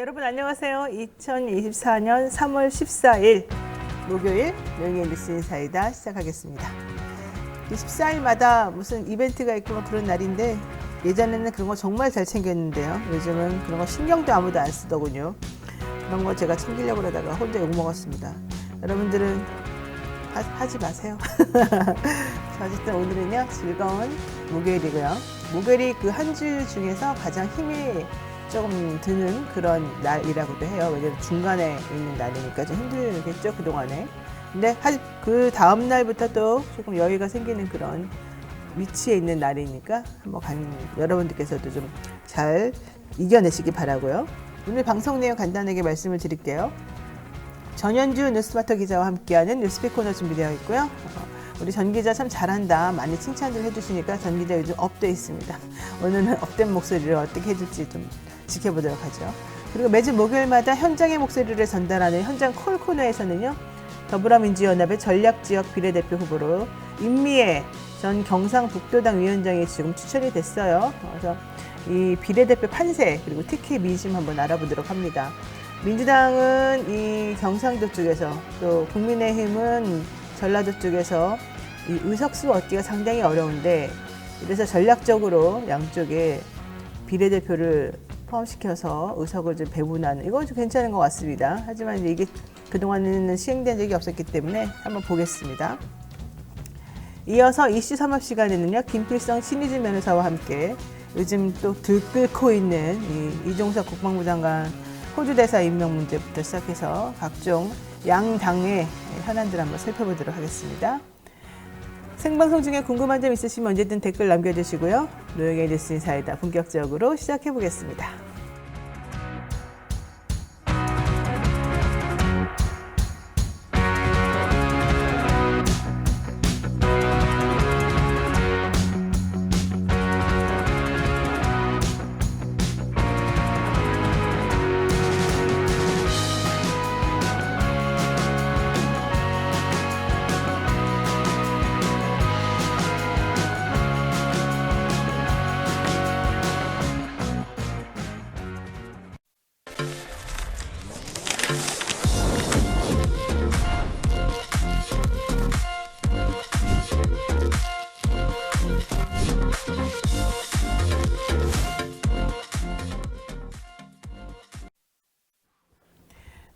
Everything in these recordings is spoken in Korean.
네, 여러분 안녕하세요. 2024년 3월 14일 목요일 명예 뉴스 인사이다 시작하겠습니다. 14일마다 무슨 이벤트가 있고 막 그런 날인데 예전에는 그런 거 정말 잘 챙겼는데요. 요즘은 그런 거 신경도 아무도 안 쓰더군요. 그런 거 제가 챙기려고 그러다가 혼자 욕먹었습니다. 여러분들은 하지 마세요. 어쨌든 오늘은요 즐거운 목요일이고요. 목요일이 그 한 주 중에서 가장 힘이 조금 드는 그런 날이라고도 해요. 왜냐면 중간에 있는 날이니까 좀 힘들겠죠, 그동안에. 근데 그 다음 날부터 또 조금 여유가 생기는 그런 위치에 있는 날이니까 한번 여러분들께서도 좀 잘 이겨내시기 바라고요. 오늘 방송 내용 간단하게 말씀을 드릴게요. 전현주 뉴스마터 기자와 함께하는 뉴스픽 코너 준비되어 있고요. 우리 전 기자 참 잘한다. 많이 칭찬을 해주시니까 전 기자 요즘 업돼 있습니다. 오늘은 업된 목소리를 어떻게 해줄지 좀 지켜보도록 하죠. 그리고 매주 목요일마다 현장의 목소리를 전달하는 현장 콜 코너에서는요. 더불어민주연합의 전략지역 비례대표 후보로 임미애 전 경상북도당 위원장이 지금 추천이 됐어요. 그래서 이 비례대표 판세 그리고 특히 민심 한번 알아보도록 합니다. 민주당은 이 경상도 쪽에서 또 국민의힘은 전라도 쪽에서 이 의석수 얻기가 상당히 어려운데 그래서 전략적으로 양쪽에 비례대표를 포함시켜서 의석을 좀 배분하는 이건 좀 괜찮은 것 같습니다. 하지만 이게 그동안에는 시행된 적이 없었기 때문에 한번 보겠습니다. 이어서 이슈 삼합 시간에는요. 김필성 신의진 변호사와 함께 요즘 또 들끓고 있는 이종석 국방부 장관 호주대사 임명 문제부터 시작해서 각종 양당의 현안들 한번 살펴보도록 하겠습니다. 생방송 중에 궁금한 점 있으시면 언제든 댓글 남겨주시고요. 노영의 뉴스 인사이다 본격적으로 시작해 보겠습니다.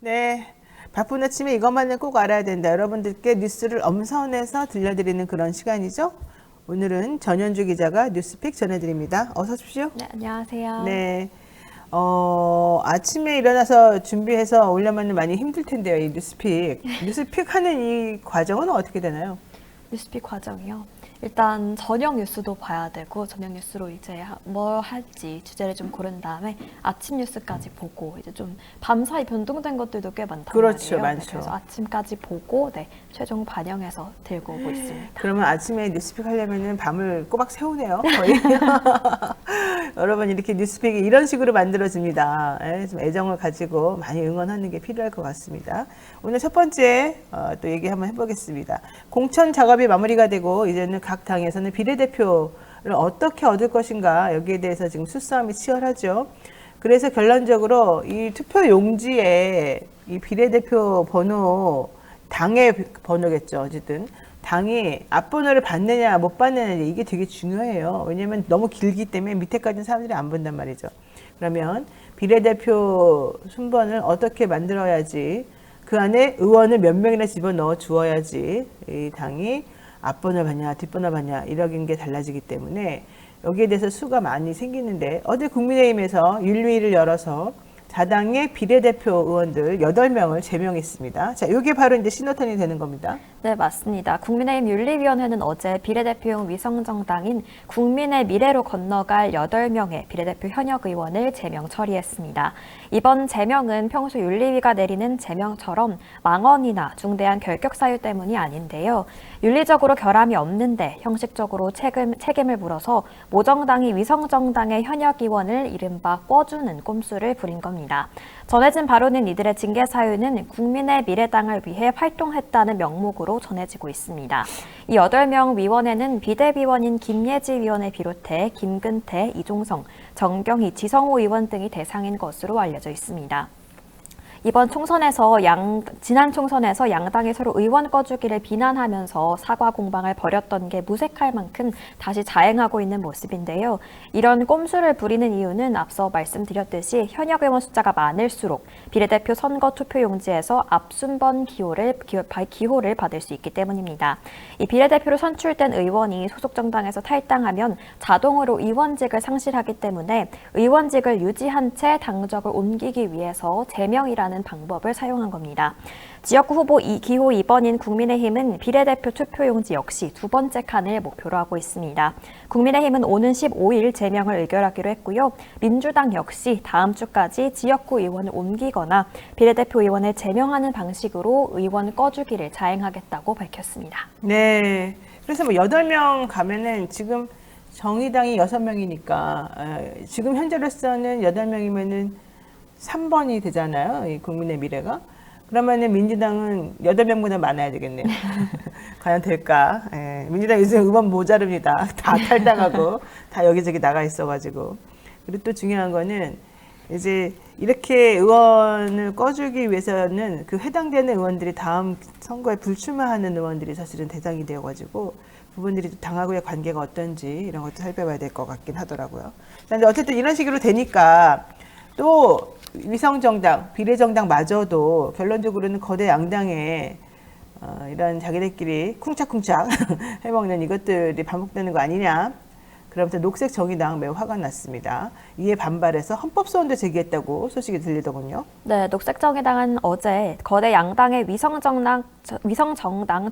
네, 바쁜 아침에 이것만은 꼭 알아야 된다. 여러분들께 뉴스를 엄선해서 들려드리는 그런 시간이죠. 오늘은 전현주 기자가 뉴스픽 전해드립니다. 어서 오십시오. 네, 안녕하세요. 네, 아침에 일어나서 준비해서 오려면 많이 힘들 텐데요. 이 뉴스픽. 뉴스픽 하는 이 과정은 어떻게 되나요? 뉴스픽 과정이요. 일단 저녁 뉴스도 봐야 되고 저녁 뉴스로 이제 뭘 할지 주제를 좀 고른 다음에 아침 뉴스까지 보고 이제 좀 밤사이 변동된 것들도 꽤 많단 그렇죠, 말이에요. 많죠. 네, 그래서 아침까지 보고 최종 반영해서 들고 오고 있습니다. 그러면 아침에 뉴스픽 하려면 밤을 꼬박 새우네요. 거의. 여러분 이렇게 뉴스픽이 이런 식으로 만들어집니다. 좀 애정을 가지고 많이 응원하는 게 필요할 것 같습니다. 오늘 첫 번째 또 얘기 한번 해보겠습니다. 공천 작업이 마무리가 되고 이제는 각 당에서는 비례대표를 어떻게 얻을 것인가 여기에 대해서 지금 수싸움이 치열하죠. 그래서 결론적으로 이 투표 용지에 이 비례대표 번호 당의 번호겠죠. 어쨌든 당이 앞번호를 받느냐 못 받느냐 이게 되게 중요해요. 왜냐하면 너무 길기 때문에 밑에까지는 사람들이 안 본단 말이죠. 그러면 비례대표 순번을 어떻게 만들어야지 그 안에 의원을 몇 명이나 집어넣어 주어야지 이 당이 앞번호를 받냐 뒷번호를 받냐 이런 게 달라지기 때문에 여기에 대해서 수가 많이 생기는데 어제 국민의힘에서 윤리위를 열어서 자당의 비례대표 의원들 8명을 제명했습니다. 자, 이게 바로 이제 신호탄이 되는 겁니다. 네, 맞습니다. 국민의힘 윤리위원회는 어제 비례대표용 위성정당인 국민의 미래로 건너갈 8명의 비례대표 현역 의원을 제명 처리했습니다. 이번 제명은 평소 윤리위가 내리는 제명처럼 망언이나 중대한 결격 사유 때문이 아닌데요. 윤리적으로 결함이 없는데 형식적으로 책임을 물어서 모정당이 위성정당의 현역 의원을 이른바 꿔주는 꼼수를 부린 겁니다. 밝혔습니다. 전해진 바로는 이들의 징계 사유는 국민의 미래당을 위해 활동했다는 명목으로 전해지고 있습니다. 이 8명 위원회는 비대위원인 김예지 위원을 비롯해 김근태, 이종성, 정경희, 지성호 의원 등이 대상인 것으로 알려져 있습니다. 이번 총선에서 지난 총선에서 양당이 서로 의원 꺼주기를 비난하면서 사과 공방을 벌였던 게 무색할 만큼 다시 자행하고 있는 모습인데요. 이런 꼼수를 부리는 이유는 앞서 말씀드렸듯이 현역 의원 숫자가 많을수록 비례대표 선거 투표용지에서 앞순번 기호를 받을 수 있기 때문입니다. 이 비례대표로 선출된 의원이 소속 정당에서 탈당하면 자동으로 의원직을 상실하기 때문에 의원직을 유지한 채 당적을 옮기기 위해서 제명이라는 방법을 사용한 겁니다. 지역구 후보 기호 2번인 국민의힘은 비례대표 투표용지 역시 2번째 칸을 목표로 하고 있습니다. 국민의힘은 오는 15일 제명을 의결하기로 했고요. 민주당 역시 다음 주까지 지역구 의원을 옮기거나 비례대표 의원을 제명하는 방식으로 의원 꺼주기를 자행하겠다고 밝혔습니다. 네. 그래서 뭐 8명 가면은 지금 정의당이 6명이니까 지금 현재로서는 8명이면은 3번이 되잖아요. 이 국민의 미래가. 그러면은 민주당은 8명보다 많아야 되겠네요. 과연 될까? 예, 민주당 요즘 의원 모자릅니다. 다 탈당하고 다 여기저기 나가 있어가지고. 그리고 또 중요한 거는 이제 이렇게 의원을 꺼주기 위해서는 그 해당되는 의원들이 다음 선거에 불출마하는 의원들이 사실은 대상이 되어가지고 부분들이 당하고의 관계가 어떤지 이런 것도 살펴봐야 될 것 같긴 하더라고요. 그런데 어쨌든 이런 식으로 되니까 또 위성정당, 비례정당마저도 결론적으로는 거대 양당의 이런 자기들끼리 쿵짝쿵짝 해먹는 이것들이 반복되는 거 아니냐. 그러면서 녹색정의당 매우 화가 났습니다. 이에 반발해서 헌법소원도 제기했다고 소식이 들리더군요. 네, 녹색정의당은 어제 거대 양당의 위성정당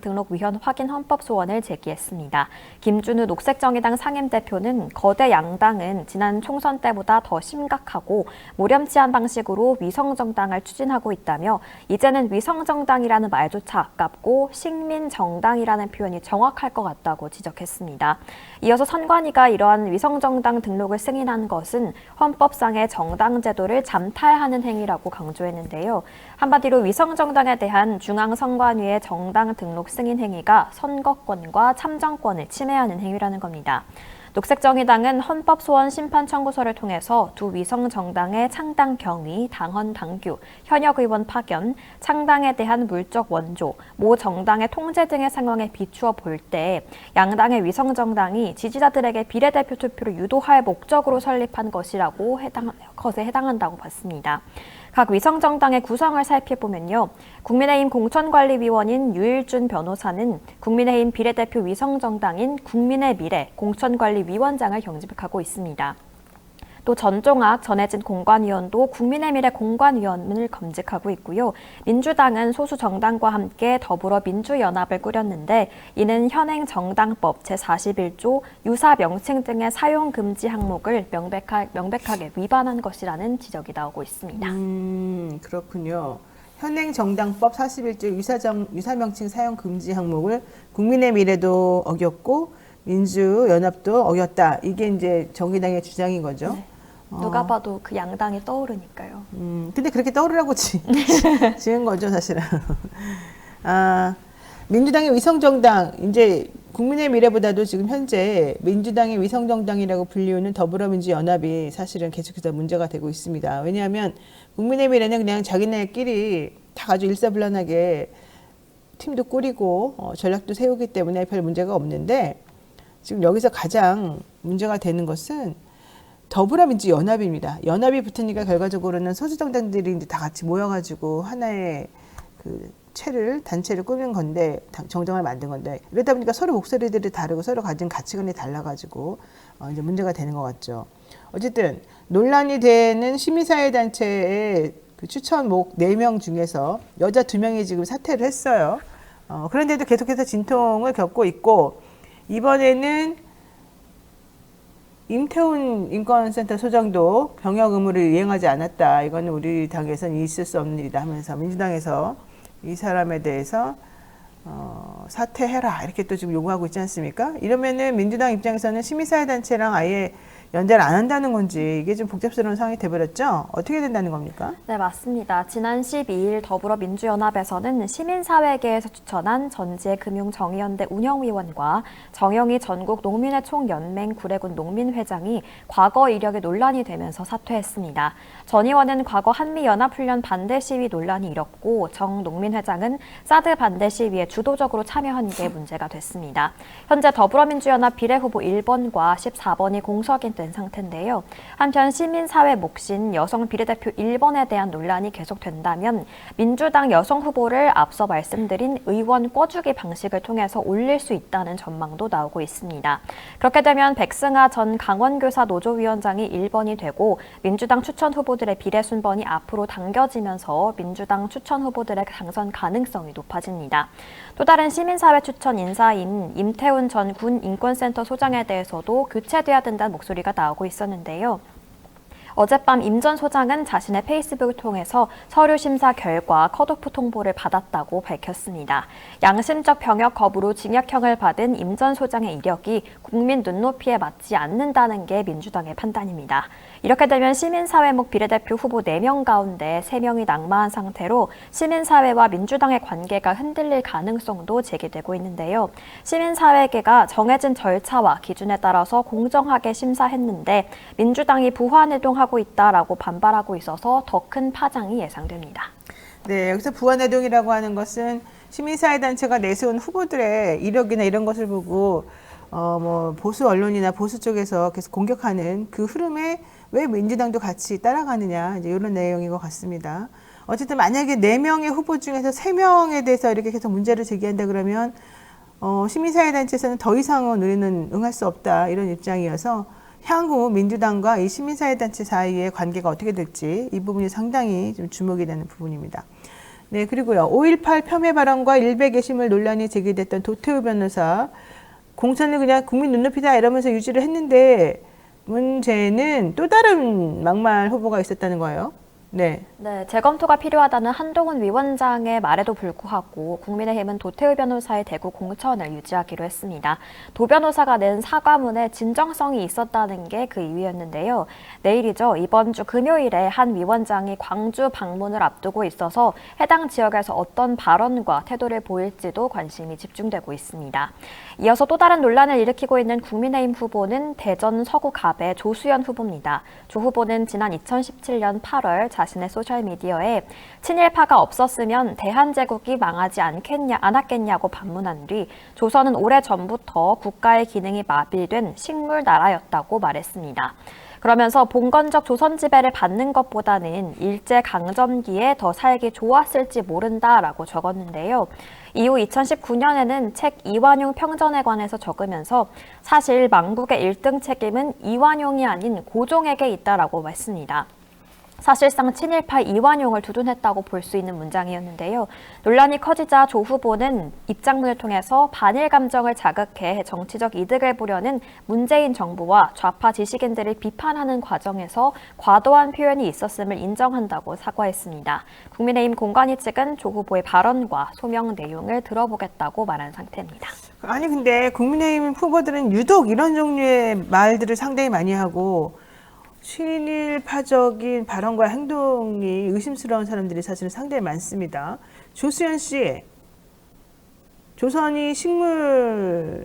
등록 위헌 확인 헌법소원을 제기했습니다. 김준우 녹색정의당 상임대표는 거대 양당은 지난 총선 때보다 더 심각하고 모렴치한 방식으로 위성정당을 추진하고 있다며 이제는 위성정당이라는 말조차 아깝고 식민정당이라는 표현이 정확할 것 같다고 지적했습니다. 이어서 선관위가 이러한 위성정당 등록을 승인한 것은 헌법상의 정당 제도를 잠탈하는 행위라고 강조했는데요. 한마디로 위성정당에 대한 중앙선관위의 정당 등록 승인 행위가 선거권과 참정권을 침해하는 행위라는 겁니다. 녹색정의당은 헌법소원 심판 청구서를 통해서 두 위성정당의 창당 경위, 당헌 당규, 현역 의원 파견, 창당에 대한 물적 원조, 모 정당의 통제 등의 상황에 비추어 볼 때 양당의 위성정당이 지지자들에게 비례대표 투표를 유도할 목적으로 설립한 것이라고 것에 해당한다고 봤습니다. 각 위성정당의 구성을 살펴보면요. 국민의힘 공천관리위원인 유일준 변호사는 국민의힘 비례대표 위성정당인 국민의미래 공천관리위원장을 경직하고 있습니다. 또 전종학 전해진 공관위원도 국민의미래 공관위원을 겸직하고 있고요. 민주당은 소수 정당과 함께 더불어민주연합을 꾸렸는데 이는 현행 정당법 제41조 유사 명칭 등의 사용 금지 항목을 명백하게 위반한 것이라는 지적이 나오고 있습니다. 그렇군요. 현행 정당법 41조 유사명칭 사용 금지 항목을 국민의미래도 어겼고 민주연합도 어겼다. 이게 이제 정의당의 주장인 거죠. 네. 누가 봐도 그 양당이 떠오르니까요. 근데 그렇게 떠오르라고 지은 거죠, 사실은. 민주당의 위성정당, 이제 국민의 미래보다도 지금 현재 민주당의 위성정당이라고 불리우는 더불어민주연합이 사실은 계속해서 문제가 되고 있습니다. 왜냐하면 국민의 미래는 그냥 자기네끼리 다 아주 일사불란하게 팀도 꾸리고 전략도 세우기 때문에 별 문제가 없는데 지금 여기서 가장 문제가 되는 것은 더불어민주연합입니다. 연합이 붙으니까 결과적으로는 소수정당들이 이제 다 같이 모여가지고 하나의 그 단체를 꾸민 건데, 정당을 만든 건데, 이러다 보니까 서로 목소리들이 다르고 서로 가진 가치관이 달라가지고 이제 문제가 되는 것 같죠. 어쨌든 논란이 되는 시민사회단체의 그 추천목 4명 중에서 여자 2명이 지금 사퇴를 했어요. 그런데도 계속해서 진통을 겪고 있고, 이번에는 임태훈 인권센터 소장도 병역 의무를 이행하지 않았다. 이거는 우리 당에서는 있을 수 없는 일이다 하면서 민주당에서 이 사람에 대해서 사퇴해라 이렇게 또 지금 요구하고 있지 않습니까? 이러면은 민주당 입장에서는 시민사회단체랑 아예 연대를 안 한다는 건지 이게 좀 복잡스러운 상황이 돼버렸죠? 어떻게 된다는 겁니까? 네, 맞습니다. 지난 12일 더불어민주연합에서는 시민사회계에서 추천한 전지혜 금융정의연대 운영위원과 정영희 전국 농민회 총연맹 구례군 농민회장이 과거 이력이 논란이 되면서 사퇴했습니다. 전 의원은 과거 한미연합훈련 반대 시위 논란이 일었고 정 농민회장은 사드 반대 시위에 주도적으로 참여한 게 문제가 됐습니다. 현재 더불어민주연합 비례후보 1번과 14번이 공석이 된 상태인데요. 한편 시민사회 몫인 여성 비례대표 1번에 대한 논란이 계속된다면 민주당 여성 후보를 앞서 말씀드린 의원 꿔주기 방식을 통해서 올릴 수 있다는 전망도 나오고 있습니다. 그렇게 되면 백승하 전 강원교사 노조위원장이 1번이 되고 민주당 추천 후보들의 비례 순번이 앞으로 당겨지면서 민주당 추천 후보들의 당선 가능성이 높아집니다. 또 다른 시민사회 추천 인사인 임태훈 전 군 인권센터 소장에 대해서도 교체돼야 된다는 목소리가 나오고 있었는데요. 어젯밤 임 전 소장은 자신의 페이스북을 통해서 서류 심사 결과 컷오프 통보를 받았다고 밝혔습니다. 양심적 병역 거부로 징역형을 받은 임 전 소장의 이력이 국민 눈높이에 맞지 않는다는 게 민주당의 판단입니다. 이렇게 되면 시민사회목 비례대표 후보 4명 가운데 3명이 낙마한 상태로 시민사회와 민주당의 관계가 흔들릴 가능성도 제기되고 있는데요. 시민사회계가 정해진 절차와 기준에 따라서 공정하게 심사했는데 민주당이 부화내동하고 있다라고 반발하고 있어서 더 큰 파장이 예상됩니다. 네, 여기서 부안해동이라고 하는 것은 시민사회단체가 내세운 후보들의 이력이나 이런 것을 보고 보수 언론이나 보수 쪽에서 계속 공격하는 그 흐름에 왜 민주당도 같이 따라가느냐 이제 이런 내용인 것 같습니다. 어쨌든 만약에 4명의 후보 중에서 3명에 대해서 이렇게 계속 문제를 제기한다 그러면 시민사회단체에서는 더 이상은 우리는 응할 수 없다 이런 입장이어서 향후 민주당과 이 시민사회단체 사이의 관계가 어떻게 될지 이 부분이 상당히 좀 주목이 되는 부분입니다. 네, 그리고요. 5.18 폄훼 발언과 일베 게시물 논란이 제기됐던 도태우 변호사 공천을 그냥 국민 눈높이다 이러면서 유지를 했는데 문제는 또 다른 막말 후보가 있었다는 거예요. 네. 네, 재검토가 필요하다는 한동훈 위원장의 말에도 불구하고 국민의힘은 도태우 변호사의 대구 공천을 유지하기로 했습니다. 도 변호사가 낸 사과문에 진정성이 있었다는 게 그 이유였는데요. 내일이죠. 이번 주 금요일에 한 위원장이 광주 방문을 앞두고 있어서 해당 지역에서 어떤 발언과 태도를 보일지도 관심이 집중되고 있습니다. 이어서 또 다른 논란을 일으키고 있는 국민의힘 후보는 대전 서구갑의 조수연 후보입니다. 조 후보는 지난 2017년 8월 자신의 소셜미디어에 친일파가 없었으면 대한제국이 망하지 않았겠냐고 반문한 뒤 조선은 오래전부터 국가의 기능이 마비된 식물 나라였다고 말했습니다. 그러면서 봉건적 조선 지배를 받는 것보다는 일제강점기에 더 살기 좋았을지 모른다라고 적었는데요. 이후 2019년에는 책 이완용 평전에 관해서 적으면서 사실 망국의 1등 책임은 이완용이 아닌 고종에게 있다라고 했습니다. 사실상 친일파 이완용을 두둔했다고 볼 수 있는 문장이었는데요. 논란이 커지자 조 후보는 입장문을 통해서 반일 감정을 자극해 정치적 이득을 보려는 문재인 정부와 좌파 지식인들을 비판하는 과정에서 과도한 표현이 있었음을 인정한다고 사과했습니다. 국민의힘 공관위 측은 조 후보의 발언과 소명 내용을 들어보겠다고 말한 상태입니다. 아니 근데 국민의힘 후보들은 유독 이런 종류의 말들을 상당히 많이 하고 친일파적인 발언과 행동이 의심스러운 사람들이 사실은 상당히 많습니다. 조수연 씨, 조선이 식물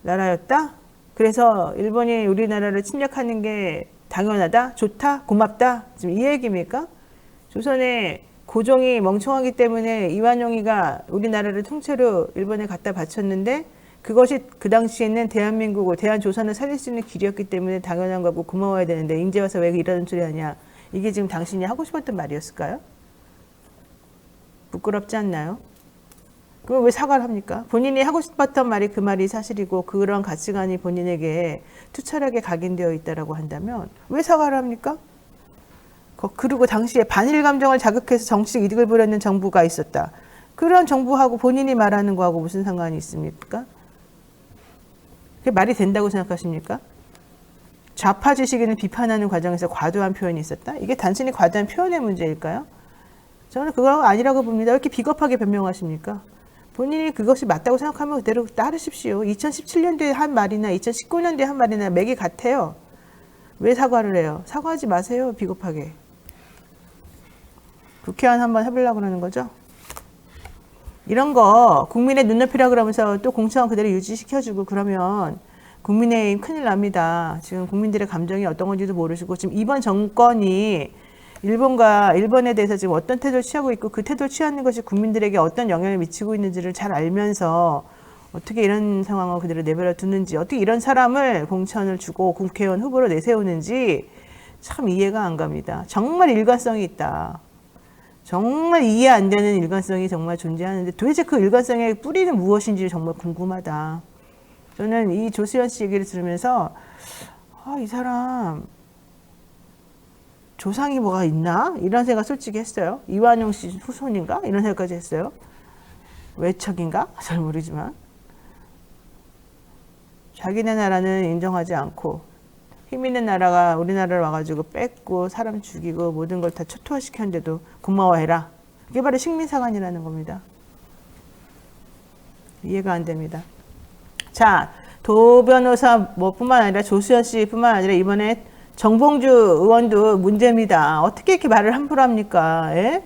나라였다? 그래서 일본이 우리나라를 침략하는 게 당연하다? 좋다? 고맙다? 지금 이 얘기입니까? 조선의 고종이 멍청하기 때문에 이완용이가 우리나라를 통째로 일본에 갖다 바쳤는데 그것이 그 당시에는 대한민국을, 대한조선을 살릴 수 있는 길이었기 때문에 당연한 거고 고마워야 되는데 이제 와서 왜 이러는 소리 하냐. 이게 지금 당신이 하고 싶었던 말이었을까요? 부끄럽지 않나요? 그럼 왜 사과를 합니까? 본인이 하고 싶었던 말이 그 말이 사실이고 그런 가치관이 본인에게 투철하게 각인되어 있다고 한다면 왜 사과를 합니까? 그리고 당시에 반일 감정을 자극해서 정치적 이득을 보려는 정부가 있었다. 그런 정부하고 본인이 말하는 거하고 무슨 상관이 있습니까? 그게 말이 된다고 생각하십니까? 좌파 지식인을 비판하는 과정에서 과도한 표현이 있었다? 이게 단순히 과도한 표현의 문제일까요? 저는 그거 아니라고 봅니다. 왜 이렇게 비겁하게 변명하십니까? 본인이 그것이 맞다고 생각하면 그대로 따르십시오. 2017년도에 한 말이나 2019년도에 한 말이나 맥이 같아요. 왜 사과를 해요? 사과하지 마세요. 비겁하게. 국회의원 한번 해보려고 그러는 거죠? 이런 거 국민의 눈높이라 그러면서 또 공천 그대로 유지시켜주고 그러면 국민의힘 큰일 납니다. 지금 국민들의 감정이 어떤 건지도 모르시고 지금 이번 정권이 일본에 대해서 지금 어떤 태도를 취하고 있고 그 태도를 취하는 것이 국민들에게 어떤 영향을 미치고 있는지를 잘 알면서 어떻게 이런 상황을 그대로 내버려 두는지 어떻게 이런 사람을 공천을 주고 국회의원 후보로 내세우는지 참 이해가 안 갑니다. 정말 일관성이 있다. 정말 이해 안 되는 일관성이 정말 존재하는데 도대체 그 일관성의 뿌리는 무엇인지 정말 궁금하다. 저는 이 조수연 씨 얘기를 들으면서 이 사람 조상이 뭐가 있나? 이런 생각 솔직히 했어요. 이완용 씨 후손인가? 이런 생각까지 했어요. 외척인가? 잘 모르지만 자기네 나라는 인정하지 않고 힘 있는 나라가 우리나라를 와가지고 뺏고 사람 죽이고 모든 걸 다 초토화시켰는데도 고마워해라. 이게 바로 식민사관이라는 겁니다. 이해가 안 됩니다. 자, 도 변호사 뿐만 아니라 조수연 씨 뿐만 아니라 이번에 정봉주 의원도 문제입니다. 어떻게 이렇게 말을 함부로 합니까? 예?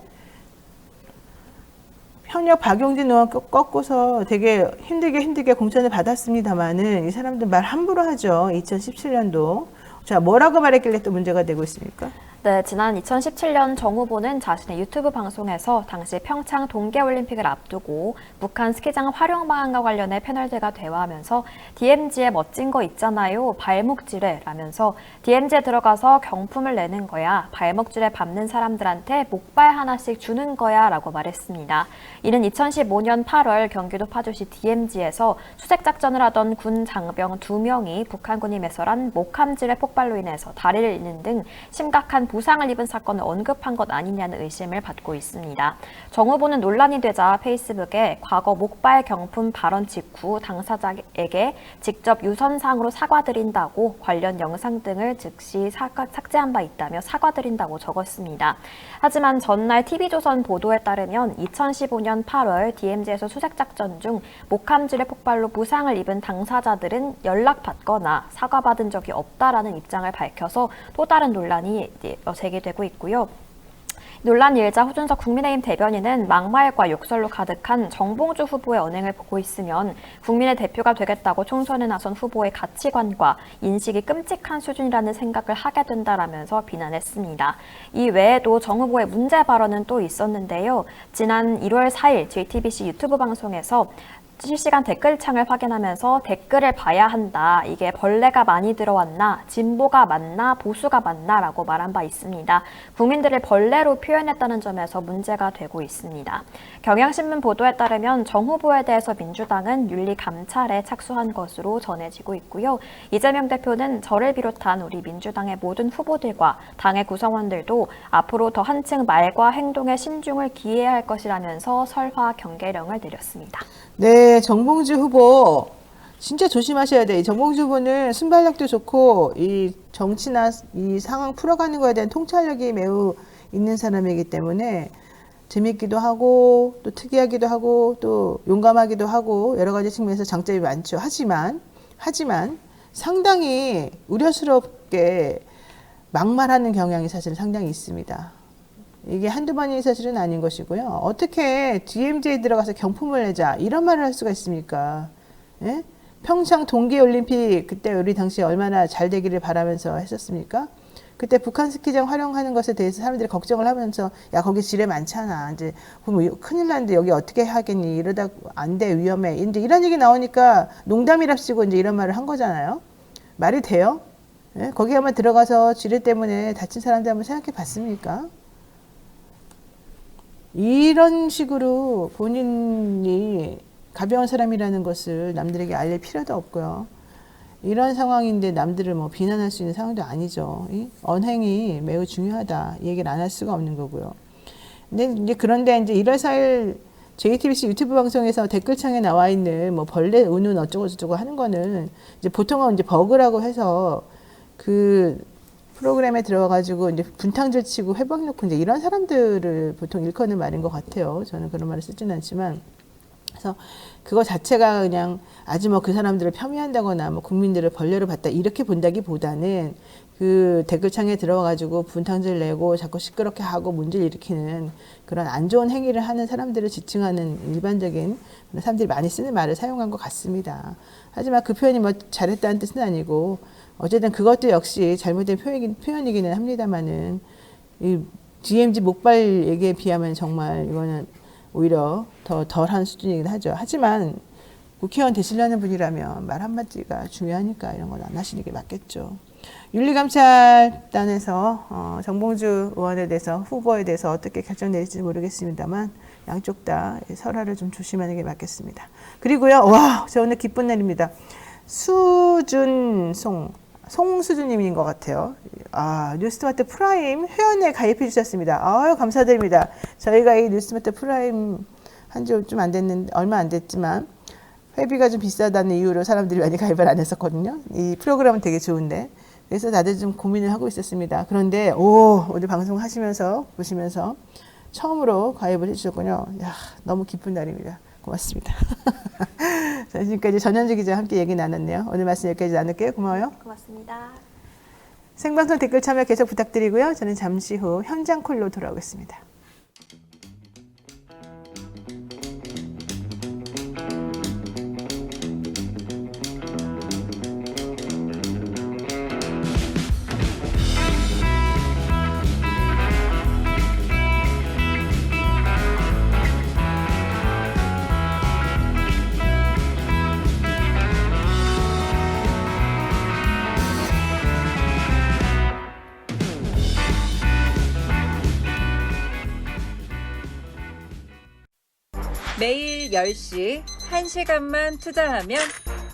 현역 박용진 의원 꺾고서 되게 힘들게 공천을 받았습니다만은 이 사람들 말 함부로 하죠. 2017년도. 자, 뭐라고 말했길래 또 문제가 되고 있습니까? 네, 지난 2017년 정 후보는 자신의 유튜브 방송에서 당시 평창 동계올림픽을 앞두고 북한 스키장 활용 방안과 관련해 패널들과 대화하면서 DMZ에 멋진 거 있잖아요. 발목질해 라면서 DMZ에 들어가서 경품을 내는 거야. 발목질에 밟는 사람들한테 목발 하나씩 주는 거야 라고 말했습니다. 이는 2015년 8월 경기도 파주시 DMZ에서 수색작전을 하던 군 장병 2명이 북한군이 매설한 목함질의 폭발로 인해서 다리를 잃는 등 심각한 부상을 입은 사건을 언급한 것 아니냐는 의심을 받고 있습니다. 정 후보는 논란이 되자 페이스북에 과거 목발 경품 발언 직후 당사자에게 직접 유선상으로 사과드린다고 관련 영상 등을 즉시 삭제한 바 있다며 사과드린다고 적었습니다. 하지만 전날 TV조선 보도에 따르면 2015년 8월 DMZ에서 수색작전 중 목함질의 폭발로 부상을 입은 당사자들은 연락받거나 사과받은 적이 없다라는 입장을 밝혀서 또 다른 논란이 제기되고 있고요. 논란이 일자 호준석 국민의힘 대변인은 막말과 욕설로 가득한 정봉주 후보의 언행을 보고 있으면 국민의 대표가 되겠다고 총선에 나선 후보의 가치관과 인식이 끔찍한 수준이라는 생각을 하게 된다라면서 비난했습니다. 이 외에도 정 후보의 문제 발언은 또 있었는데요. 지난 1월 4일 JTBC 유튜브 방송에서 실시간 댓글창을 확인하면서 댓글을 봐야 한다. 이게 벌레가 많이 들어왔나, 진보가 맞나, 보수가 맞나 라고 말한 바 있습니다. 국민들을 벌레로 표현했다는 점에서 문제가 되고 있습니다. 경향신문 보도에 따르면 정 후보에 대해서 민주당은 윤리 감찰에 착수한 것으로 전해지고 있고요. 이재명 대표는 저를 비롯한 우리 민주당의 모든 후보들과 당의 구성원들도 앞으로 더 한층 말과 행동에 신중을 기해야 할 것이라면서 설화 경계령을 내렸습니다. 네, 정봉주 후보 진짜 조심하셔야 돼요. 정봉주 후보는 순발력도 좋고 이 정치나 이 상황 풀어가는 거에 대한 통찰력이 매우 있는 사람이기 때문에 재밌기도 하고 또 특이하기도 하고 또 용감하기도 하고 여러 가지 측면에서 장점이 많죠. 하지만 상당히 우려스럽게 막말하는 경향이 사실 상당히 있습니다. 이게 한두 번이 사실은 아닌 것이고요. 어떻게 DMZ에 들어가서 경품을 내자 이런 말을 할 수가 있습니까? 예? 평창 동계올림픽 그때 우리 당시에 얼마나 잘 되기를 바라면서 했었습니까? 그때 북한 스키장 활용하는 것에 대해서 사람들이 걱정을 하면서 야 거기 지뢰 많잖아. 이제 그럼 큰일 나는데 여기 어떻게 하겠니? 이러다 안 돼 위험해. 이제 이런 얘기 나오니까 농담이랍시고 이제 이런 말을 한 거잖아요. 말이 돼요? 예? 거기 한번 들어가서 지뢰 때문에 다친 사람들 한번 생각해 봤습니까? 이런 식으로 본인이 가벼운 사람이라는 것을 남들에게 알릴 필요도 없고요. 이런 상황인데 남들을 뭐 비난할 수 있는 상황도 아니죠. 언행이 매우 중요하다. 이 얘기를 안 할 수가 없는 거고요. 그런데 이제 1월 4일 JTBC 유튜브 방송에서 댓글창에 나와 있는 뭐 벌레 우는 어쩌고저쩌고 하는 거는 이제 보통은 이제 버그라고 해서 그 프로그램에 들어가가지고 이제 분탕질 치고 회방 놓고 이제 이런 사람들을 보통 일컫는 말인 것 같아요. 저는 그런 말을 쓰지는 않지만 그래서 그거 자체가 그냥 아주 뭐 그 사람들을 폄훼한다거나 뭐 국민들을 벌레로 봤다 이렇게 본다기보다는 그 댓글창에 들어가가지고 분탕질 내고 자꾸 시끄럽게 하고 문제를 일으키는 그런 안 좋은 행위를 하는 사람들을 지칭하는 일반적인 사람들이 많이 쓰는 말을 사용한 것 같습니다. 하지만 그 표현이 뭐 잘했다는 뜻은 아니고 어쨌든 그것도 역시 잘못된 표현이기는 합니다만은 이 DMZ 목발 얘기에 비하면 정말 이거는 오히려 더 덜한 수준이긴 하죠. 하지만 국회의원 되시려는 분이라면 말 한마디가 중요하니까 이런 건 안 하시는 게 맞겠죠. 윤리감찰단에서 정봉주 의원에 대해서 후보에 대해서 어떻게 결정 내릴지 모르겠습니다만 양쪽 다 설화를 좀 조심하는 게 맞겠습니다. 그리고요, 와, 저 오늘 기쁜 날입니다. 송수준님인 것 같아요. 뉴스토마토 프라임 회원에 가입해 주셨습니다. 아유, 감사드립니다. 저희가 이 뉴스토마토 프라임 한지 좀 안 됐는데, 얼마 안 됐지만, 회비가 좀 비싸다는 이유로 사람들이 많이 가입을 안 했었거든요. 이 프로그램은 되게 좋은데. 그래서 다들 좀 고민을 하고 있었습니다. 그런데, 오늘 방송 하시면서, 보시면서 처음으로 가입을 해주셨군요. 야, 너무 기쁜 날입니다. 고맙습니다. 자, 지금까지 전현주 기자와 함께 얘기 나눴네요. 오늘 말씀 여기까지 나눌게요. 고마워요. 고맙습니다. 생방송 댓글 참여 계속 부탁드리고요. 저는 잠시 후 현장 콜로 돌아오겠습니다. 매일 10시 1시간만 투자하면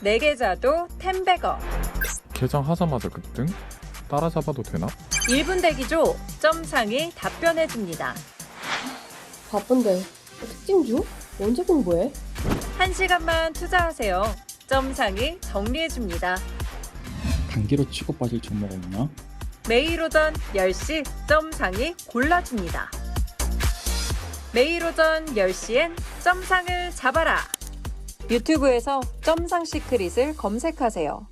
내 계좌도 10배거. 개장하자마자 급등? 따라잡아도 되나? 1분 대기죠. 점상이 답변해줍니다. 바쁜데 특징 중? 언제 공부해? 1시간만 투자하세요. 점상이 정리해줍니다. 단기로 치고 빠질 종목 없나? 매일 오전 10시 점상이 골라줍니다. 매일 오전 10시엔 점상을 잡아라. 유튜브에서 점상 시크릿을 검색하세요.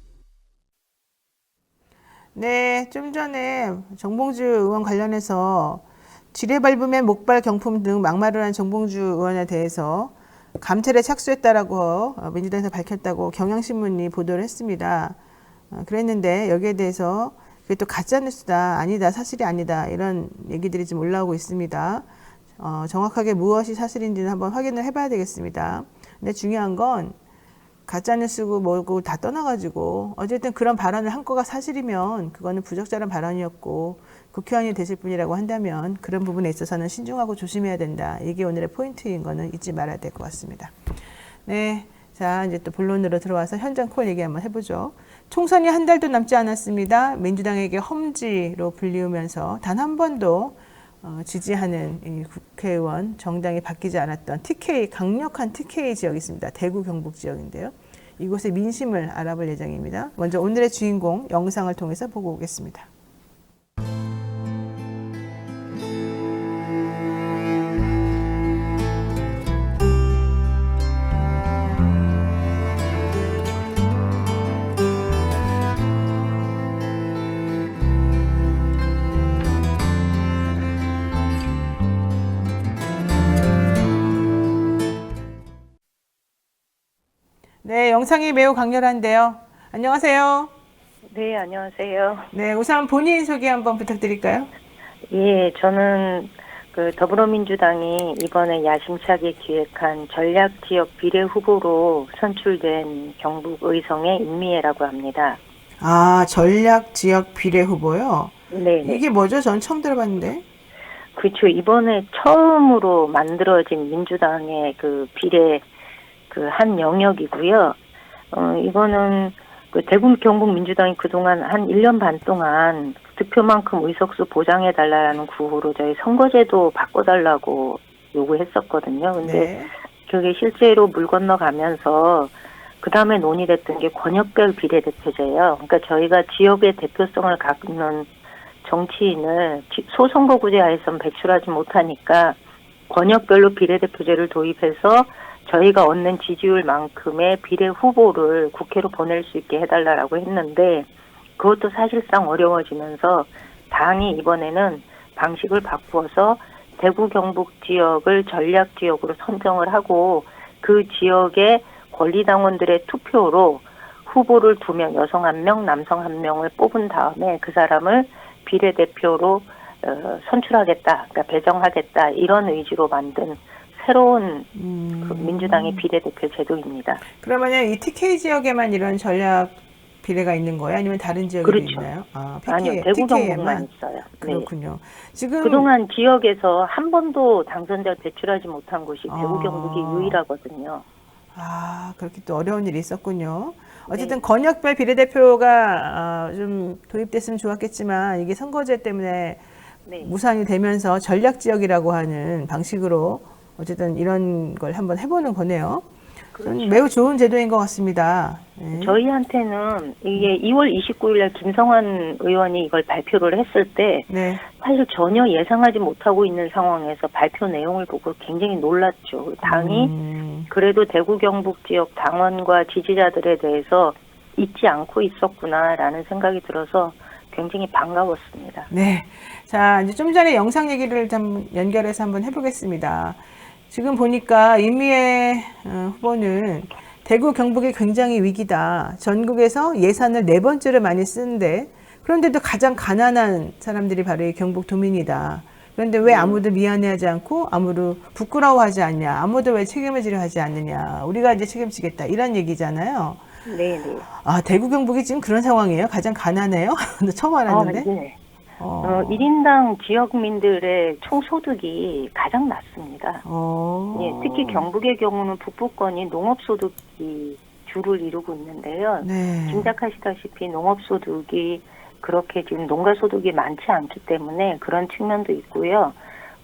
네, 좀 전에 정봉주 의원 관련해서 지뢰 밟으면 목발 경품 등 막말을 한 정봉주 의원에 대해서 감찰에 착수했다라고 민주당에서 밝혔다고 경향신문이 보도를 했습니다. 그랬는데 여기에 대해서 그게 또 가짜뉴스다, 아니다, 사실이 아니다 이런 얘기들이 좀 올라오고 있습니다. 정확하게 무엇이 사실인지는 한번 확인을 해봐야 되겠습니다. 근데 중요한 건 가짜뉴스고 뭐고 다 떠나가지고 어쨌든 그런 발언을 한 거가 사실이면 그거는 부적절한 발언이었고 국회의원이 되실 분이라고 한다면 그런 부분에 있어서는 신중하고 조심해야 된다. 이게 오늘의 포인트인 거는 잊지 말아야 될 것 같습니다. 네, 자 이제 또 본론으로 들어와서 현장 콜 얘기 한번 해보죠. 총선이 한 달도 남지 않았습니다. 민주당에게 험지로 불리우면서 단 한 번도 지지하는 이 국회의원 정당이 바뀌지 않았던 TK, 강력한 TK 지역이 있습니다. 대구 경북 지역인데요. 이곳의 민심을 알아볼 예정입니다. 먼저 오늘의 주인공 영상을 통해서 보고 오겠습니다. 네, 영상이 매우 강렬한데요. 안녕하세요. 네, 안녕하세요. 네, 우선 본인 소개 한번 부탁드릴까요? 예, 저는 더불어민주당이 이번에 야심차게 기획한 전략지역 비례 후보로 선출된 경북 의성의 임미애라고 합니다. 전략 지역 비례 후보요? 네. 이게 뭐죠? 전 처음 들어봤는데. 그렇죠. 이번에 처음으로 만들어진 민주당의 그 비례 한 영역이고요. 이거는 대구 경북 민주당이 그동안 한 1년 반 동안 득표만큼 의석수 보장해달라는 구호로 저희 선거제도 바꿔달라고 요구했었거든요. 근데 네. 그게 실제로 물 건너가면서 그 다음에 논의됐던 게 권역별 비례대표제예요. 그러니까 저희가 지역의 대표성을 갖는 정치인을 소선거구제 하에서는 배출하지 못하니까 권역별로 비례대표제를 도입해서 저희가 얻는 지지율만큼의 비례 후보를 국회로 보낼 수 있게 해달라고 했는데 그것도 사실상 어려워지면서 당이 이번에는 방식을 바꾸어서 대구 경북 지역을 전략 지역으로 선정을 하고 그 지역의 권리당원들의 투표로 후보를 2명, 여성 1명, 남성 1명을 뽑은 다음에 그 사람을 비례대표로 선출하겠다, 그러니까 배정하겠다 이런 의지로 만든 새로운 그 민주당의 비례대표 제도입니다. 그러면은 이 TK 지역에만 이런 전략 비례가 있는 거예요? 아니면 다른 지역에도 그렇죠. 있나요? 아, 아니요, 대구 TK에만 경북만 있어요. 네. 그렇군요. 지금 그동안 지역에서 한 번도 당선자를 배출하지 못한 곳이 아. 대구 경북이 유일하거든요. 그렇게 또 어려운 일이 있었군요. 어쨌든 네. 권역별 비례대표가 좀 도입됐으면 좋았겠지만 이게 선거제 때문에 네. 무산이 되면서 전략 지역이라고 하는 방식으로 어쨌든 이런 걸 한번 해보는 거네요. 저는 매우 좋은 제도인 것 같습니다. 네. 저희한테는 이게 2월 29일 날 김성환 의원이 이걸 발표를 했을 때 네. 사실 전혀 예상하지 못하고 있는 상황에서 발표 내용을 보고 굉장히 놀랐죠. 당이 그래도 대구 경북 지역 당원과 지지자들에 대해서 잊지 않고 있었구나라는 생각이 들어서 굉장히 반가웠습니다. 네. 자, 이제 좀 전에 영상 얘기를 좀 연결해서 한번 해보겠습니다. 지금 보니까 임미애 후보는 대구 경북이 굉장히 위기다. 전국에서 예산을 4번째로 많이 쓰는데 그런데도 가장 가난한 사람들이 바로 이 경북 도민이다. 그런데 왜 아무도 미안해하지 않고 아무도 부끄러워하지 않냐. 아무도 왜 책임을 지려 하지 않느냐. 우리가 이제 책임지겠다. 이런 얘기잖아요. 네네. 대구 경북이 지금 그런 상황이에요? 가장 가난해요? 처음 알았는데. 네. 1인당 지역민들의 총소득이 가장 낮습니다. 예, 특히 경북의 경우는 북부권이 농업소득이 주를 이루고 있는데요. 네. 짐작하시다시피 농업소득이 그렇게 지금 농가소득이 많지 않기 때문에 그런 측면도 있고요.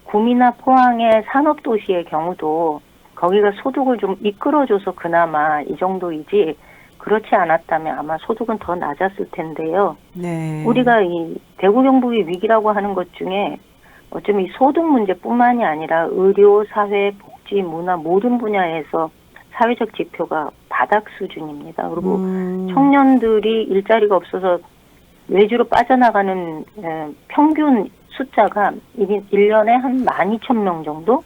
구미나 포항의 산업도시의 경우도 거기가 소득을 좀 이끌어줘서 그나마 이 정도이지 그렇지 않았다면 아마 소득은 더 낮았을 텐데요. 네. 우리가 이 대구 경북의 위기라고 하는 것 중에 어쩌면 이 소득 문제뿐만이 아니라 의료, 사회, 복지, 문화 모든 분야에서 사회적 지표가 바닥 수준입니다. 그리고 청년들이 일자리가 없어서 외주로 빠져나가는 평균 숫자가 1년에 한 12,000명 정도?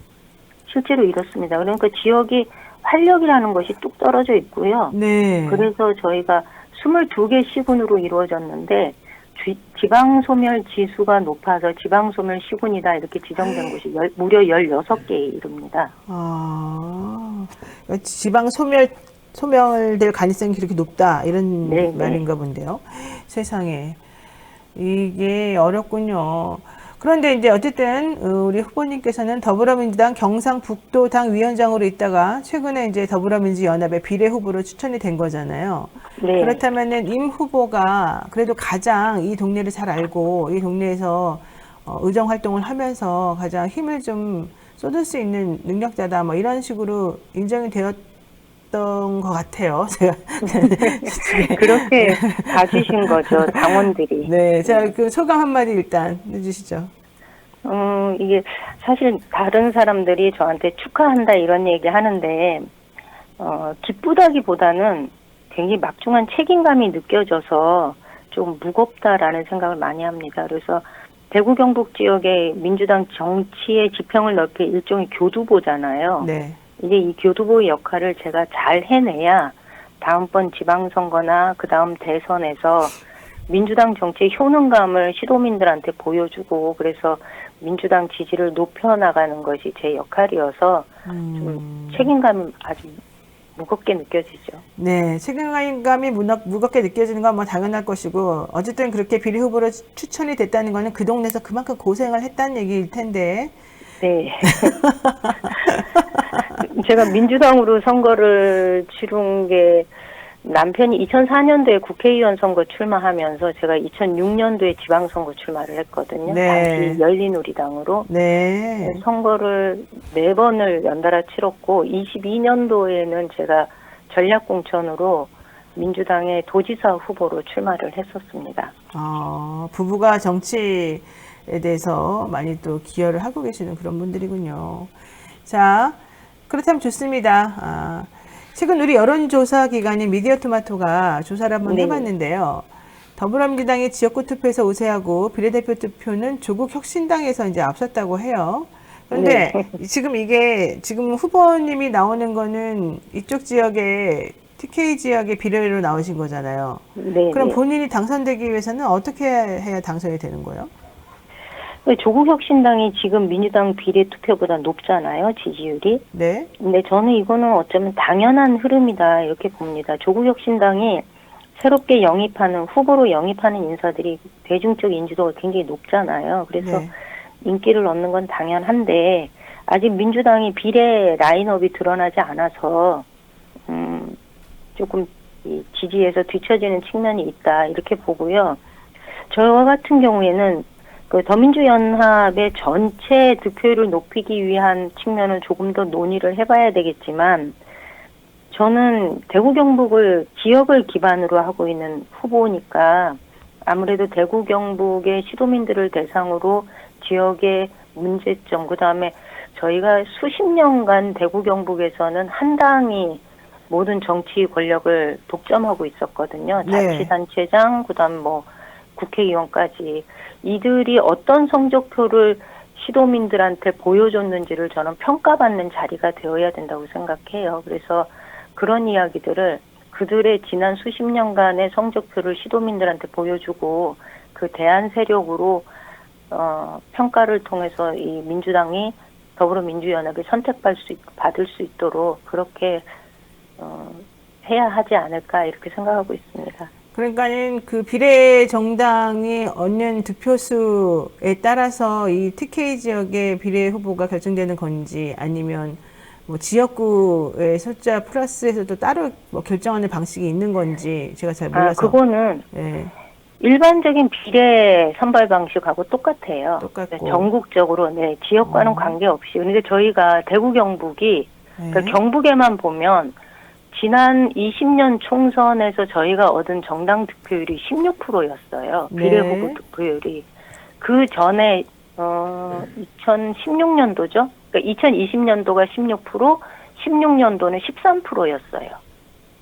실제로 이렇습니다. 그러니까 지역이 활력이라는 것이 뚝 떨어져 있고요. 네. 그래서 저희가 22개 시군으로 이루어졌는데 지방소멸 지수가 높아서 지방소멸 시군이다 이렇게 지정된 곳이 무려 16개에 이릅니다. 지방 소멸될 가능성이 그렇게 높다 이런 네, 말인가 본데요. 세상에 이게 어렵군요. 그런데 이제 어쨌든 우리 후보님께서는 더불어민주당 경상북도당 위원장으로 있다가 최근에 이제 더불어민주연합의 비례 후보로 추천이 된 거잖아요. 네. 그렇다면은 임 후보가 그래도 가장 이 동네를 잘 알고 이 동네에서 의정 활동을 하면서 가장 힘을 좀 쏟을 수 있는 능력자다 뭐 이런 식으로 인정이 되었던 것 같아요. 제가 그렇게 봐주신 거죠, 당원들이. 네, 자, 그 소감 한마디 일단 해주시죠. 이게 사실 다른 사람들이 저한테 축하한다 이런 얘기 하는데, 기쁘다기보다는 굉장히 막중한 책임감이 느껴져서 좀 무겁다라는 생각을 많이 합니다. 그래서 대구 경북 지역의 민주당 정치의 지평을 넓게 일종의 교두보잖아요. 네. 이제 이 교두보의 역할을 제가 잘 해내야 다음번 지방선거나 그 다음 대선에서 민주당 정치의 효능감을 시도민들한테 보여주고 그래서 민주당 지지를 높여나가는 것이 제 역할이어서 좀 책임감이 아주 무겁게 느껴지죠. 네, 책임감이 무겁게 느껴지는 건 뭐 당연할 것이고 어쨌든 그렇게 비례 후보로 추천이 됐다는 거는 그 동네에서 그만큼 고생을 했다는 얘기일 텐데. 네. 제가 민주당으로 선거를 치른 게 남편이 2004년도에 국회의원 선거 출마하면서 제가 2006년도에 지방선거 출마를 했거든요. 네. 당시 열린우리당으로. 네. 선거를 4번을 연달아 치렀고 22년도에는 제가 전략공천으로 민주당의 도지사 후보로 출마를 했었습니다. 부부가 정치에 대해서 많이 또 기여를 하고 계시는 그런 분들이군요. 자, 그렇다면 좋습니다. 최근 우리 여론조사 기관인 미디어토마토가 조사를 한번 네. 해봤는데요. 더불어민주당이 지역구 투표에서 우세하고 비례대표 투표는 조국 혁신당에서 이제 앞섰다고 해요. 그런데 지금 이게 지금 후보님이 나오는 거는 이쪽 지역에 TK 지역의 비례로 나오신 거잖아요. 네. 그럼 네. 본인이 당선되기 위해서는 어떻게 해야 당선이 되는 거예요? 조국 혁신당이 지금 민주당 비례 투표보다 높잖아요, 지지율이. 네. 근데 저는 이거는 어쩌면 당연한 흐름이다 이렇게 봅니다. 조국 혁신당이 새롭게 후보로 영입하는 인사들이 대중적 인지도가 굉장히 높잖아요. 그래서 네. 인기를 얻는 건 당연한데 아직 민주당이 비례 라인업이 드러나지 않아서 조금 이 지지에서 뒤처지는 측면이 있다 이렇게 보고요. 저 같은 경우에는 그 더민주연합의 전체 득표율을 높이기 위한 측면은 조금 더 논의를 해봐야 되겠지만 저는 대구 경북을 지역을 기반으로 하고 있는 후보니까 아무래도 대구 경북의 시도민들을 대상으로 지역의 문제점 그다음에 저희가 수십 년간 대구 경북에서는 한 당이 모든 정치 권력을 독점하고 있었거든요. 네. 자치단체장 그다음 국회의원까지 이들이 어떤 성적표를 시도민들한테 보여줬는지를 저는 평가받는 자리가 되어야 된다고 생각해요. 그래서 그런 이야기들을 그들의 지난 수십 년간의 성적표를 시도민들한테 보여주고 그 대안 세력으로 평가를 통해서 이 민주당이 더불어민주연합이 받을 수 있도록 그렇게 해야 하지 않을까 이렇게 생각하고 있습니다. 그러니까는 그 비례 정당이 얻는 득표수에 따라서 이 TK 지역의 비례 후보가 결정되는 건지 아니면 뭐 지역구의 숫자 플러스에서도 따로 뭐 결정하는 방식이 있는 건지 제가 잘 몰라서. 그거는 네. 일반적인 비례 선발 방식하고 똑같아요. 똑같고. 전국적으로 지역과는 관계없이. 그런데 저희가 대구 경북이 네. 그러니까 경북에만 보면 지난 20년 총선에서 저희가 얻은 정당 득표율이 16%였어요. 비례 네. 후보 득표율이. 그 전에 2016년도죠. 그러니까 2020년도가 16%, 16년도는 13%였어요.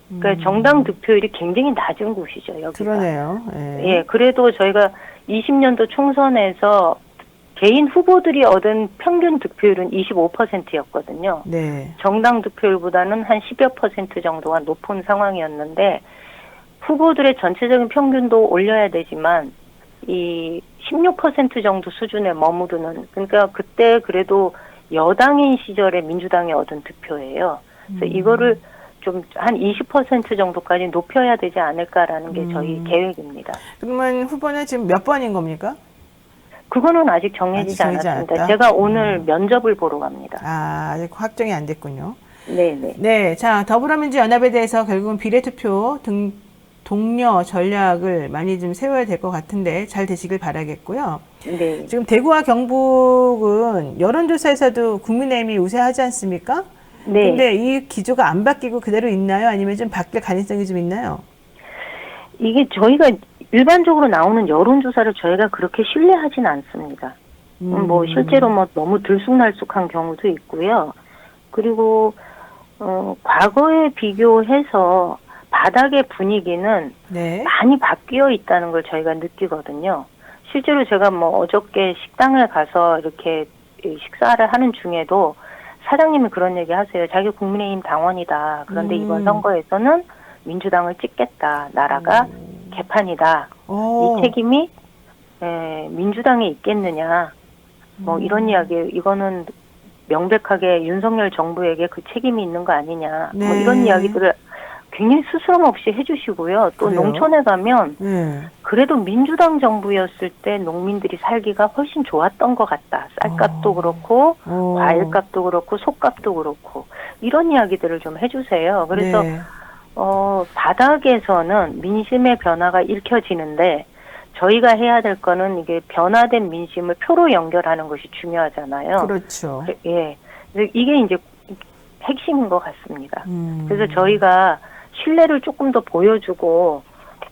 그러니까 정당 득표율이 굉장히 낮은 곳이죠, 여기가. 그러네요. 네. 예, 그래도 저희가 20년도 총선에서 개인 후보들이 얻은 평균 득표율은 25%였거든요. 네. 정당 득표율보다는 한 10여 % 정도가 높은 상황이었는데 후보들의 전체적인 평균도 올려야 되지만 이 16% 정도 수준에 머무르는 그러니까 그때 그래도 여당인 시절에 민주당이 얻은 득표예요. 그래서 이거를 좀 한 20% 정도까지 높여야 되지 않을까라는 게 저희 계획입니다. 그러면 후보는 지금 몇 번인 겁니까? 그거는 아직 정해지지 아직 정해지지 않았습니다. 않았다? 제가 오늘 면접을 보러 갑니다. 아직 확정이 안 됐군요. 네네. 네, 자 더불어민주연합에 대해서 결국은 비례투표 등 동료 전략을 많이 좀 세워야 될 것 같은데 잘 되시길 바라겠고요. 네. 지금 대구와 경북은 여론조사에서도 국민의힘이 우세하지 않습니까? 네. 근데 이 기조가 안 바뀌고 그대로 있나요? 아니면 좀 바뀔 가능성이 좀 있나요? 이게 저희가 일반적으로 나오는 여론조사를 저희가 그렇게 신뢰하진 않습니다. 뭐 실제로 뭐 너무 들쑥날쑥한 경우도 있고요. 그리고 과거에 비교해서 바닥의 분위기는 네. 많이 바뀌어 있다는 걸 저희가 느끼거든요. 실제로 제가 뭐 어저께 식당을 가서 이렇게 식사를 하는 중에도 사장님이 그런 얘기 하세요. 자기 국민의힘 당원이다. 그런데 이번 선거에서는 민주당을 찍겠다. 나라가 개판이다. 오. 이 책임이 민주당에 있겠느냐. 뭐 이런 이야기. 이거는 명백하게 윤석열 정부에게 그 책임이 있는 거 아니냐. 네. 뭐 이런 이야기들을 굉장히 스스럼 없이 해주시고요. 또 그래요? 농촌에 가면 네. 그래도 민주당 정부였을 때 농민들이 살기가 훨씬 좋았던 것 같다. 쌀값도 그렇고 과일값도 그렇고 속값도 그렇고 이런 이야기들을 좀 해주세요. 그래서 네. 바닥에서는 민심의 변화가 읽혀지는데 저희가 해야 될 거는 이게 변화된 민심을 표로 연결하는 것이 중요하잖아요. 그렇죠. 예. 이게 이제 핵심인 것 같습니다. 그래서 저희가 신뢰를 조금 더 보여주고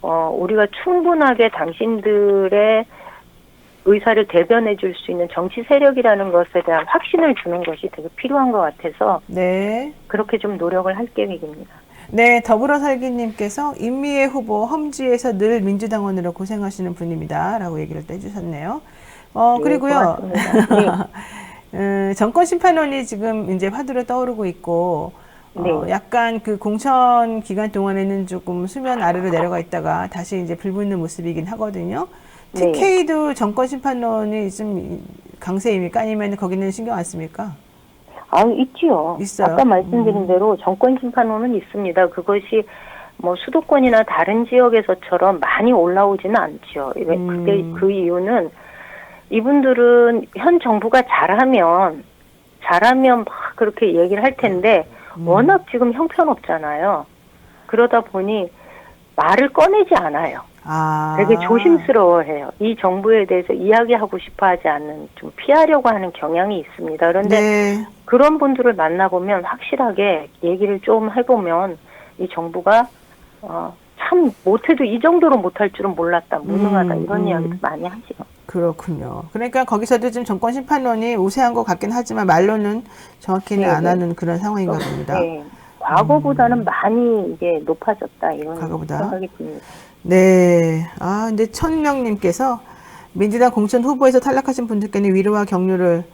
우리가 충분하게 당신들의 의사를 대변해 줄 수 있는 정치 세력이라는 것에 대한 확신을 주는 것이 되게 필요한 것 같아서 네. 그렇게 좀 노력을 할 계획입니다. 네, 더불어살기님께서 임미애 후보 험지에서 늘 민주당원으로 고생하시는 분입니다. 라고 얘기를 또 해주셨네요. 네, 그리고요. 고맙습니다. 정권 심판원이 지금 이제 화두로 떠오르고 있고, 네. 약간 그 공천 기간 동안에는 조금 수면 아래로 내려가 있다가 다시 이제 불붙는 모습이긴 하거든요. 네. TK도 정권 심판원이 좀 강세입니까? 아니면 거기는 신경 안 씁니까? 있지요. 있어요? 아까 말씀드린 대로 정권 심판원은 있습니다. 그것이 뭐 수도권이나 다른 지역에서처럼 많이 올라오지는 않죠. 그게 그 이유는 이분들은 현 정부가 잘하면 막 그렇게 얘기를 할 텐데 워낙 지금 형편없잖아요. 그러다 보니 말을 꺼내지 않아요. 되게 조심스러워해요. 이 정부에 대해서 이야기하고 싶어 하지 않는, 좀 피하려고 하는 경향이 있습니다. 그런데 네. 그런 분들을 만나보면 확실하게 얘기를 좀 해보면 이 정부가 참 못해도 이 정도로 못할 줄은 몰랐다, 무능하다, 이런 이야기도 많이 하죠. 그렇군요. 그러니까 거기서도 지금 정권 심판원이 우세한 것 같긴 하지만 말로는 정확히는 안 하는 그런 상황인가 봅니다. 네. 과거보다는 많이 이게 높아졌다, 이런 과거보다? 생각이 듭니다. 네. 근데 천명님께서 민주당 공천 후보에서 탈락하신 분들께는 위로와 격려를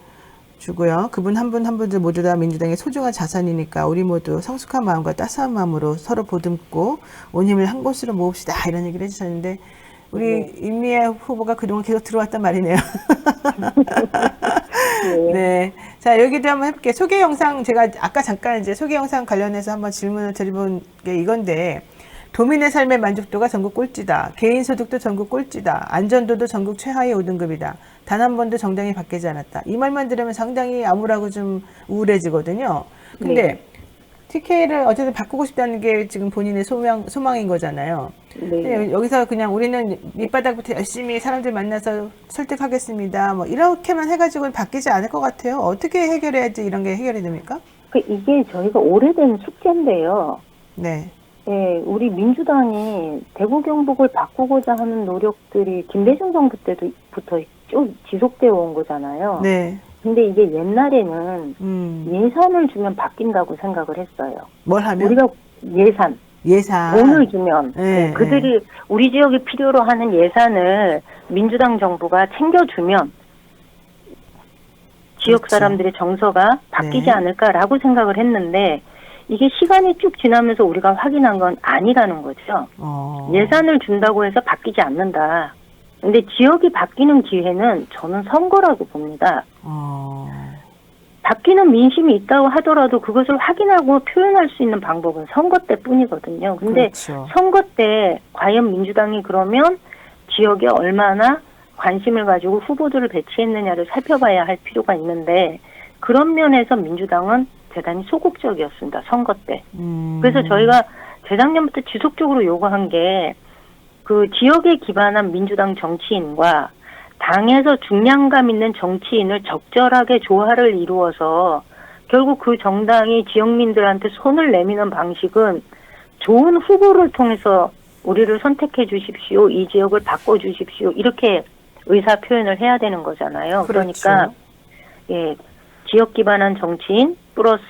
주고요. 그분 한 분 한 분들 모두 다 민주당의 소중한 자산이니까 우리 모두 성숙한 마음과 따스한 마음으로 서로 보듬고 온 힘을 한 곳으로 모읍시다. 이런 얘기를 해주셨는데 우리 임미애 후보가 그동안 계속 들어왔단 말이네요. 네. 자, 여기도 한번 해볼게요. 소개 영상, 제가 아까 잠깐 이제 소개 영상 관련해서 한번 질문을 드려본 게 이건데, 도민의 삶의 만족도가 전국 꼴찌다. 개인 소득도 전국 꼴찌다. 안전도도 전국 최하위 5등급이다. 단 한 번도 정당이 바뀌지 않았다. 이 말만 들으면 상당히 암울하고 좀 우울해지거든요. 근데 TK를 어쨌든 바꾸고 싶다는 게 지금 본인의 소망인 거잖아요. 근데 여기서 그냥 우리는 밑바닥부터 열심히 사람들 만나서 설득하겠습니다. 뭐 이렇게만 해가지고는 바뀌지 않을 것 같아요. 어떻게 해결해야지 이런 게 해결이 됩니까? 이게 저희가 오래된 숙제인데요. 네. 네, 우리 민주당이 대구 경북을 바꾸고자 하는 노력들이 김대중 정부 때부터 쭉 지속되어 온 거잖아요. 네. 근데 이게 옛날에는 예산을 주면 바뀐다고 생각을 했어요. 뭘 하면? 우리가 예산. 돈을 주면 네, 그들이 우리 지역이 필요로 하는 예산을 민주당 정부가 챙겨주면 지역 그렇죠. 사람들의 정서가 바뀌지 네. 않을까라고 생각을 했는데 이게 시간이 쭉 지나면서 우리가 확인한 건 아니라는 거죠. 예산을 준다고 해서 바뀌지 않는다. 근데 지역이 바뀌는 기회는 저는 선거라고 봅니다. 바뀌는 민심이 있다고 하더라도 그것을 확인하고 표현할 수 있는 방법은 선거 때뿐이거든요. 근데 그렇죠. 선거 때 과연 민주당이 그러면 지역에 얼마나 관심을 가지고 후보들을 배치했느냐를 살펴봐야 할 필요가 있는데 그런 면에서 민주당은 대단히 소극적이었습니다. 선거 때. 그래서 저희가 재작년부터 지속적으로 요구한 게 그 지역에 기반한 민주당 정치인과 당에서 중량감 있는 정치인을 적절하게 조화를 이루어서 결국 그 정당이 지역민들한테 손을 내미는 방식은 좋은 후보를 통해서 우리를 선택해 주십시오. 이 지역을 바꿔 주십시오. 이렇게 의사 표현을 해야 되는 거잖아요. 그렇죠. 그러니까 지역 기반한 정치인 플러스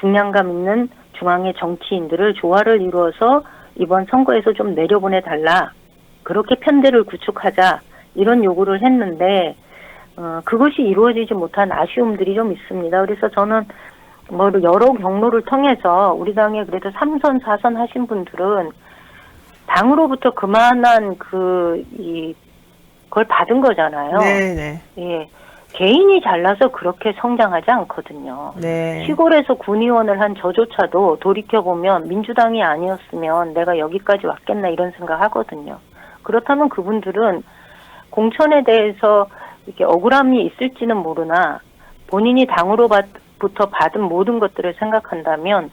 중량감 있는 중앙의 정치인들을 조화를 이루어서 이번 선거에서 좀 내려보내달라. 그렇게 편대를 구축하자. 이런 요구를 했는데 그것이 이루어지지 못한 아쉬움들이 좀 있습니다. 그래서 저는 여러 경로를 통해서 우리 당에 그래도 3선, 4선 하신 분들은 당으로부터 그만한 그걸 받은 거잖아요. 네네. 예. 개인이 잘나서 그렇게 성장하지 않거든요. 네. 시골에서 군의원을 한 저조차도 돌이켜보면 민주당이 아니었으면 내가 여기까지 왔겠나 이런 생각 하거든요. 그렇다면 그분들은 공천에 대해서 이렇게 억울함이 있을지는 모르나 본인이 당으로부터 받은 모든 것들을 생각한다면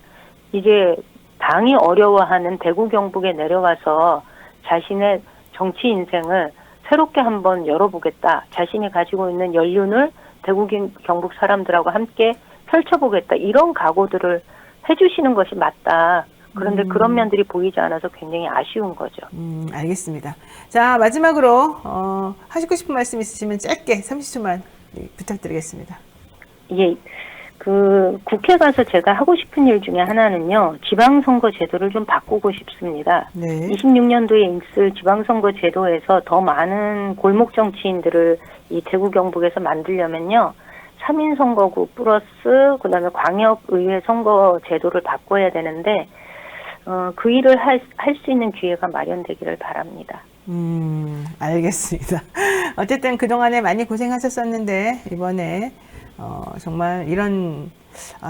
이제 당이 어려워하는 대구 경북에 내려가서 자신의 정치 인생을 새롭게 한번 열어보겠다. 자신이 가지고 있는 연륜을 대구 경북 사람들하고 함께 펼쳐보겠다. 이런 각오들을 해주시는 것이 맞다. 그런데 그런 면들이 보이지 않아서 굉장히 아쉬운 거죠. 알겠습니다. 자, 마지막으로 하시고 싶은 말씀 있으시면 짧게 30초만 부탁드리겠습니다. 예, 그 국회 가서 제가 하고 싶은 일 중에 하나는요, 지방선거 제도를 좀 바꾸고 싶습니다. 네. 26년도에 있을 지방선거 제도에서 더 많은 골목 정치인들을 이 대구 경북에서 만들려면요, 3인 선거구 플러스 그다음에 광역의회 선거 제도를 바꿔야 되는데 그 일을 할 수 있는 기회가 마련되기를 바랍니다. 알겠습니다. 어쨌든 그동안에 많이 고생하셨었는데 이번에 정말 이런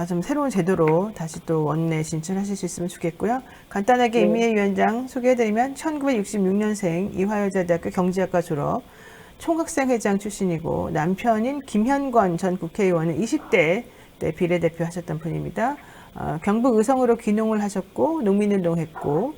좀 새로운 제도로 다시 또 원내 진출하실 수 있으면 좋겠고요. 간단하게 임미애 위원장 소개해드리면 1966년생 이화여자대학교 경제학과 졸업, 총학생회장 출신이고 남편인 김현권 전 국회의원은 20대 때 비례대표 하셨던 분입니다. 경북 의성으로 귀농을 하셨고 농민운동 했고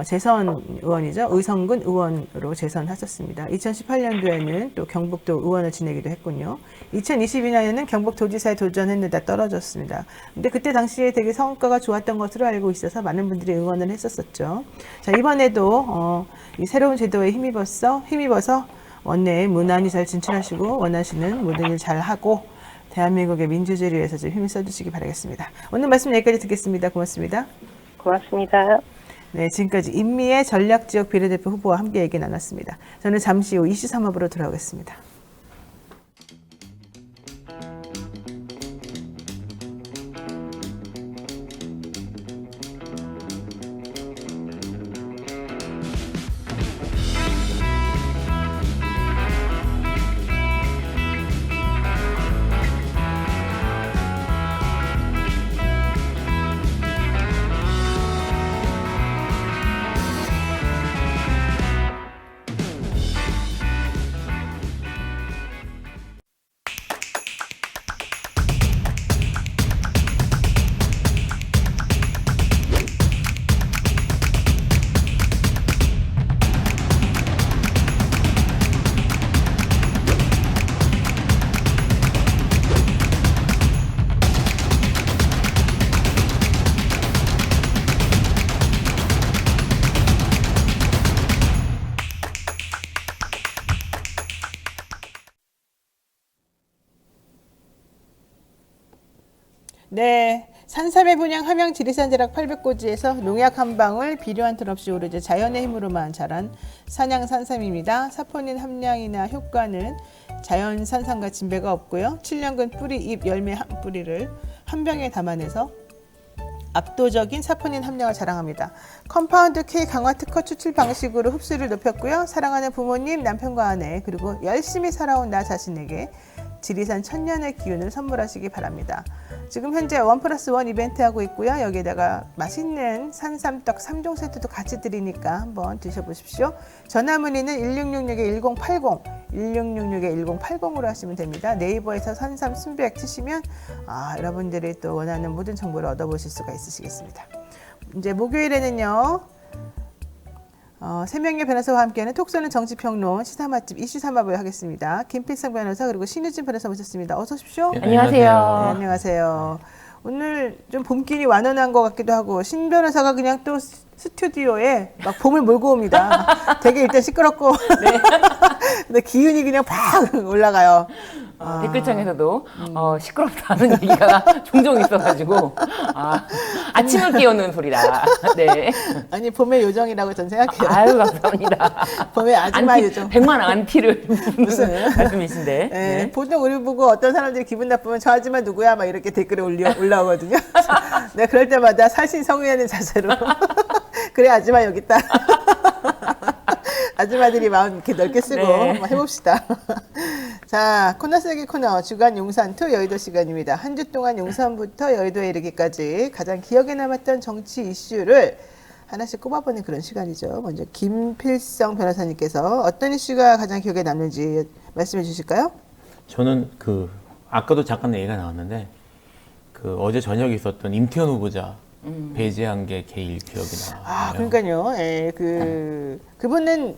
재선 의원이죠. 의성군 의원으로 재선하셨습니다. 2018년도에는 또 경북도 의원을 지내기도 했군요. 2022년에는 경북도지사에 도전했는데 떨어졌습니다. 근데 그때 당시에 되게 성과가 좋았던 것으로 알고 있어서 많은 분들이 응원을 했었었죠. 자, 이번에도 이 새로운 제도에 힘입어서 원내에 무난히 잘 진출하시고 원하시는 모든 일 잘하고 대한민국의 민주주의를 위해서 좀 힘을 써주시기 바라겠습니다. 오늘 말씀 여기까지 듣겠습니다. 고맙습니다. 고맙습니다. 네, 지금까지 임미애 전략지역 비례대표 후보와 함께 얘기 나눴습니다. 저는 잠시 후 이슈 3업으로 돌아오겠습니다. 네, 산삼의 분양 함양 지리산 제락 800고지에서 농약 한 방울 비료한 톤 없이 오르지 자연의 힘으로만 자란 산양 산삼입니다. 사포닌 함량이나 효과는 자연 산삼과 진배가 없고요. 7년근 뿌리, 잎, 열매 한 뿌리를 한 병에 담아내서 압도적인 사포닌 함량을 자랑합니다. 컴파운드 K 강화 특허 추출 방식으로 흡수를 높였고요. 사랑하는 부모님, 남편과 아내, 그리고 열심히 살아온 나 자신에게 지리산 천년의 기운을 선물하시기 바랍니다. 지금 현재 1+1 이벤트 하고 있고요. 여기에다가 맛있는 산삼떡 3종 세트도 같이 드리니까 한번 드셔보십시오. 전화 문의는 1666-1080, 1666-1080으로 하시면 됩니다. 네이버에서 산삼 순백 치시면 여러분들이 또 원하는 모든 정보를 얻어보실 수가 있으시겠습니다. 이제 목요일에는요. 세명의 변호사와 함께하는 톡쏘는 정치평론 시사 맛집 이슈 3합을 하겠습니다. 김필성 변호사 그리고 신유진 변호사 모셨습니다. 어서 오십시오. 네, 안녕하세요. 네, 안녕하세요. 오늘 좀 봄길이 완연한 것 같기도 하고 신 변호사가 그냥 또 스튜디오에 막 봄을 몰고 옵니다. 되게 일단 시끄럽고 네. 근데 기운이 그냥 팍 올라가요. 댓글창에서도 시끄럽다는 얘기가 종종 있어가지고 아침을 깨우는 소리라. 네. 아니 봄의 요정이라고 전 생각해요. 아유 감사합니다. 봄의 아줌마 요정. 100만 안티를 무슨 말씀이신데. 네, 네. 보통 우리 보고 어떤 사람들이 기분 나쁘면 저 아줌마 누구야? 막 이렇게 댓글에 올라오거든요. 네, 그럴 때마다 살신성의하는 자세로 그래 아줌마 여기 있다. 아줌마들이 마음 이렇게 넓게 쓰고 네. 한번 해봅시다. 자, 코너 쓰기 코너 주간 용산 투 여의도 시간입니다. 한 주 동안 용산부터 여의도에 이르기까지 가장 기억에 남았던 정치 이슈를 하나씩 꼽아보는 그런 시간이죠. 먼저 김필성 변호사님께서 어떤 이슈가 가장 기억에 남는지 말씀해 주실까요? 저는 아까도 잠깐 얘기가 나왔는데 어제 저녁에 있었던 임태현 후보자 배제한 게 제일 기억이 나요. 그러니까요. 예, 그분은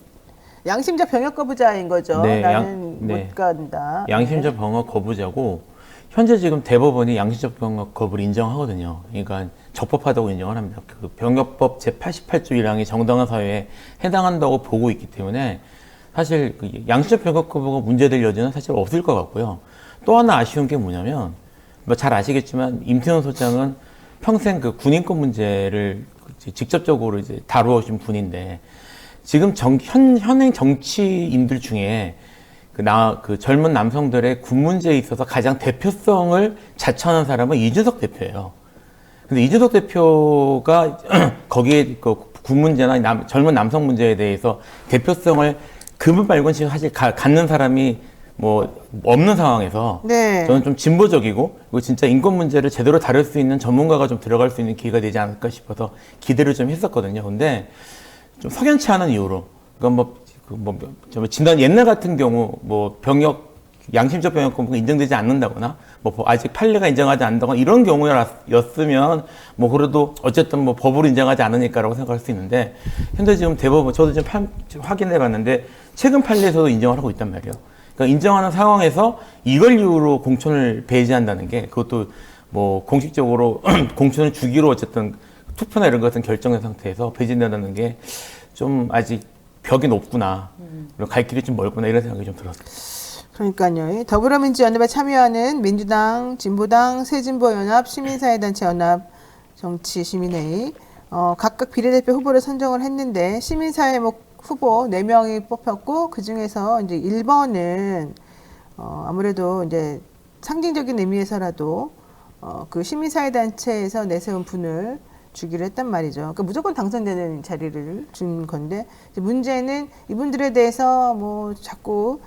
양심적 병역 거부자인 거죠. 네, 나는 못 간다. 양심적 병역 거부자고 현재 지금 대법원이 양심적 병역 거부를 인정하거든요. 그러니까 적법하다고 인정을 합니다. 그 병역법 제88조 1항이 정당한 사회에 해당한다고 보고 있기 때문에 사실 그 양심적 병역 거부가 문제될 여지는 사실 없을 것 같고요. 또 하나 아쉬운 게 뭐냐면 뭐 잘 아시겠지만 임태훈 소장은 평생 그 군인권 문제를 직접적으로 이제 다루어준 분인데 지금 현행 정치인들 중에 그 젊은 남성들의 군 문제에 있어서 가장 대표성을 자처하는 사람은 이준석 대표예요. 근데 이준석 대표가 거기에 그 군 문제나 젊은 남성 문제에 대해서 대표성을 그분 말고는 지금 사실 갖는 사람이 뭐 없는 상황에서 네. 저는 좀 진보적이고 그리고 진짜 인권 문제를 제대로 다룰 수 있는 전문가가 좀 들어갈 수 있는 기회가 되지 않을까 싶어서 기대를 좀 했었거든요. 근데 좀 석연치 않은 이유로 그러니까 지난 옛날 같은 경우 뭐 병역 양심적 병역 거부가 인정되지 않는다거나 뭐 아직 판례가 인정하지 않는다거나 이런 경우였으면 뭐 그래도 어쨌든 뭐 법으로 인정하지 않으니까라고 생각할 수 있는데 현재 지금 대법원 저도 지금 확인해 봤는데 최근 판례에서도 인정을 하고 있단 말이에요. 그러니까 인정하는 상황에서 이걸 이유로 공천을 배제한다는 게 그것도 뭐 공식적으로 공천을 주기로 어쨌든 투표나 이런 것은 결정된 상태에서 배제된다는 게 좀 아직 벽이 높구나. 그리고 갈 길이 좀 멀구나 이런 생각이 좀 들었어요. 그러니까요. 더불어민주연합에 참여하는 민주당, 진보당, 새진보연합, 시민사회단체연합, 정치시민회의 각각 비례대표 후보를 선정을 했는데 시민사회 후보 4명이 뽑혔고 그 중에서 이제 1번은 아무래도 이제 상징적인 의미에서라도 그 시민사회단체에서 내세운 분을 주기로 했단 말이죠. 그러니까 무조건 당선되는 자리를 준 건데 이제 문제는 이분들에 대해서 뭐 자꾸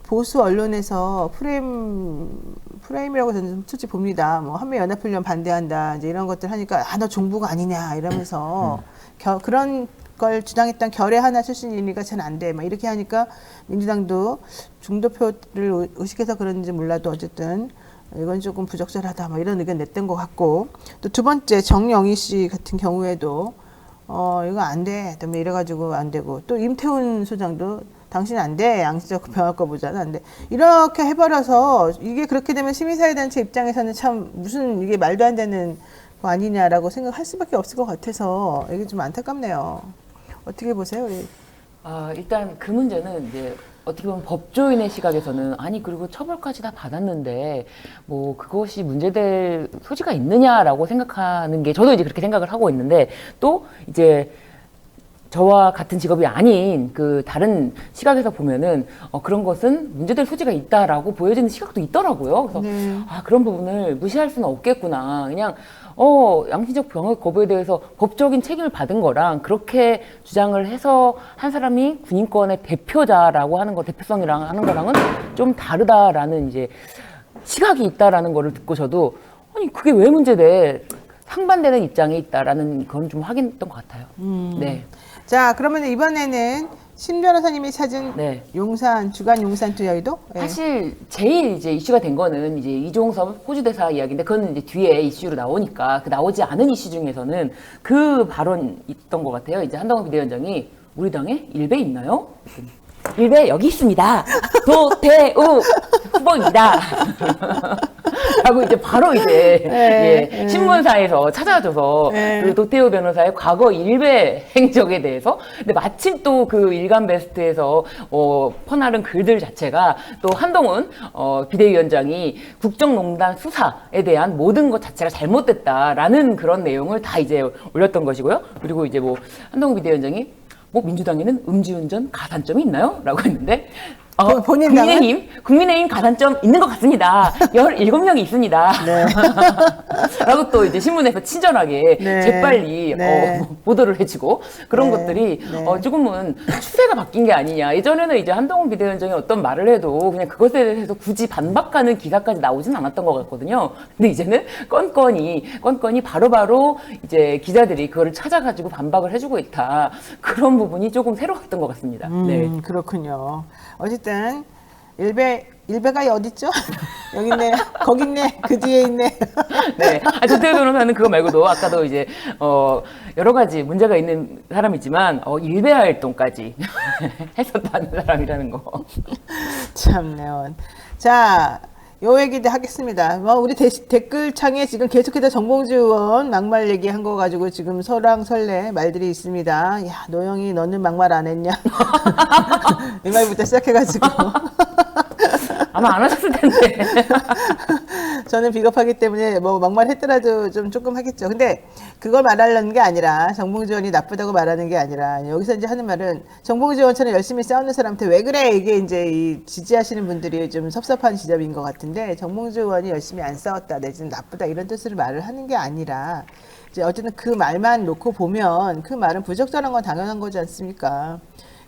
보수 언론에서 프레임이라고 저는 솔직히 봅니다. 뭐 한미연합훈련 반대한다 이제 이런 것들 하니까 너 종북 아니냐 이러면서 그런 걸 주장했던 결의 하나 출신이니까 잘 안 돼. 막 이렇게 하니까 민주당도 중도표를 의식해서 그런지 몰라도 어쨌든 이건 조금 부적절하다. 뭐 이런 의견 냈던 것 같고 또 두 번째 정영희 씨 같은 경우에도 이거 안 돼. 뭐 이래가지고 안 되고 또 임태훈 소장도 당신 안 돼. 양심적 병역 거부자는 안 돼. 이렇게 해버려서 이게 그렇게 되면 시민사회단체 입장에서는 참 무슨 이게 말도 안 되는 거 아니냐라고 생각할 수밖에 없을 것 같아서 이게 좀 안타깝네요. 어떻게 보세요? 우리? 일단 그 문제는 이제 어떻게 보면 법조인의 시각에서는 아니 그리고 처벌까지 다 받았는데 뭐 그것이 문제될 소지가 있느냐라고 생각하는 게 저도 이제 그렇게 생각을 하고 있는데 또 이제 저와 같은 직업이 아닌 그 다른 시각에서 보면은 그런 것은 문제될 소지가 있다라고 보여지는 시각도 있더라고요. 그래서 그런 부분을 무시할 수는 없겠구나. 그냥 양심적 병역 거부에 대해서 법적인 책임을 받은 거랑 그렇게 주장을 해서 한 사람이 군인권의 대표자라고 하는 거, 대표성이랑 하는 거랑은 좀 다르다라는 이제 시각이 있다라는 거를 듣고 저도 아니 그게 왜 문제돼? 상반되는 입장에 있다라는 건 좀 확인했던 것 같아요. 네. 자, 그러면 이번에는 신 변호사님이 찾은 네. 용산 주간 용산 투여의도 사실 제일 이제 이슈가 된 거는 이제 이종섭 호주 대사 이야기인데 그건 이제 뒤에 이슈로 나오니까 그 나오지 않은 이슈 중에서는 그 발언 있던 것 같아요. 이제 한동훈 비대위원장이 우리 당에 일배 있나요? 일배 여기 있습니다. 도태우 후보입니다. 라고 이제 바로 이제 신문사에서 찾아줘서 그 도태우 변호사의 과거 일배 행적에 대해서 근데 마침 또 그 일간 베스트에서 퍼나른 글들 자체가 또 한동훈 비대위원장이 국정농단 수사에 대한 모든 것 자체가 잘못됐다라는 그런 내용을 다 이제 올렸던 것이고요. 그리고 이제 뭐 한동훈 비대위원장이 뭐 민주당에는 음주운전 가산점이 있나요? 라고 했는데 국민의힘 가산점 있는 것 같습니다. 17명이 있습니다. 네. 라고 또 이제 신문에서 친절하게 재빨리 보도를 해주고 그런 것들이 조금은 추세가 바뀐 게 아니냐. 예전에는 이제 한동훈 비대위원장이 어떤 말을 해도 그냥 그것에 대해서 굳이 반박하는 기사까지 나오진 않았던 것 같거든요. 근데 이제는 건건이 바로바로 이제 기자들이 그거를 찾아가지고 반박을 해주고 있다. 그런 부분이 조금 새로웠던 것 같습니다. 네. 그렇군요. 어쨌든 일배가 어딨죠? 여기 있네, 거기 있네, 그 뒤에 있네. 네. 조태우 변호사는 그거 말고도 아까도 이제 여러 가지 문제가 있는 사람이지만 일배 활동까지 했었다는 사람이라는 거. 참네요. 자, 요 얘기도 하겠습니다. 우리 댓글창에 지금 계속해서 정봉주 의원 막말 얘기한 거 가지고 지금 설왕설래 말들이 있습니다. 야, 노영이 너는 막말 안 했냐? 이 말부터 시작해가지고. 아마 안 하셨을 텐데. 저는 비겁하기 때문에 뭐 막말 했더라도 좀 조금 하겠죠. 근데 그걸 말하려는 게 아니라 정봉주 의원이 나쁘다고 말하는 게 아니라 여기서 이제 하는 말은 정봉주 의원처럼 열심히 싸우는 사람한테 왜 그래? 이게 이제 이 지지하시는 분들이 좀 섭섭한 지점인 것 같은데 정봉주 의원이 열심히 안 싸웠다 내지는 나쁘다 이런 뜻으로 말을 하는 게 아니라 이제 어쨌든 그 말만 놓고 보면 그 말은 부적절한 건 당연한 거지 않습니까?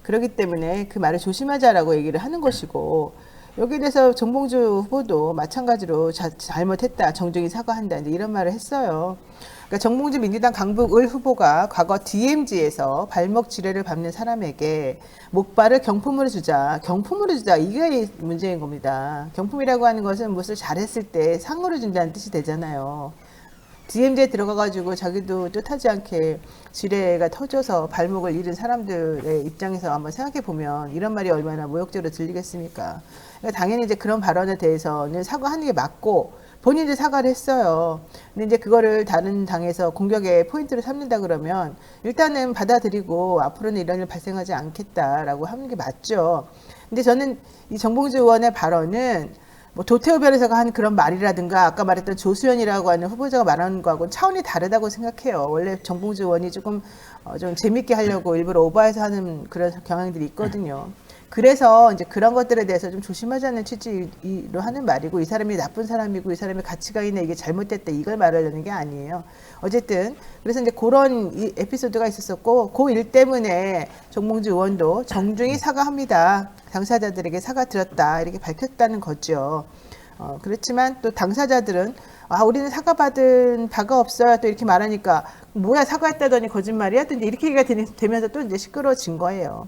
그렇기 때문에 그 말을 조심하자라고 얘기를 하는 것이고 여기에 대해서 정봉주 후보도 마찬가지로 잘못했다. 정중히 사과한다. 이제 이런 말을 했어요. 그러니까 정봉주 민주당 강북을 후보가 과거 DMZ에서 발목 지뢰를 밟는 사람에게 목발을 경품으로 주자. 경품으로 주자. 이게 문제인 겁니다. 경품이라고 하는 것은 무엇을 잘했을 때 상으로 준다는 뜻이 되잖아요. DMZ에 들어가가지고 자기도 뜻하지 않게 지뢰가 터져서 발목을 잃은 사람들의 입장에서 한번 생각해 보면 이런 말이 얼마나 모욕적으로 들리겠습니까? 그러니까 당연히 이제 그런 발언에 대해서는 사과하는 게 맞고 본인도 사과를 했어요. 근데 이제 그거를 다른 당에서 공격의 포인트를 삼는다 그러면 일단은 받아들이고 앞으로는 이런 일 발생하지 않겠다라고 하는 게 맞죠. 근데 저는 이 정봉주 의원의 발언은 뭐 도태우 변호사가 한 그런 말이라든가 아까 말했던 조수연이라고 하는 후보자가 말하는 거하고는 차원이 다르다고 생각해요. 원래 정봉주 의원이 조금 좀 재밌게 하려고 일부러 오버해서 하는 그런 경향들이 있거든요. 그래서 이제 그런 것들에 대해서 좀 조심하자는 취지로 하는 말이고 이 사람이 나쁜 사람이고 이 사람의 가치가 있네 이게 잘못됐다 이걸 말하려는 게 아니에요. 어쨌든 그래서 이제 그런 이 에피소드가 있었었고 그 일 때문에 정봉주 의원도 정중히 사과합니다. 당사자들에게 사과드렸다 이렇게 밝혔다는 거죠. 그렇지만 또 당사자들은 우리는 사과받은 바가 없어요. 또 이렇게 말하니까 뭐야 사과했다더니 거짓말이야? 또 이제 이렇게 얘기가 되면서 또 이제 시끄러워진 거예요.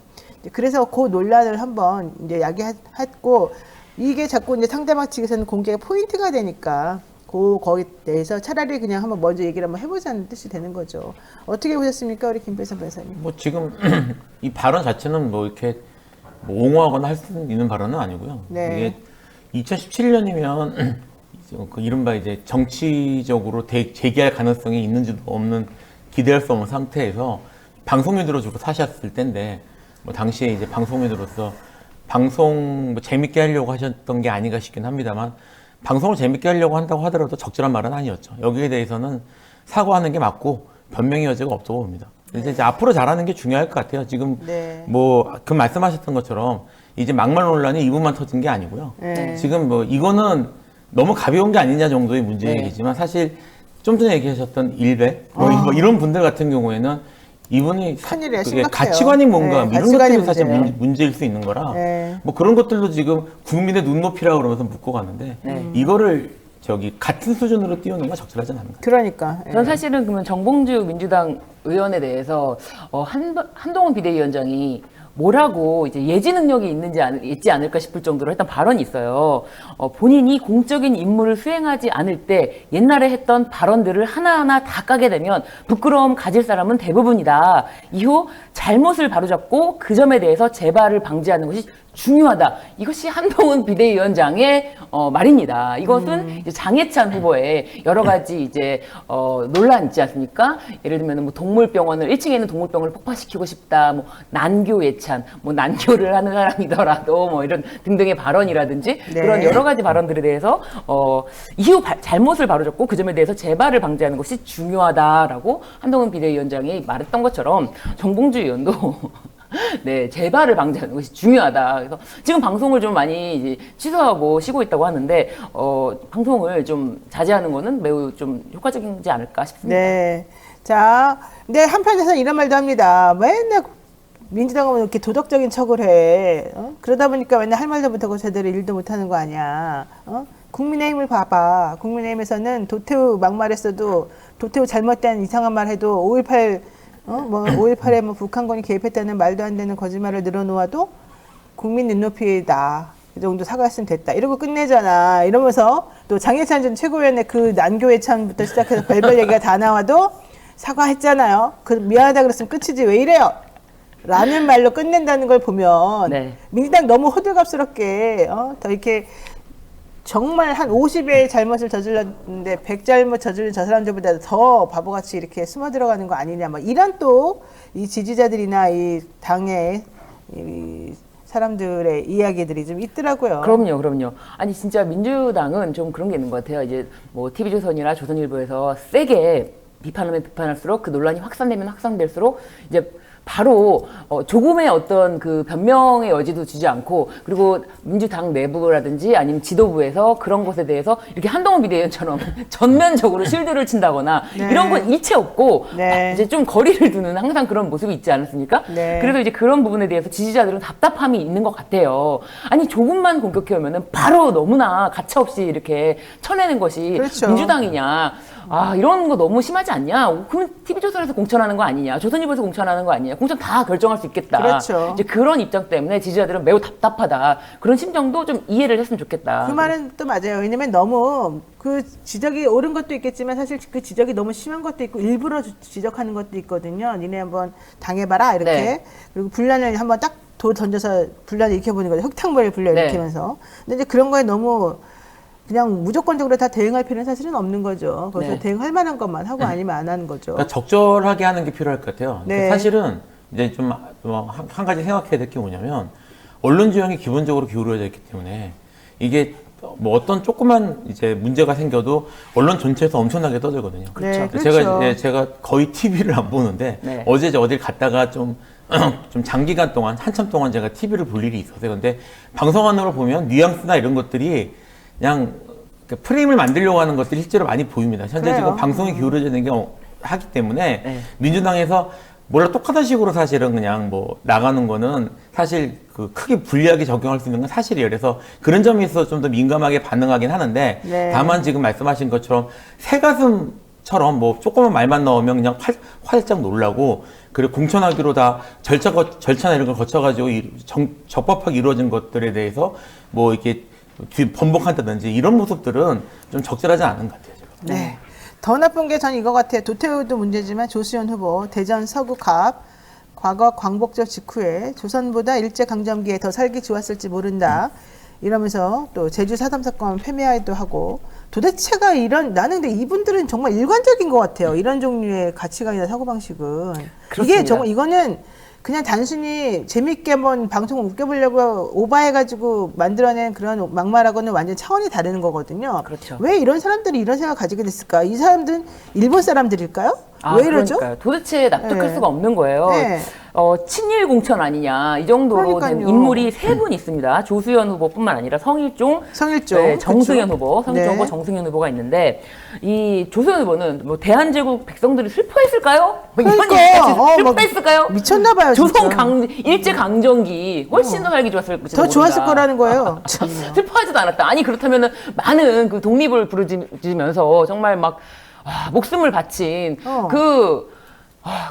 그래서 그 논란을 한번 이제 야기했고 이게 자꾸 이제 상대방 측에서는 공개가 포인트가 되니까 거기에 대해서 차라리 그냥 한번 먼저 얘기를 한번 해보자는 뜻이 되는 거죠. 어떻게 보셨습니까, 우리 김배선 변호사님? 뭐 지금 이 발언 자체는 뭐 이렇게 뭐 옹호하거나 할 수 있는 발언은 아니고요. 네. 이게 2017년이면 그 이른바 이제 정치적으로 재기할 가능성이 있는지도 없는 기대할 수 없는 상태에서 방송인으로 주로 사셨을 때인데 뭐 당시에 이제 방송인으로서 방송 뭐 재밌게 하려고 하셨던 게 아닌가 싶긴 합니다만 방송을 재밌게 하려고 한다고 하더라도 적절한 말은 아니었죠. 여기에 대해서는 사과하는 게 맞고 변명의 여지가 없다고 봅니다. 그래서 이제 앞으로 잘하는 게 중요할 것 같아요. 지금 뭐 그 말씀하셨던 것처럼 이제 막말 논란이 이분만 터진 게 아니고요. 지금 뭐 이거는 너무 가벼운 게 아니냐 정도의 문제이지만 사실 좀 전에 얘기하셨던 일베 뭐 이런 분들 같은 경우에는 이분이 가치관이 뭔가 이런 것들이 사실 문제일 수 있는 거라 뭐 그런 것들도 지금 국민의 눈높이라고 그러면서 묶어가는데 이거를 같은 수준으로 띄우는 건 적절하지 않은 것 같아요. 그러니까. 전 사실은 그러면 정봉주 민주당 의원에 대해서 한동훈 비대위원장이 뭐라고 이제 예지 능력이 있지 않을까 싶을 정도로 했던 발언이 있어요. 본인이 공적인 임무를 수행하지 않을 때 옛날에 했던 발언들을 하나하나 다 까게 되면 부끄러움 가질 사람은 대부분이다. 이후 잘못을 바로잡고 그 점에 대해서 재발을 방지하는 것이 중요하다. 이것이 한동훈 비대위원장의 말입니다. 이것은 이제 장해찬 후보의 여러 가지 이제 논란 있지 않습니까? 예를 들면 뭐 동물병원을 1층에 있는 동물병원을 폭파시키고 싶다. 뭐 난교 예찬, 뭐 난교를 하는 사람이더라도 뭐 이런 등등의 발언이라든지 그런 여러 가지 발언들에 대해서 이후 잘못을 바로잡고 그 점에 대해서 재발을 방지하는 것이 중요하다라고 한동훈 비대위원장이 말했던 것처럼 정봉주 의원도 네, 재발을 방지하는 것이 중요하다. 그래서 지금 방송을 좀 많이 이제 취소하고 쉬고 있다고 하는데, 방송을 좀 자제하는 거는 매우 좀 효과적이지 않을까 싶습니다. 네. 자, 근데 한편에서는 이런 말도 합니다. 맨날 민주당은 이렇게 도덕적인 척을 해. 그러다 보니까 맨날 할 말도 못하고 제대로 일도 못하는 거 아니야. 국민의힘을 봐봐. 국민의힘에서는 도태우 막말했어도 도태우 잘못된 이상한 말 해도 5.18에 뭐 북한군이 개입했다는 말도 안 되는 거짓말을 늘어놓아도 국민 눈높이다. 그 정도 사과했으면 됐다. 이러고 끝내잖아. 이러면서 또 장해찬 전 최고위원의 그 난교 예찬부터 시작해서 별별 얘기가 다 나와도 사과했잖아요. 미안하다 그랬으면 끝이지 왜 이래요? 라는 말로 끝낸다는 걸 보면 민주당 너무 호들갑스럽게 더 이렇게 정말 한 50의 잘못을 저질렀는데 100잘못 저지른 저 사람들보다 더 바보같이 이렇게 숨어 들어가는 거 아니냐. 뭐 이런 또 이 지지자들이나 이 당의 이 사람들의 이야기들이 좀 있더라고요. 그럼요. 아니 진짜 민주당은 좀 그런 게 있는 것 같아요. 이제 뭐 TV조선이나 조선일보에서 세게 비판하면 비판할수록 그 논란이 확산되면 확산될수록 이제 바로 조금의 어떤 그 변명의 여지도 주지 않고, 그리고 민주당 내부라든지 아니면 지도부에서 그런 것에 대해서 이렇게 한동훈 비대위원처럼 전면적으로 실드를 친다거나 네. 이런 건 일체 없고 네. 이제 좀 거리를 두는 항상 그런 모습이 있지 않았습니까? 네. 그래서 이제 그런 부분에 대해서 지지자들은 답답함이 있는 것 같아요. 아니 조금만 공격해 오면은 바로 너무나 가차없이 이렇게 쳐내는 것이 그렇죠. 민주당이냐? 아, 이런 거 너무 심하지 않냐? 그러면 TV조선에서 공천하는 거 아니냐? 조선일보에서 공천하는 거 아니냐? 공천 다 결정할 수 있겠다. 그렇죠. 이제 그런 입장 때문에 지지자들은 매우 답답하다. 그런 심정도 좀 이해를 했으면 좋겠다. 그 말은 또 맞아요. 왜냐면 너무 그 지적이 옳은 것도 있겠지만 사실 그 지적이 너무 심한 것도 있고 일부러 지적하는 것도 있거든요. 니네 한번 당해봐라 이렇게. 네. 그리고 분란을 한번 딱 던져서 분란을 일으켜보는 거죠. 흙탕물을 불려 네. 일으키면서. 근데 이제 그런 거에 너무 그냥 무조건적으로 다 대응할 필요는 사실은 없는 거죠. 그래서 네. 대응할 만한 것만 하고 아니면 안 하는 거죠. 그러니까 적절하게 하는 게 필요할 것 같아요. 네. 사실은 이제 좀 한 가지 생각해야 될 게 뭐냐면 언론 지형이 기본적으로 기울어져 있기 때문에 이게 뭐 어떤 조그만 이제 문제가 생겨도 언론 전체에서 엄청나게 떠들거든요. 네, 그렇죠. 제가 거의 TV를 안 보는데 네. 어제 어딜 갔다가 좀 장기간 동안 한참 동안 제가 TV를 볼 일이 있었어요. 근데 방송안으로 보면 뉘앙스나 이런 것들이 그냥 프레임을 만들려고 하는 것들이 실제로 많이 보입니다. 현재 그래요. 지금 방송이 기울어져 있는 게 하기 때문에 네. 민주당에서 몰라 똑같은 식으로 사실은 그냥 뭐 나가는 거는 사실 그 크게 불리하게 적용할 수 있는 건 사실이에요. 그래서 그런 점에 있어서 좀 더 민감하게 반응하긴 하는데 네. 다만 지금 말씀하신 것처럼 새가슴처럼 뭐 조그만 말만 나오면 그냥 활짝 놀라고, 그리고 공천하기로 다 절차나 이런 걸 거쳐가지고 적법하게 이루어진 것들에 대해서 뭐 이렇게 번복한다든지 이런 모습들은 좀 적절하지 않은 것 같아요. 지금. 네. 더 나쁜 게 전 이거 같아요. 도태우도 문제지만 조수현 후보 대전 서구갑 과거 광복절 직후에 조선보다 일제강점기에 더 살기 좋았을지 모른다 이러면서 또 제주 4.3 사건 폐매하기도 하고, 도대체가 이런, 나는 근데 이분들은 정말 일관적인 것 같아요. 이런 종류의 가치관이나 사고방식은. 그렇습니다. 이게 정말 이거는 그냥 단순히 재밌게 한번 방송을 웃겨보려고 오바해가지고 만들어낸 그런 막말하고는 완전 차원이 다른 거거든요. 그렇죠. 왜 이런 사람들이 이런 생각을 가지게 됐을까? 이 사람들은 일본 사람들일까요? 왜 이러죠? 그러니까요. 도대체 납득할 네. 수가 없는 거예요. 네. 친일 공천 아니냐, 이 정도로 된 그러니까요. 인물이 세 분 있습니다. 조수현 후보뿐만 아니라 성일종, 성일종, 정승현 그쵸? 후보, 성일종 후보, 네. 정승현 후보가 있는데, 이 조수현 후보는 뭐 대한제국 백성들이 슬퍼했을까요? 뭐 이런 그러니까, 얘기까지 슬퍼했을까요? 미쳤나봐요. 조선 일제 강점기 훨씬 더 살기 좋았을 더 좋았을 거라는 거예요. 슬퍼하지도 않았다. 아니 그렇다면은 많은 그 독립을 부르짖으면서 정말 막 목숨을 바친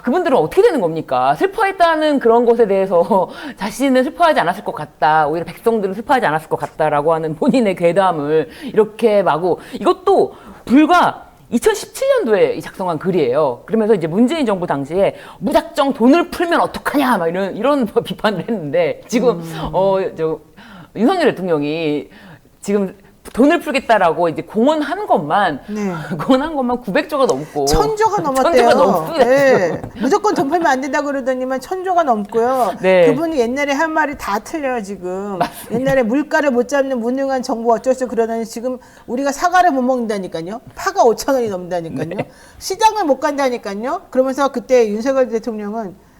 그분들은 어떻게 되는 겁니까? 슬퍼했다는 그런 것에 대해서 자신은 슬퍼하지 않았을 것 같다. 오히려 백성들은 슬퍼하지 않았을 것 같다라고 하는 본인의 괴담을 이렇게 마구, 이것도 불과 2017년도에 작성한 글이에요. 그러면서 이제 문재인 정부 당시에 무작정 돈을 풀면 어떡하냐 막 이런 비판을 했는데, 지금 윤석열 대통령이 지금 돈을 풀겠다라고 이제 공언한 것만 900조가 넘고 1000조가 넘었대요. 네. 무조건 돈 팔면 안 된다고 그러더니만 1000조가 넘고요. 네. 그분이 옛날에 한 말이 다 틀려요, 지금. 맞습니다. 옛날에 물가를 못 잡는 무능한 정부 어쩌고 그러더니 지금 우리가 사과를 못 먹는다니까요. 파가 5,000원이 넘는다니까요. 네. 시장을 못 간다니까요. 그러면서 그때 윤석열 대통령은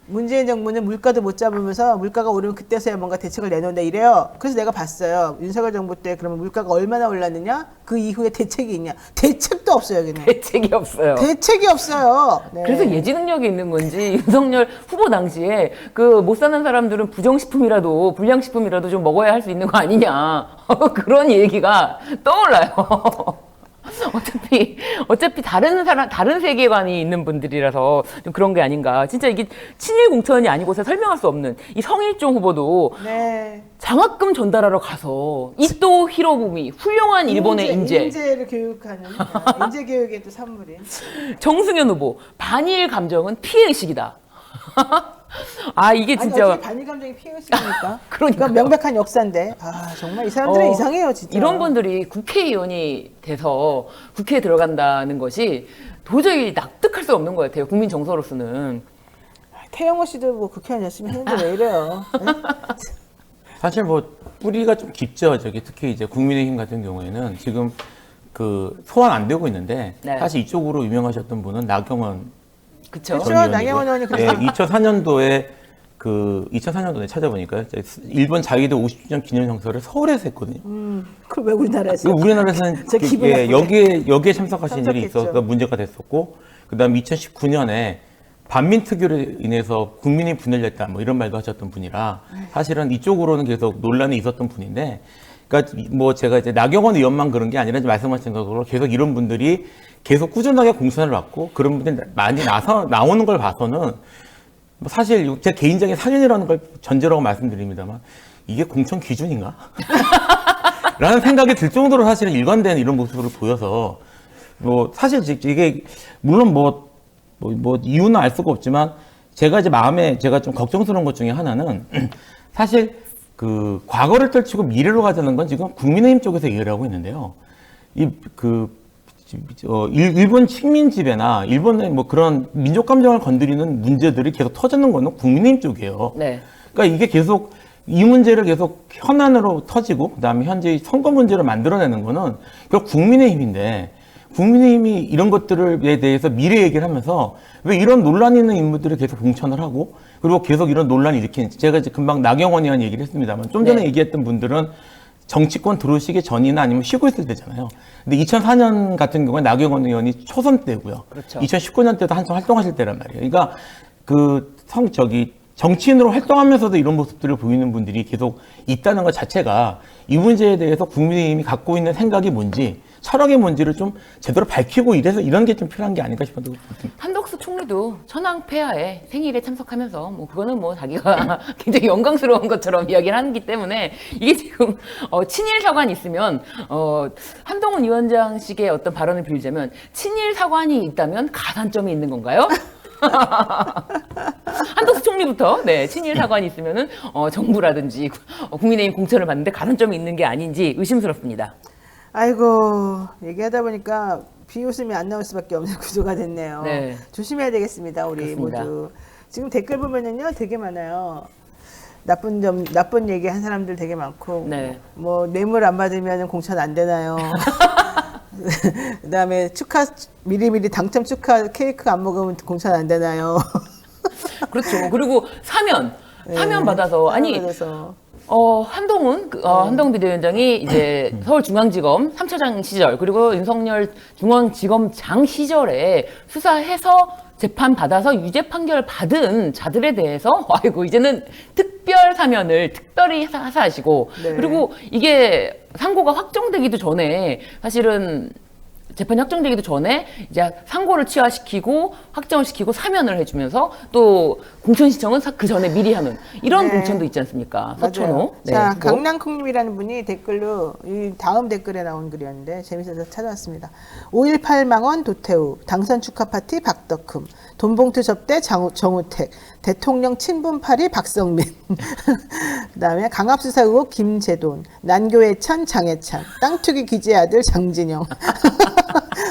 문재인 정부는 물가도 못 잡으면서 물가가 오르면 그때서야 뭔가 대책을 내놓는다 이래요. 그래서 내가 봤어요. 윤석열 정부 때 그러면 물가가 얼마나 올랐느냐? 그 이후에 대책이 있냐? 대책도 없어요, 여기는. 대책이 없어요. 대책이 없어요. 네. 그래서 예지 능력이 있는 건지 윤석열 후보 당시에 그 못 사는 사람들은 부정식품이라도 불량식품이라도 좀 먹어야 할 수 있는 거 아니냐 그런 얘기가 떠올라요. 어차피 다른 세계관이 있는 분들이라서 좀 그런 게 아닌가. 진짜 이게 친일 공천이 아니고서 설명할 수 없는 이 성일종 후보도 장학금 전달하러 가서 이토 히로부미, 훌륭한 일본의 인재를 교육하는 인재 교육의 또 산물인 정승현 후보, 반일 감정은 피해 의식이다. 아, 이게 아니 진짜. 어떻게 반일 감정이 피해갔습니까? 그러니까. 명백한 역사인데 정말 이 사람들은 이상해요 진짜. 이런 분들이 국회의원이 돼서 국회에 들어간다는 것이 도저히 납득할 수 없는 것 같아요. 국민 정서로서는. 태영호 씨도 뭐 국회의원 열심히 했는데 왜 이래요? 네? 사실 뭐 뿌리가 좀 깊죠. 특히 이제 국민의힘 같은 경우에는 지금 그 소환 안 되고 있는데 네. 사실 이쪽으로 유명하셨던 분은 나경원 그쵸? 그렇죠. 나경원 의원이 네, 2004년도에 2004년도에 찾아보니까 일본 자위대 50주년 기념성사를 서울에서 했거든요. 그럼 왜 우리나라에서? 우리나라에서는 제 기분이 나쁘네. 여기에 참석하신 일이 참석했죠. 있어서 문제가 됐었고, 그다음 2019년에 반민특위로 인해서 국민이 분열됐다 뭐 이런 말도 하셨던 분이라 사실은 이쪽으로는 계속 논란이 있었던 분인데, 그러니까 뭐 제가 이제 나경원 의원만 그런 게 아니라 말씀하신 것으로 계속 이런 분들이 계속 꾸준하게 공천을 받고 그런 분들이 많이 나오는 걸 봐서는 뭐 사실 제 개인적인 사견이라는 걸 전제로 말씀드립니다만 이게 공천 기준인가? 라는 생각이 들 정도로 사실은 일관된 이런 모습으로 보여서 뭐 사실 이게 물론 뭐 이유는 알 수가 없지만 제가 이제 마음에 제가 좀 걱정스러운 것 중에 하나는 사실 그 과거를 떨치고 미래로 가자는 건 지금 국민의힘 쪽에서 얘기를 하고 있는데요. 일본 식민 지배나 일본의 뭐 그런 민족 감정을 건드리는 문제들이 계속 터지는 거는 국민의힘 쪽이에요. 네. 그러니까 이게 계속 이 문제를 계속 현안으로 터지고 그다음에 현재 선거 문제를 만들어내는 거는 결국 국민의힘인데 국민의힘이 이런 것들에 대해서 미래 얘기를 하면서 왜 이런 논란이 있는 인물들을 계속 공천을 하고 그리고 계속 이런 논란을 일으키는지 제가 이제 금방 나경원 의원 얘기를 했습니다만 좀 전에 네. 얘기했던 분들은 정치권 들어오시기 전이나 아니면 쉬고 있을 때잖아요. 근데 2004년 같은 경우에 나경원 의원이 초선 때고요. 그렇죠. 2019년 때도 한참 활동하실 때란 말이에요. 그러니까 정치인으로 활동하면서도 이런 모습들을 보이는 분들이 계속 있다는 것 자체가 이 문제에 대해서 국민의힘이 갖고 있는 생각이 뭔지 철학이 뭔지를 좀 제대로 밝히고 이런 게 좀 필요한 게 아닌가 싶어서 한덕수 총리도 천황 폐하의 생일에 참석하면서 뭐 그거는 뭐 자기가 굉장히 영광스러운 것처럼 이야기를 하기 때문에 이게 지금 친일 사관이 있으면 한동훈 위원장식의 어떤 발언을 빌자면 친일 사관이 있다면 가산점이 있는 건가요? 한덕수 총리부터 친일 사관이 있으면은 정부라든지 국민의힘 공천을 받는데 가산점이 있는 게 아닌지 의심스럽습니다. 아이고 얘기하다 보니까 비웃음이 안 나올 수밖에 없는 구조가 됐네요. 네. 조심해야 되겠습니다. 우리 그렇습니다. 모두. 지금 댓글 보면은요 되게 많아요. 나쁜 얘기 한 사람들 되게 많고 네. 뭐 뇌물 안 받으면 공천 안 되나요? 그다음에 미리미리 당첨 축하 케이크 안 먹으면 공천 안 되나요? 그렇죠. 그리고 사면 받아서 아니 받아서. 한동훈 비대위원장이 이제 서울중앙지검 3차장 시절 그리고 윤석열 중앙지검장 시절에 수사해서 재판 받아서 유죄 판결 받은 자들에 대해서 아이고 이제는 특별 사면을 특별히 하사하시고 네. 그리고 이게 상고가 확정되기도 전에 사실은 재판이 확정되기도 전에 이제 상고를 취하시키고 확정을 시키고 사면을 해주면서 또 공천 신청은 그 전에 미리 하는 이런 네. 공천도 있지 않습니까? 맞아요. 서천호. 자, 그거. 강남콩님이라는 분이 댓글로 이 다음 댓글에 나온 글이었는데 재밌어서 찾아왔습니다. 5.18망원 도태우, 당선 축하 파티 박덕흠, 돈봉투 접대 정우택, 대통령 친분파리 박성민, 그다음에 강압수사 의혹 김재돈, 난교해찬 장해찬, 땅투기 기재 아들 장진영.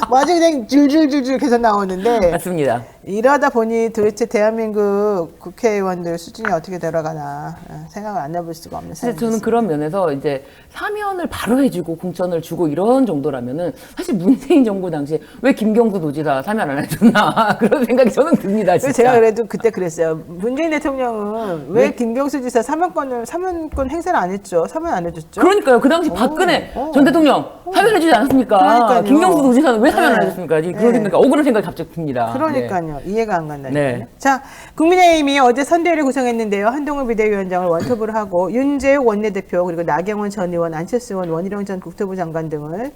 뭐 아주 그냥 줄줄줄줄 계속 나오는데 맞습니다. 이러다 보니 도대체 대한민국 국회의원들 수준이 어떻게 돌아가나 생각을 안 해볼 수가 없는 사실 상황이 저는 됐습니다. 그런 면에서 이제 사면을 바로 해주고 공천을 주고 이런 정도라면은 사실 문재인 정부 당시에 왜 김경수 도지사 사면 안 해줬나 그런 생각이 저는 듭니다. 진짜. 제가 그래도 그때 그랬어요. 문재인 대통령은 왜 김경수 지사 사면권 행사를 안 했죠? 사면 안 해줬죠? 그러니까요. 그 당시 박근혜 전 대통령 사면해주지 않았습니까? 그러니까요. 김경수 도지사는 왜 사면 안 네. 해줬습니까? 네. 그런 생각, 억울한 생각이 갑자기 듭니다. 그러니까요. 이해가 안 간다니까요. 네. 자, 국민의힘이 어제 선대위를 구성했는데요. 한동훈 비대위원장을 원톱으로 하고 윤재욱 원내대표 그리고 나경원 전 의원, 안철수 의원, 원희룡 전 국토부 장관 등을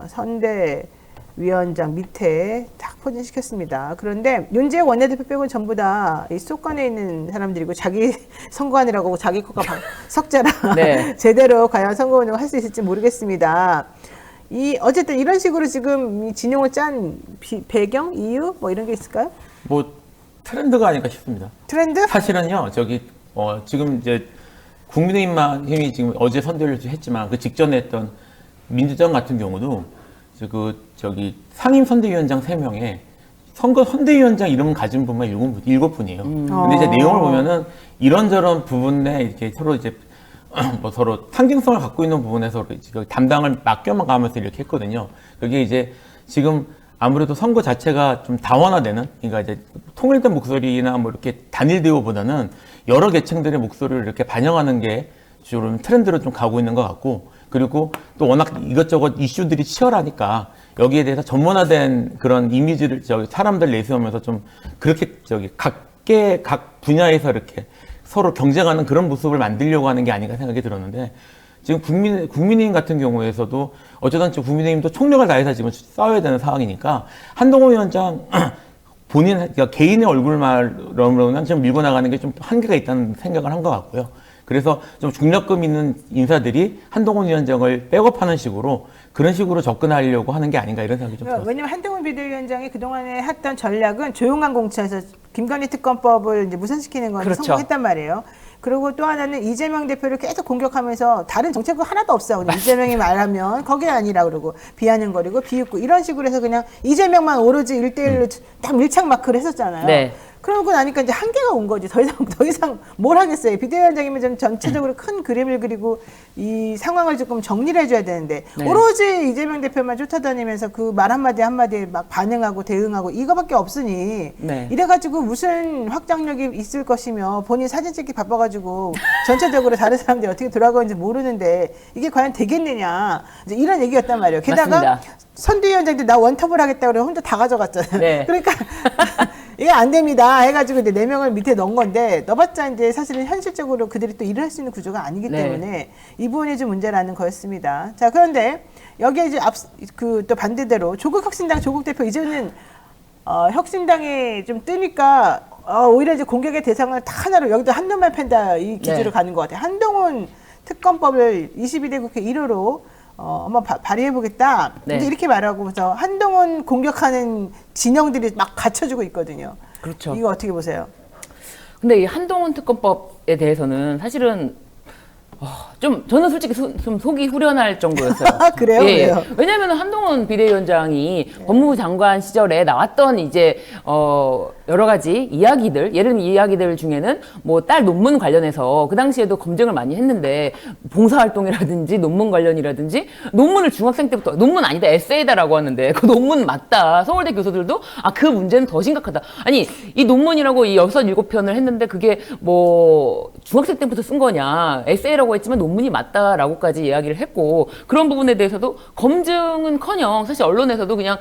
선대위원장 밑에 딱 포진시켰습니다. 그런데 윤재욱 원내대표 빼고는 전부 다 이 속관에 있는 사람들이고 자기 선거하느라고 자기 거가 석자라 네. 제대로 과연 선거운동을 할 수 있을지 모르겠습니다. 어쨌든 이런 식으로 지금 이 진용을 짠 배경, 이유 뭐 이런 게 있을까요? 뭐 트렌드가 아닐까 싶습니다. 트렌드? 사실은요, 지금 이제 국민의힘이 지금 어제 선대를 했지만 그 직전에 했던 민주당 같은 경우도 상임 선대위원장 3명에 선거 선대위원장 이름 가진 분만 7분이에요. 근데 이제 내용을 보면은 이런저런 부분에 이렇게 서로 이제 서로 상징성을 갖고 있는 부분에서 담당을 맡겨가면서 이렇게 했거든요. 그게 이제 지금 아무래도 선거 자체가 좀 다원화되는, 그러니까 이제 통일된 목소리나 뭐 이렇게 단일 대우보다는 여러 계층들의 목소리를 이렇게 반영하는 게 주로 트렌드로 좀 가고 있는 것 같고, 그리고 또 워낙 이것저것 이슈들이 치열하니까 여기에 대해서 전문화된 그런 이미지를 사람들 내세우면서 좀 그렇게 각 분야에서 이렇게 서로 경쟁하는 그런 모습을 만들려고 하는 게 아닌가 생각이 들었는데, 지금 국민의힘 같은 경우에서도 어쩌다 국민의힘도 총력을 다해서 지금 싸워야 되는 상황이니까 한동훈 위원장 그러니까 개인의 얼굴만으로는 좀 밀고 나가는 게 좀 한계가 있다는 생각을 한 것 같고요. 그래서 좀 중력감 있는 인사들이 한동훈 위원장을 백업하는 식으로 그런 식으로 접근하려고 하는 게 아닌가 이런 생각이 좀 들었어요. 왜냐면 한동훈 비대위원장이 그동안에 했던 전략은 조용한 공천에서 김건희 특검법을 이제 무산시키는 건 그렇죠. 성공했단 말이에요. 그리고 또 하나는 이재명 대표를 계속 공격하면서 다른 정책은 하나도 없어. 그냥 이재명이 말하면 거기 아니라 그러고 비아냥거리고 비웃고 이런 식으로 해서 그냥 이재명만 오로지 1대1로 딱 밀착 마크를 했었잖아요. 네. 그러고 나니까 이제 한계가 온 거지. 더 이상 뭘 하겠어요. 비대위원장이면 좀 전체적으로 큰 그림을 그리고 이 상황을 조금 정리를 해줘야 되는데 네. 오로지 이재명 대표만 쫓아다니면서 그 말 한마디에 막 반응하고 대응하고 이거밖에 없으니 네. 이래가지고 무슨 확장력이 있을 것이며 본인 사진 찍기 바빠가지고 전체적으로 다른 사람들이 어떻게 돌아가는지 모르는데 이게 과연 되겠느냐 이제 이런 얘기였단 말이에요. 게다가 맞습니다. 선대위원장도 나 원톱을 하겠다고 그래서 혼자 다 가져갔잖아요. 네. 그러니까 이게 안 됩니다 해가지고 이제 4명을 밑에 넣은 건데 넣어봤자 이제 사실은 현실적으로 그들이 또 일을 할 수 있는 구조가 아니기 네. 때문에 이 부분이 좀 문제라는 거였습니다. 자, 그런데 여기에 이제 또 반대대로 조국 혁신당 조국 대표 이제는 혁신당이 좀 뜨니까 오히려 이제 공격의 대상을 다 하나로 여기도 한눈만 팬다 이 기조로 네. 가는 것 같아요. 한동훈 특검법을 22대 국회 1호로 한번 발의해보겠다. 네. 근데 이렇게 말하고서 한동훈 공격하는 진영들이 막 갖춰주고 있거든요. 그렇죠. 이거 어떻게 보세요? 근데 이 한동훈 특검법에 대해서는 사실은 저는 솔직히 좀 속이 후련할 정도였어요. 그래요? 예. 왜요? 왜냐하면 한동훈 비대위원장이 법무부 장관 시절에 나왔던 이제 여러 가지 이야기들, 예를 들면 이야기들 중에는 뭐 딸 논문 관련해서 그 당시에도 검증을 많이 했는데 봉사활동이라든지 논문 관련이라든지 논문을 중학생 때부터 논문 아니다 에세이다라고 하는데 그 논문 맞다. 서울대 교수들도 그 문제는 더 심각하다. 아니 이 논문이라고 이 6-7편을 했는데 그게 뭐 중학생 때부터 쓴 거냐 에세이라고 했지만 논문이 맞다라고까지 이야기를 했고 그런 부분에 대해서도 검증은커녕 사실 언론에서도 그냥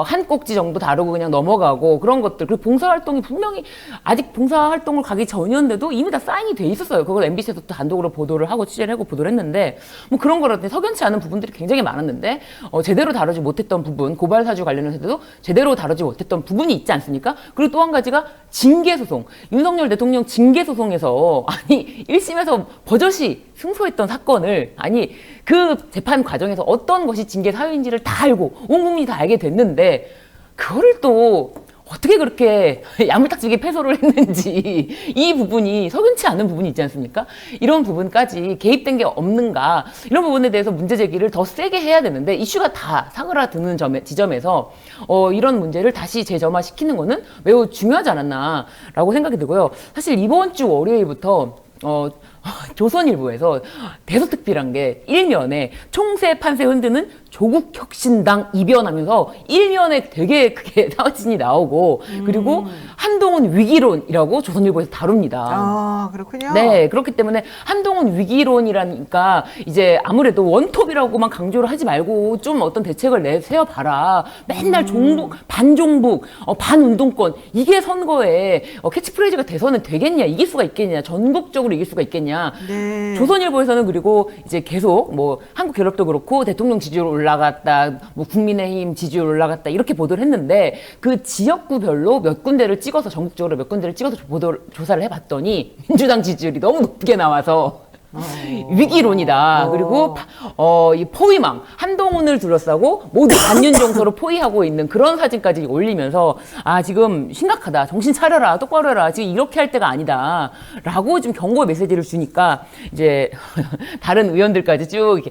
한 꼭지 정도 다루고 그냥 넘어가고 그런 것들 그리고 봉사활동이 분명히 아직 봉사활동을 가기 전이었는데도 이미 다 사인이 돼 있었어요. 그걸 MBC에서 또 단독으로 보도를 하고 취재를 하고 보도를 했는데 뭐 그런 거라든지 석연치 않은 부분들이 굉장히 많았는데 제대로 다루지 못했던 부분 고발 사주 관련해서도 제대로 다루지 못했던 부분이 있지 않습니까? 그리고 또 한 가지가 징계소송 윤석열 대통령 징계소송에서 아니 1심에서 버젓이 승소했던 사건을 그 재판 과정에서 어떤 것이 징계 사유인지를 다 알고 온 국민이 다 알게 됐는데 그거를 또 어떻게 그렇게 야물딱지게 패소를 했는지 이 부분이 석연치 않은 부분이 있지 않습니까? 이런 부분까지 개입된 게 없는가 이런 부분에 대해서 문제 제기를 더 세게 해야 되는데 이슈가 다 사그라드는 지점에서 이런 문제를 다시 재점화시키는 거는 매우 중요하지 않았나라고 생각이 들고요. 사실 이번 주 월요일부터 조선일보에서 대서특필한 게 일면에 총세 판세 흔드는 조국 혁신당 이변하면서 일면에 되게 크게 사진이 나오고 그리고 한동훈 위기론이라고 조선일보에서 다룹니다. 그렇군요. 네, 그렇기 때문에 한동훈 위기론이라니까 이제 아무래도 원톱이라고만 강조를 하지 말고 좀 어떤 대책을 내세워봐라. 맨날 종북, 반종북, 반운동권 이게 선거에 캐치프레이즈가 돼서는 되겠냐, 이길 수가 있겠냐, 전국적으로 이길 수가 있겠냐. 네. 조선일보에서는 그리고 이제 계속 뭐 한국갤럽도 그렇고 대통령 지지율 올라갔다, 뭐 국민의힘 지지율 올라갔다 이렇게 보도를 했는데 그 지역구별로 몇 군데를 찍어서 전국적으로 몇 군데를 찍어서 조사를 해봤더니 민주당 지지율이 너무 높게 나와서 위기론이다. 그리고 이 포위망, 한동훈을 둘러싸고 모두 반윤정서로 포위하고 있는 그런 사진까지 올리면서 아 지금 심각하다. 정신 차려라. 똑바로 해라. 지금 이렇게 할 때가 아니다. 라고 좀 경고 메시지를 주니까 이제 다른 의원들까지 쭉 이렇게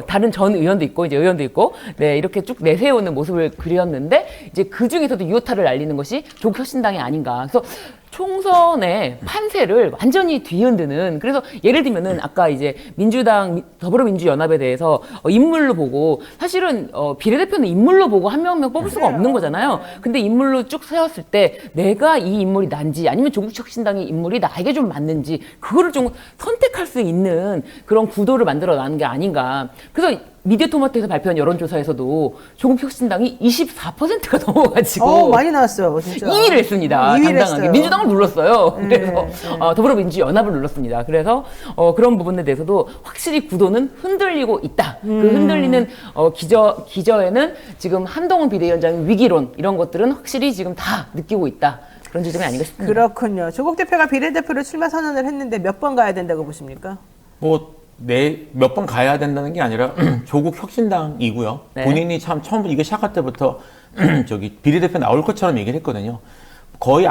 다른 전 의원도 있고 이제 의원도 있고 네 이렇게 쭉 내세우는 모습을 그렸는데 이제 그 중에서도 유효타를 날리는 것이 조국혁신당이 아닌가. 그래서 총선의 판세를 완전히 뒤흔드는 그래서 예를 들면은 아까 이제 민주당 더불어민주연합에 대해서 인물로 보고 사실은 비례대표는 인물로 보고 한 명 한 명 뽑을 수가 없는 거잖아요. 근데 인물로 쭉 세웠을 때 내가 이 인물이 난지 아니면 조국혁신당의 인물이 나에게 좀 맞는지 그거를 좀 선택할 수 있는 그런 구도를 만들어 나가는 게 아닌가. 그래서 미디어토마토에서 발표한 여론조사에서도 조국혁신당이 24%가 넘어가지고 많이 나왔어요, 진짜. 2위를 했습니다. 2위를 당당하게. 했어요. 민주당을 눌렀어요. 네, 그래서 네. 더불어민주연합을 눌렀습니다. 그래서 그런 부분에 대해서도 확실히 구도는 흔들리고 있다. 그 흔들리는 기저에는 지금 한동훈 비대위원장의 위기론 이런 것들은 확실히 지금 다 느끼고 있다. 그런 지점이 아닌가 싶습니다. 그렇군요. 조국 대표가 비례대표로 출마 선언을 했는데 몇 번 가야 된다고 보십니까? 몇 번 가야 된다는 게 아니라 조국 혁신당이고요. 네. 본인이 참 처음부터 이거 시작할 때부터 저기 비례대표 나올 것처럼 얘기를 했거든요. 거의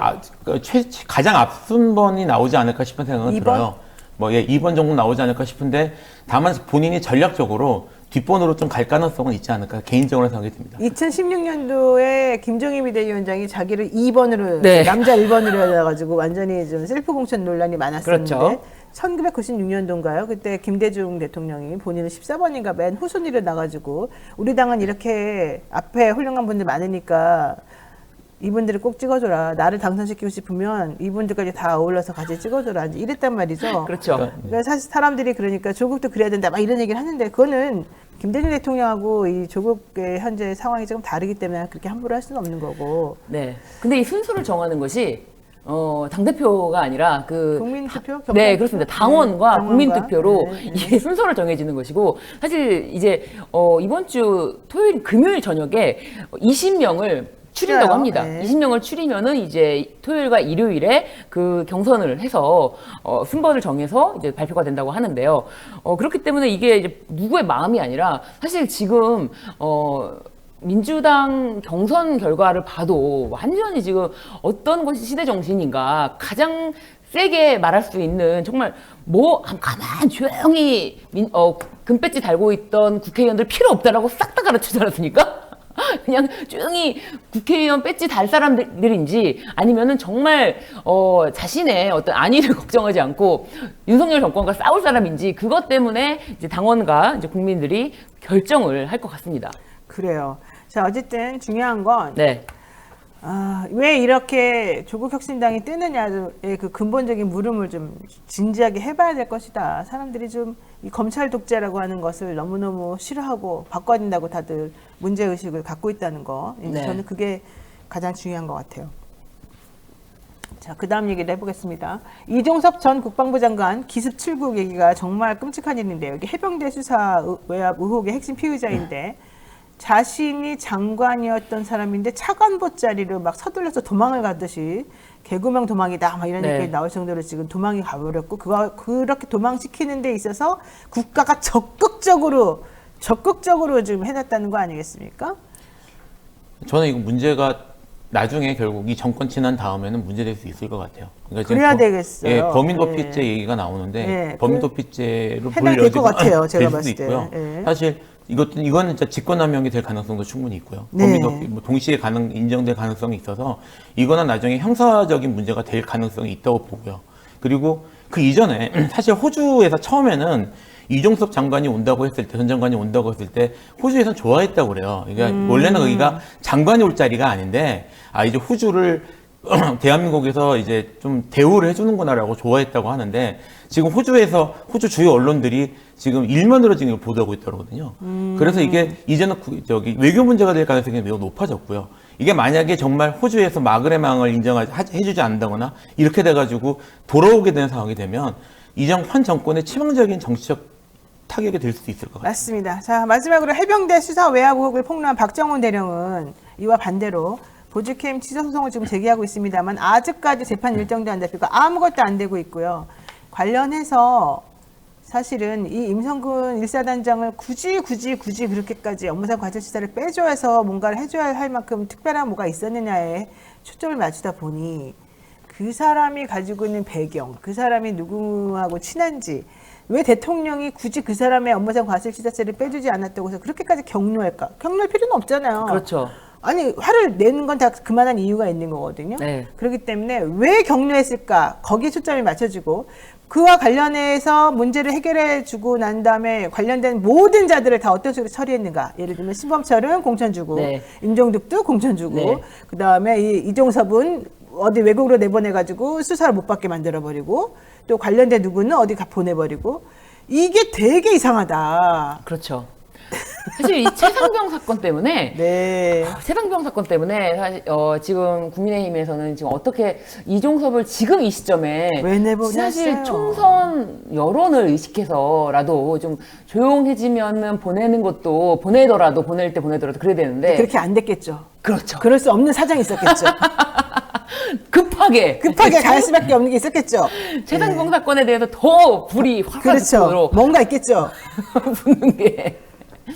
가장 앞선 번이 나오지 않을까 싶은 생각은 2번? 들어요. 2번 정도 나오지 않을까 싶은데 다만 본인이 전략적으로 뒷번으로 좀 갈 가능성은 있지 않을까 개인적으로 생각이 듭니다. 2016년도에 김종희 비대위원장이 자기를 2번으로 네. 남자 1번으로 해가지고 완전히 좀 셀프 공천 논란이 많았었는데 그렇죠. 1996년도인가요? 그때 김대중 대통령이 본인은 14번인가 맨 후순위로 나가지고 우리 당은 이렇게 앞에 훌륭한 분들 많으니까 이분들을 꼭 찍어줘라. 나를 당선시키고 싶으면 이분들까지 다 어울러서 같이 찍어줘라. 이제 이랬단 말이죠. 그렇죠. 그러니까 사실 사람들이 그러니까 조국도 그래야 된다 막 이런 얘기를 하는데 그거는 김대중 대통령하고 이 조국의 현재 상황이 조금 다르기 때문에 그렇게 함부로 할 수는 없는 거고. 네. 근데 이 순서를 정하는 것이 당대표가 아니라 국민투표? 네, 그렇습니다. 당원과 당원과? 국민투표로 네. 이게 순서를 정해지는 것이고 사실 이제 이번 주 금요일 저녁에 20명을 추린다고 추려요. 합니다. 네. 20명을 추리면은 이제 토요일과 일요일에 그 경선을 해서 순번을 정해서 이제 발표가 된다고 하는데요. 그렇기 때문에 이게 이제 누구의 마음이 아니라 사실 지금 민주당 경선 결과를 봐도 완전히 지금 어떤 것이 시대 정신인가 가장 세게 말할 수 있는 정말 가만 조용히 금배지 달고 있던 국회의원들 필요 없다라고 싹 다 가르치지 않았습니까? 그냥 조용히 국회의원 배지 달 사람들인지 아니면은 정말 자신의 어떤 안위를 걱정하지 않고 윤석열 정권과 싸울 사람인지 그것 때문에 이제 당원과 이제 국민들이 결정을 할 것 같습니다. 그래요. 자, 어쨌든 중요한 건 네. 왜 이렇게 조국혁신당이 뜨느냐의 그 근본적인 물음을 좀 진지하게 해봐야 될 것이다. 사람들이 좀 이 검찰 독재라고 하는 것을 너무너무 싫어하고 바꿔야 된다고 다들 문제의식을 갖고 있다는 거. 네. 저는 그게 가장 중요한 것 같아요. 자, 그 다음 얘기를 해보겠습니다. 이종섭 전 국방부 장관 기습 출국 얘기가 정말 끔찍한 일인데요. 이게 해병대 수사 외압 의혹의 핵심 피의자인데 자신이 장관이었던 사람인데 차관보 자리로 막 서둘러서 도망을 가듯이 개구멍 도망이다 막 이런 네. 얘기 나올 정도로 지금 도망이 가버렸고 그렇게 도망시키는 데 있어서 국가가 적극적으로 지금 해놨다는 거 아니겠습니까? 저는 이거 문제가 나중에 결국 이 정권 지난 다음에는 문제될 수 있을 것 같아요. 그러니까 지금 그래야 되겠어요. 예, 범인도피죄 네. 얘기가 나오는데 네, 범인도피죄로 해당될 것 같아요. 제가 될 수도 봤을 때. 있고요. 네. 사실 이거는 진짜 직권남용이 될 가능성도 충분히 있고요. 네. 범인도피 동시에 인정될 가능성이 있어서 이거는 나중에 형사적인 문제가 될 가능성이 있다고 보고요. 그리고 그 이전에 사실 호주에서 처음에는 이종섭 장관이 온다고 했을 때, 전 장관이 온다고 했을 때 호주에서는 좋아했다고 그래요. 그러니까 원래는 여기가 장관이 올 자리가 아닌데 이제 호주를 대한민국에서 이제 좀 대우를 해주는구나라고 좋아했다고 하는데 지금 호주 주요 언론들이 지금 일면으로 지금 보도하고 있더라고요. 그래서 이게 이제는 외교 문제가 될 가능성이 매우 높아졌고요. 이게 만약에 정말 호주에서 마그레 망을 해주지 않는다거나 이렇게 돼가지고 돌아오게 되는 상황이 되면 현 정권의 치명적인 정치적 타격이 될 수도 있을 것 같아요. 맞습니다. 자, 마지막으로 해병대 수사 외압 의혹을 폭로한 박정훈 대령은 이와 반대로 보직해임 취소 소송을 지금 제기하고 있습니다만 아직까지 재판 일정도 안 잡히고 아무것도 안 되고 있고요. 관련해서 사실은 이 임성근 1사단장을 굳이 그렇게까지 업무상 과실치사를 빼줘서 뭔가를 해줘야 할 만큼 특별한 뭐가 있었느냐에 초점을 맞추다 보니 그 사람이 가지고 있는 배경, 그 사람이 누구하고 친한지, 왜 대통령이 굳이 그 사람의 업무상 과실치사죄를 빼주지 않았다고 해서 그렇게까지 격려할까? 격려할 필요는 없잖아요. 그렇죠. 아니, 화를 내는 건 다 그만한 이유가 있는 거거든요. 네. 그렇기 때문에 왜 격려했을까? 거기에 초점이 맞춰지고 그와 관련해서 문제를 해결해 주고 난 다음에 관련된 모든 자들을 다 어떤 식으로 처리했는가? 예를 들면 신범철은 공천 주고 네. 임종득도 공천 주고 네. 그다음에 이종섭은 어디 외국으로 내보내가지고 수사를 못 받게 만들어버리고 또 관련된 누구는 어디 보내버리고 이게 되게 이상하다. 그렇죠. 사실 이 최상병 사건 때문에 네. 최상병 사건 때문에 사실 지금 국민의힘에서는 지금 어떻게 이종섭을 지금 이 시점에 왜 내보냈어요? 사실 총선 여론을 의식해서라도 좀 조용해지면은 보내는 것도 보낼 때 보내더라도 그래야 되는데 그렇게 안 됐겠죠. 그렇죠. 그럴 수 없는 사정이 있었겠죠. 급하게 갈 수밖에 없는 게 있었겠죠. 최상병 사건에 대해서 더 불이 그렇죠. 화가도록 뭔가 있겠죠. 붙는 게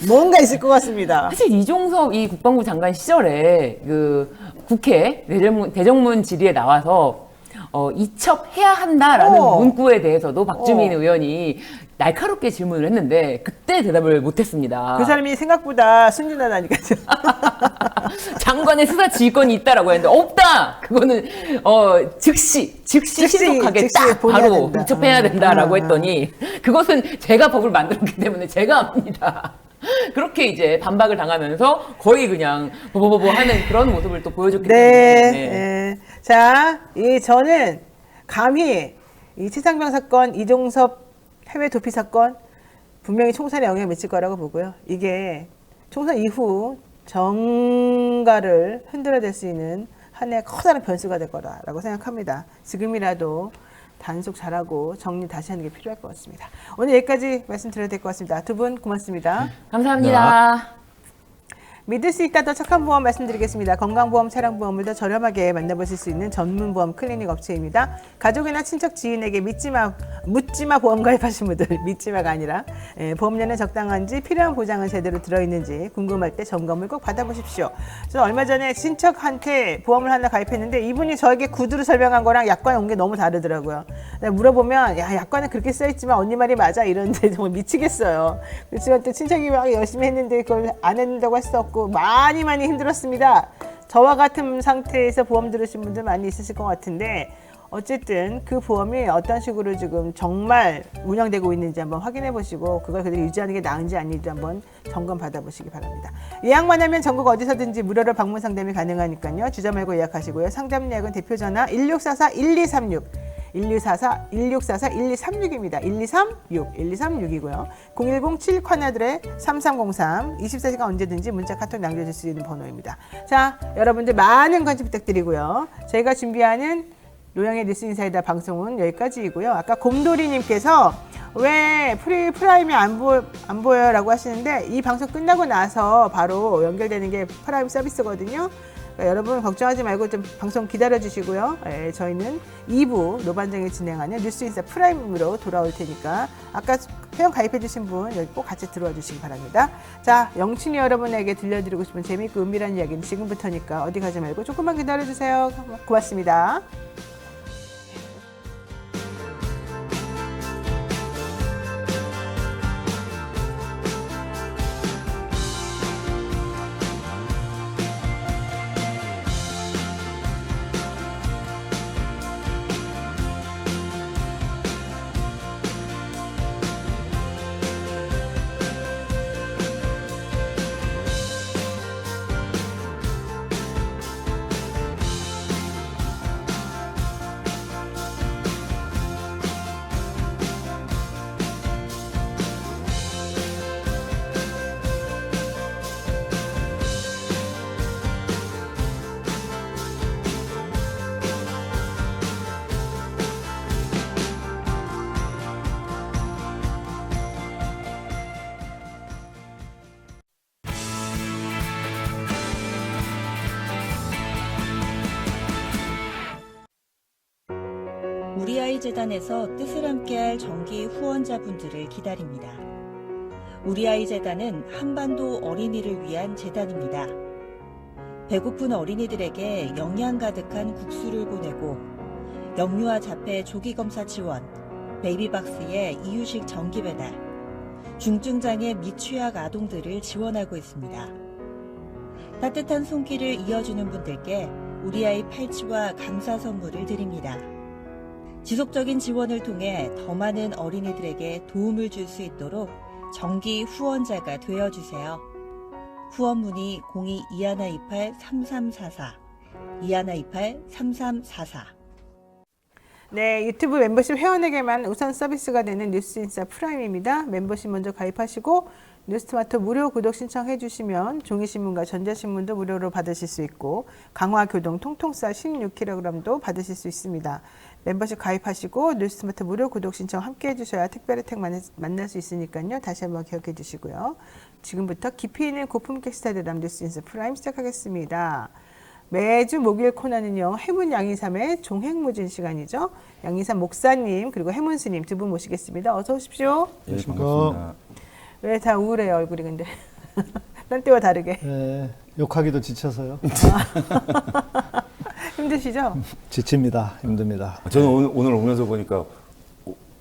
뭔가 있을 것 같습니다. 사실 이종섭 이 국방부 장관 시절에 그 국회 대정문 질의에 나와서 이첩해야 한다라는 문구에 대해서도 박주민 의원이 날카롭게 질문을 했는데 그때 대답을 못했습니다. 그 사람이 생각보다 순진하다니까요. 장관의 수사 지휘권이 있다라고 했는데 없다. 그거는 즉시 신속하게 딱 바로 된다. 이첩해야 된다라고 했더니 그것은 제가 법을 만들었기 때문에 제가 합니다. 그렇게 이제 반박을 당하면서 거의 그냥 보보보보 하는 그런 모습을 또 보여줬기 때문에. 네. 자, 저는 감히 이 최상병 사건, 이종섭 해외 도피 사건 분명히 총선에 영향을 미칠 거라고 보고요. 이게 총선 이후 정가를 흔들어댈 수 있는 하나의 커다란 변수가 될 거라고 생각합니다. 지금이라도 단속 잘하고 정리 다시 하는 게 필요할 것 같습니다. 오늘 여기까지 말씀드려야 될 것 같습니다. 두 분 고맙습니다. 감사합니다. 믿을 수 있다 더 착한 보험 말씀드리겠습니다. 건강보험, 차량보험을 더 저렴하게 만나보실 수 있는 전문보험 클리닉 업체입니다. 가족이나 친척, 지인에게 묻지마 보험 가입하신 분들, 믿지마가 아니라 보험료는 적당한지 필요한 보장은 제대로 들어있는지 궁금할 때 점검을 꼭 받아보십시오. 저는 얼마 전에 친척한테 보험을 하나 가입했는데 이분이 저에게 구두로 설명한 거랑 약관에 온 게 너무 다르더라고요. 물어보면 야, 약관에 그렇게 써있지만 언니 말이 맞아 이러는데 정말 미치겠어요. 그렇지만 또 친척이 막 열심히 했는데 그걸 안 했다고 할 수 없고 많이 힘들었습니다. 저와 같은 상태에서 보험 들으신 분들 많이 있으실 것 같은데 어쨌든 그 보험이 어떤 식으로 지금 정말 운영되고 있는지 한번 확인해 보시고 그걸 그대로 유지하는 게 나은지 아닌지 한번 점검 받아보시기 바랍니다. 예약만 하면 전국 어디서든지 무료로 방문 상담이 가능하니까요. 주저 말고 예약하시고요. 상담 예약은 대표 전화 1644-1236 1244-1236입니다. 1236이고요. 010-7-3303 24시간 언제든지 문자 카톡 남겨줄 수 있는 번호입니다. 자, 여러분들 많은 관심 부탁드리고요. 저희가 준비하는 노영의 뉴스 인사이다 방송은 여기까지이고요. 아까 곰돌이님께서 왜 프라임이 안 보여요? 라고 하시는데 이 방송 끝나고 나서 바로 연결되는 게 프라임 서비스거든요. 그러니까 여러분 걱정하지 말고 좀 방송 기다려주시고요. 저희는 2부 노반정이 진행하는 뉴스 인사 프라임으로 돌아올 테니까 아까 회원 가입해주신 분 여기 꼭 같이 들어와 주시기 바랍니다. 자, 영춘이 여러분에게 들려드리고 싶은 재미있고 은밀한 이야기는 지금부터니까 어디 가지 말고 조금만 기다려주세요. 고맙습니다. 우리 아이 재단에서 뜻을 함께할 정기 후원자분들을 기다립니다. 우리 아이 재단은 한반도 어린이를 위한 재단입니다. 배고픈 어린이들에게 영양 가득한 국수를 보내고 영유아 자폐 조기 검사 지원, 베이비박스의 이유식 정기 배달, 중증장애 및 취약 아동들을 지원하고 있습니다. 따뜻한 손길을 이어주는 분들께 우리 아이 팔찌와 감사 선물을 드립니다. 지속적인 지원을 통해 더 많은 어린이들에게 도움을 줄 수 있도록 정기 후원자가 되어주세요. 후원 문의 02-2128-3344, 2128-3344. 네, 유튜브 멤버십 회원에게만 우선 서비스가 되는 뉴스인사 프라임입니다. 멤버십 먼저 가입하시고 뉴스토마토 무료 구독 신청해 주시면 종이신문과 전자신문도 무료로 받으실 수 있고 강화교동 통통쌀 16kg도 받으실 수 있습니다. 멤버십 가입하시고 뉴스토마토 무료 구독 신청 함께 해주셔야 특별 혜택 만날 수 있으니까요. 다시 한번 기억해 주시고요. 지금부터 깊이 있는 고품격 스타 대담 뉴스인사 프라임 시작하겠습니다. 매주 목요일 코너는요. 해문 양이삼의 종횡무진 시간이죠. 양이삼 목사님 그리고 해문 스님 두 분 모시겠습니다. 어서 오십시오. 네, 반갑습니다. 왜 다 우울해요 얼굴이 근데 딴 때와 다르게. 네, 욕하기도 지쳐서요. 힘드시죠? 지칩니다. 힘듭니다. 저는 오늘 오면서 보니까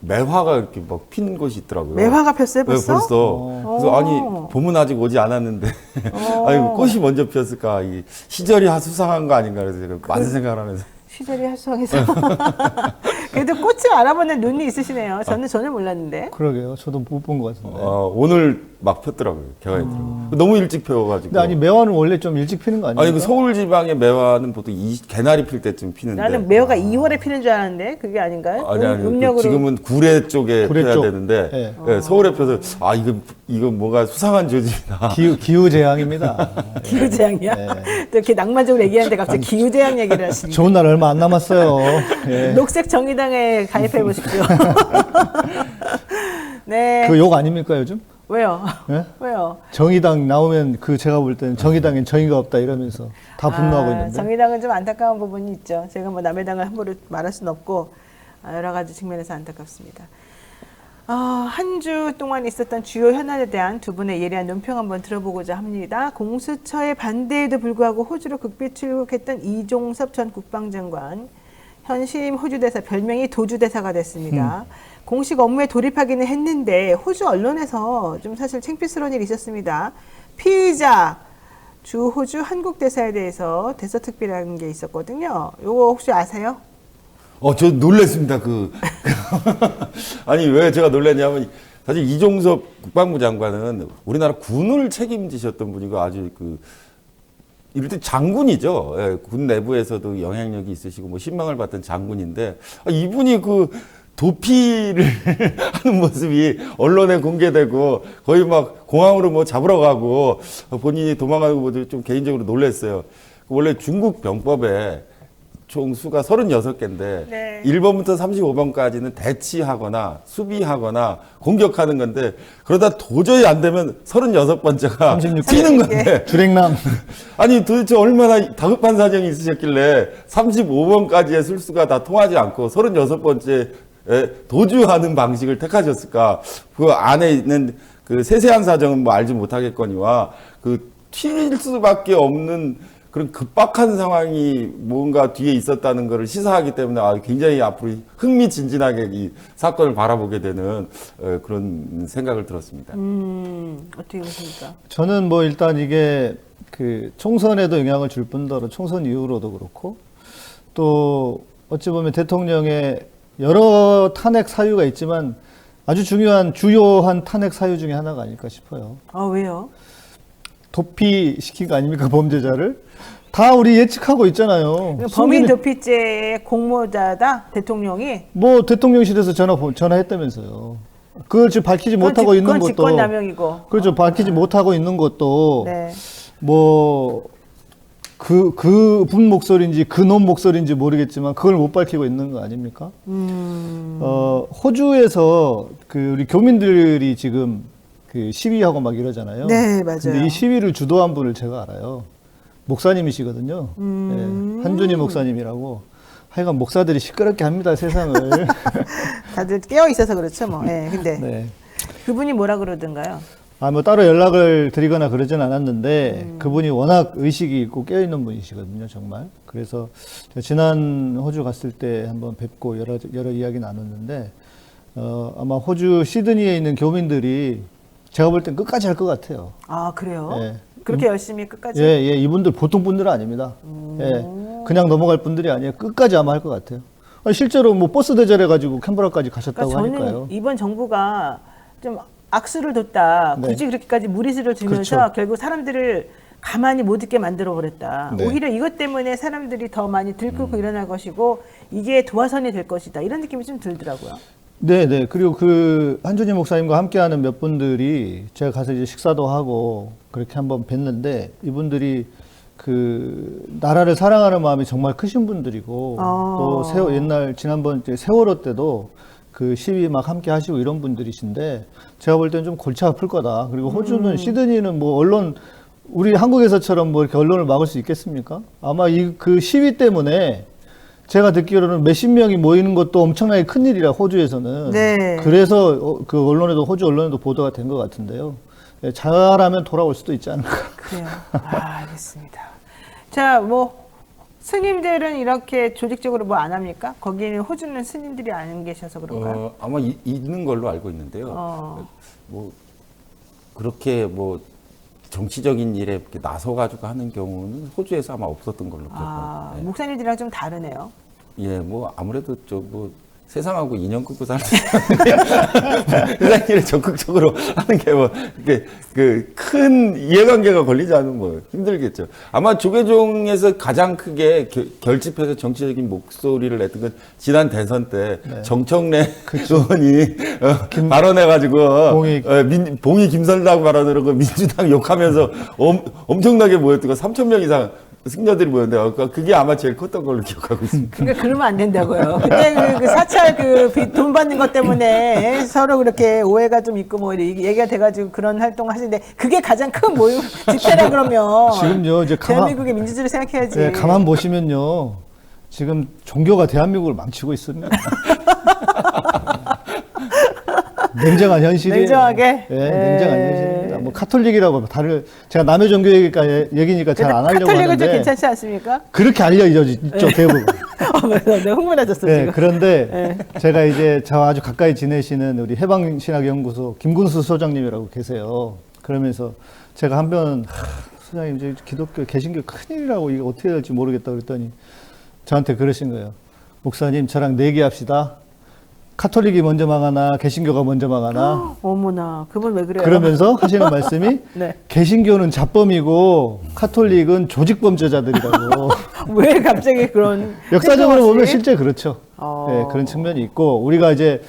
매화가 이렇게 막 핀 곳이 있더라고요. 매화가 폈어요 벌써? 네, 벌써. 그래서 아니 봄은 아직 오지 않았는데 아니 꽃이 먼저 피었을까? 이 시절이 수상한 거 아닌가 그래서 제가 많은 생각을 하면서. 시절이 하수하게서 그래도 꽃을 알아보는 눈이 있으시네요. 저는 전혀 몰랐는데. 그러게요. 저도 못 본 것 같은데. 오늘 막 폈더라고요. 개화했더라고요. 너무 일찍 펴가지고. 근데 아니 매화는 원래 좀 일찍 피는 거 아니에요? 아니 그 서울 지방의 매화는 보통 개나리 필 때쯤 피는데. 나는 매화가 2월에 피는 줄 알았는데 그게 아닌가요? 아니 음력으로. 지금은 구례 쪽에 구례 펴야 쪽. 되는데 네. 네, 서울에 펴서 이거 뭐가 수상한 조짐이다. 기후 재앙입니다. 기후 재앙이야? 네. 또 이렇게 낭만적으로 얘기하는데 갑자기 기후 재앙 얘기를 하시니. 좋은 날 얼마 안 남았어요. 예. 녹색 정의당에 가입해 보십시오. 네. 그 욕 아닙니까 요즘? 왜요? 예? 왜요? 정의당 나오면 제가 볼 때는 정의당엔 정의가 없다 이러면서 다 분노하고 있는데. 정의당은 좀 안타까운 부분이 있죠. 제가 뭐 남의 당을 함부로 말할 수는 없고 여러 가지 측면에서 안타깝습니다. 한 주 동안 있었던 주요 현안에 대한 두 분의 예리한 논평 한번 들어보고자 합니다. 공수처의 반대에도 불구하고 호주로 극비 출국했던 이종섭 전 국방장관, 현 신임 호주 대사 별명이 도주 대사가 됐습니다. 공식 업무에 돌입하기는 했는데 호주 언론에서 좀 사실 창피스러운 일이 있었습니다. 피의자 주 호주 한국 대사에 대해서 대서특비라는 게 있었거든요. 요거 혹시 아세요? 저 놀랬습니다. 아니, 왜 제가 놀랐냐면, 사실 이종섭 국방부 장관은 우리나라 군을 책임지셨던 분이고 아주 이럴 때 장군이죠. 예, 군 내부에서도 영향력이 있으시고 뭐 신망을 받던 장군인데, 이분이 도피를 하는 모습이 언론에 공개되고 거의 막 공항으로 뭐 잡으러 가고 본인이 도망가고 뭐 좀 개인적으로 놀랐어요. 원래 중국 병법에 총 수가 36개인데 네. 1번부터 35번까지는 대치하거나 수비하거나 공격하는 건데 그러다 도저히 안 되면 36번째가 36개. 뛰는 건데 주랭남. 아니 도대체 얼마나 다급한 사정이 있으셨길래 35번까지의 술수가 다 통하지 않고 36번째에 도주하는 방식을 택하셨을까? 그 안에 있는 그 세세한 사정은 뭐 알지 못하겠거니와 튈 수밖에 없는 그런 급박한 상황이 뭔가 뒤에 있었다는 것을 시사하기 때문에 굉장히 앞으로 흥미진진하게 이 사건을 바라보게 되는 그런 생각을 들었습니다. 어떻게 보십니까? 저는 뭐 일단 이게 총선에도 영향을 줄 뿐더러 총선 이후로도 그렇고 또 어찌 보면 대통령의 여러 탄핵 사유가 있지만 아주 중요한 주요한 탄핵 사유 중에 하나가 아닐까 싶어요. 왜요? 도피시킨 거 아닙니까 범죄자를? 다 우리 예측하고 있잖아요. 범인 도피죄의 공모자다 대통령이. 뭐 대통령실에서 전화했다면서요. 그걸 지금 밝히지 못하고 있는 그건 것도. 직권남용이고. 그렇죠. 밝히지 못하고 있는 것도. 네. 뭐 그분 목소리인지 그놈 목소리인지 모르겠지만 그걸 못 밝히고 있는 거 아닙니까? 호주에서 우리 교민들이 지금 시위하고 막 이러잖아요. 네, 맞아요. 근데 이 시위를 주도한 분을 제가 알아요. 목사님이시거든요. 네, 한준희 목사님이라고. 하여간 목사들이 시끄럽게 합니다, 세상을. 다들 깨어 있어서 그렇죠, 뭐. 예. 근데 네. 그분이 뭐라 그러던가요? 뭐 따로 연락을 드리거나 그러진 않았는데, 그분이 워낙 의식이 있고 깨어있는 분이시거든요, 정말. 그래서 제가 지난 호주 갔을 때 한번 뵙고 여러 이야기 나눴는데, 아마 호주 시드니에 있는 교민들이 제가 볼 땐 끝까지 할 것 같아요. 아, 그래요? 예. 그렇게 열심히 끝까지? 예, 이분들 보통 분들은 아닙니다. 예. 그냥 넘어갈 분들이 아니에요. 끝까지 아마 할 것 같아요. 실제로 뭐 버스 대절해가지고 캔버라까지 가셨다고 그러니까 저는 하니까요. 이번 정부가 좀 악수를 뒀다. 네. 굳이 그렇게까지 무리수를 두면서 그렇죠. 결국 사람들을 가만히 못 있게 만들어 버렸다. 네. 오히려 이것 때문에 사람들이 더 많이 들끓고 일어날 것이고 이게 도화선이 될 것이다. 이런 느낌이 좀 들더라고요. 네. 그리고 그 한준희 목사님과 함께하는 몇 분들이 제가 가서 이제 식사도 하고 그렇게 한번 뵀는데 이분들이 그 나라를 사랑하는 마음이 정말 크신 분들이고 또 옛날 지난번 이제 세월호 때도 그 시위 막 함께 하시고 이런 분들이신데 제가 볼 때는 좀 골치 아플 거다. 그리고 호주는 시드니는 뭐 언론 우리 한국에서처럼 뭐 이렇게 언론을 막을 수 있겠습니까? 아마 그 시위 때문에 제가 듣기로는 몇십 명이 모이는 것도 엄청나게 큰 일이라 호주에서는. 네. 그래서 그 언론에도 호주 언론에도 보도가 된 것 같은데요. 예, 잘하면 돌아올 수도 있지 않을까. 그래요. 알겠습니다. 자, 뭐 스님들은 이렇게 조직적으로 뭐 안 합니까? 거기는 호주는 스님들이 안 계셔서 그런가요? 아마 있는 걸로 알고 있는데요. 뭐 그렇게 뭐 정치적인 일에 이렇게 나서가지고 하는 경우는 호주에서 아마 없었던 걸로 기억합니다. 네. 목사님들이랑 좀 다르네요. 예, 뭐 아무래도 뭐 세상하고 인연 끊고 사는 세상 일에 적극적으로 하는 게 뭐 그 큰 이해관계가 걸리지 않으면 뭐 힘들겠죠. 아마 조계종에서 가장 크게 결집해서 정치적인 목소리를 냈던 건 지난 대선 때 정청래 의원이 발언해가지고 봉이 김선다고 발언하고 민주당 욕하면서 엄청나게 모였던 거 3,000명 이상. 승려들이 모였는데 그게 아마 제일 컸던 걸로 기억하고 있습니다. 그러니까 그러면 안 된다고요. 그때 그 사찰 돈 받는 것 때문에 서로 그렇게 오해가 좀 있고 뭐 얘기가 돼가지고 그런 활동을 하시는데 그게 가장 큰 모임 집회라 그러면 지금요 이제 대한민국의 민주주의를 생각해야지. 네, 가만 보시면요 지금 종교가 대한민국을 망치고 있습니다. 냉정한 현실이에요. 냉정하게? 네, 냉정한 현실입니다. 뭐 카톨릭이라고 제가 남의 종교 얘기니까 잘 안 하려고 카톨릭은 하는데 좀 괜찮지 않습니까? 그렇게 알려져 있죠 대부분. 내가 흥분해졌어 네, 지금. 그런데 제가 이제 저와 아주 가까이 지내시는 우리 해방신학연구소 김군수 소장님이라고 계세요. 그러면서 제가 한번 소장님 이제 기독교 개신교 큰일이라고 이거 어떻게 될지 모르겠다 그랬더니 저한테 그러신 거예요. 목사님 저랑 내기합시다. 카톨릭이 먼저 망하나 개신교가 먼저 망하나. 어머나 그분 왜 그래요? 그러면서 하시는 말씀이 네. 개신교는 자범이고 카톨릭은 조직범죄자들이라고. 왜 갑자기 그런 역사적으로 보면 실제 그렇죠. 네, 그런 측면이 있고 우리가 이제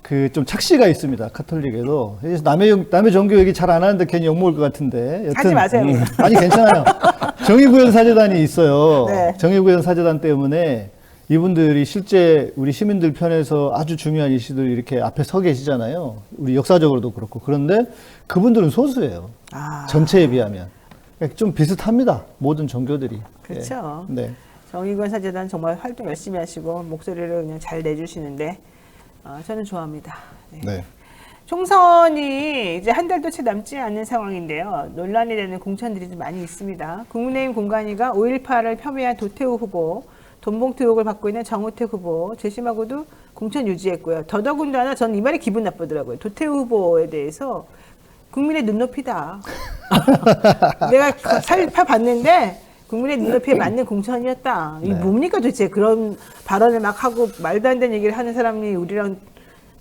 그 좀 착시가 있습니다. 카톨릭에도. 그래서 남의 종교 얘기 잘 안 하는데 괜히 욕먹을 것 같은데. 여튼, 하지 마세요. 아니 괜찮아요. 정의구현 사재단이 있어요. 네. 정의구현 사재단 때문에 이분들이 실제 우리 시민들 편에서 아주 중요한 이슈들 이렇게 앞에 서 계시잖아요. 우리 역사적으로도 그렇고. 그런데 그분들은 소수예요. 전체에 비하면. 좀 비슷합니다. 모든 종교들이. 그렇죠. 네. 정의권 사재단 정말 활동 열심히 하시고 목소리를 그냥 잘 내주시는데 저는 좋아합니다. 네. 네. 총선이 이제 한 달도 채 남지 않은 상황인데요. 논란이 되는 공천들이 좀 많이 있습니다. 국민의힘 공관위가 5.18을 폄훼한 도태우 후보, 돈봉투 의혹을 받고 있는 정우택 후보 재심하고도 공천 유지했고요. 더더군다나 저는 이 말이 기분 나쁘더라고요. 도태우 후보에 대해서 국민의 눈높이다. 내가 살펴봤는데 국민의 눈높이에 맞는 공천이었다. 이게 뭡니까 도대체 그런 발언을 막 하고 말도 안 되는 얘기를 하는 사람이 우리랑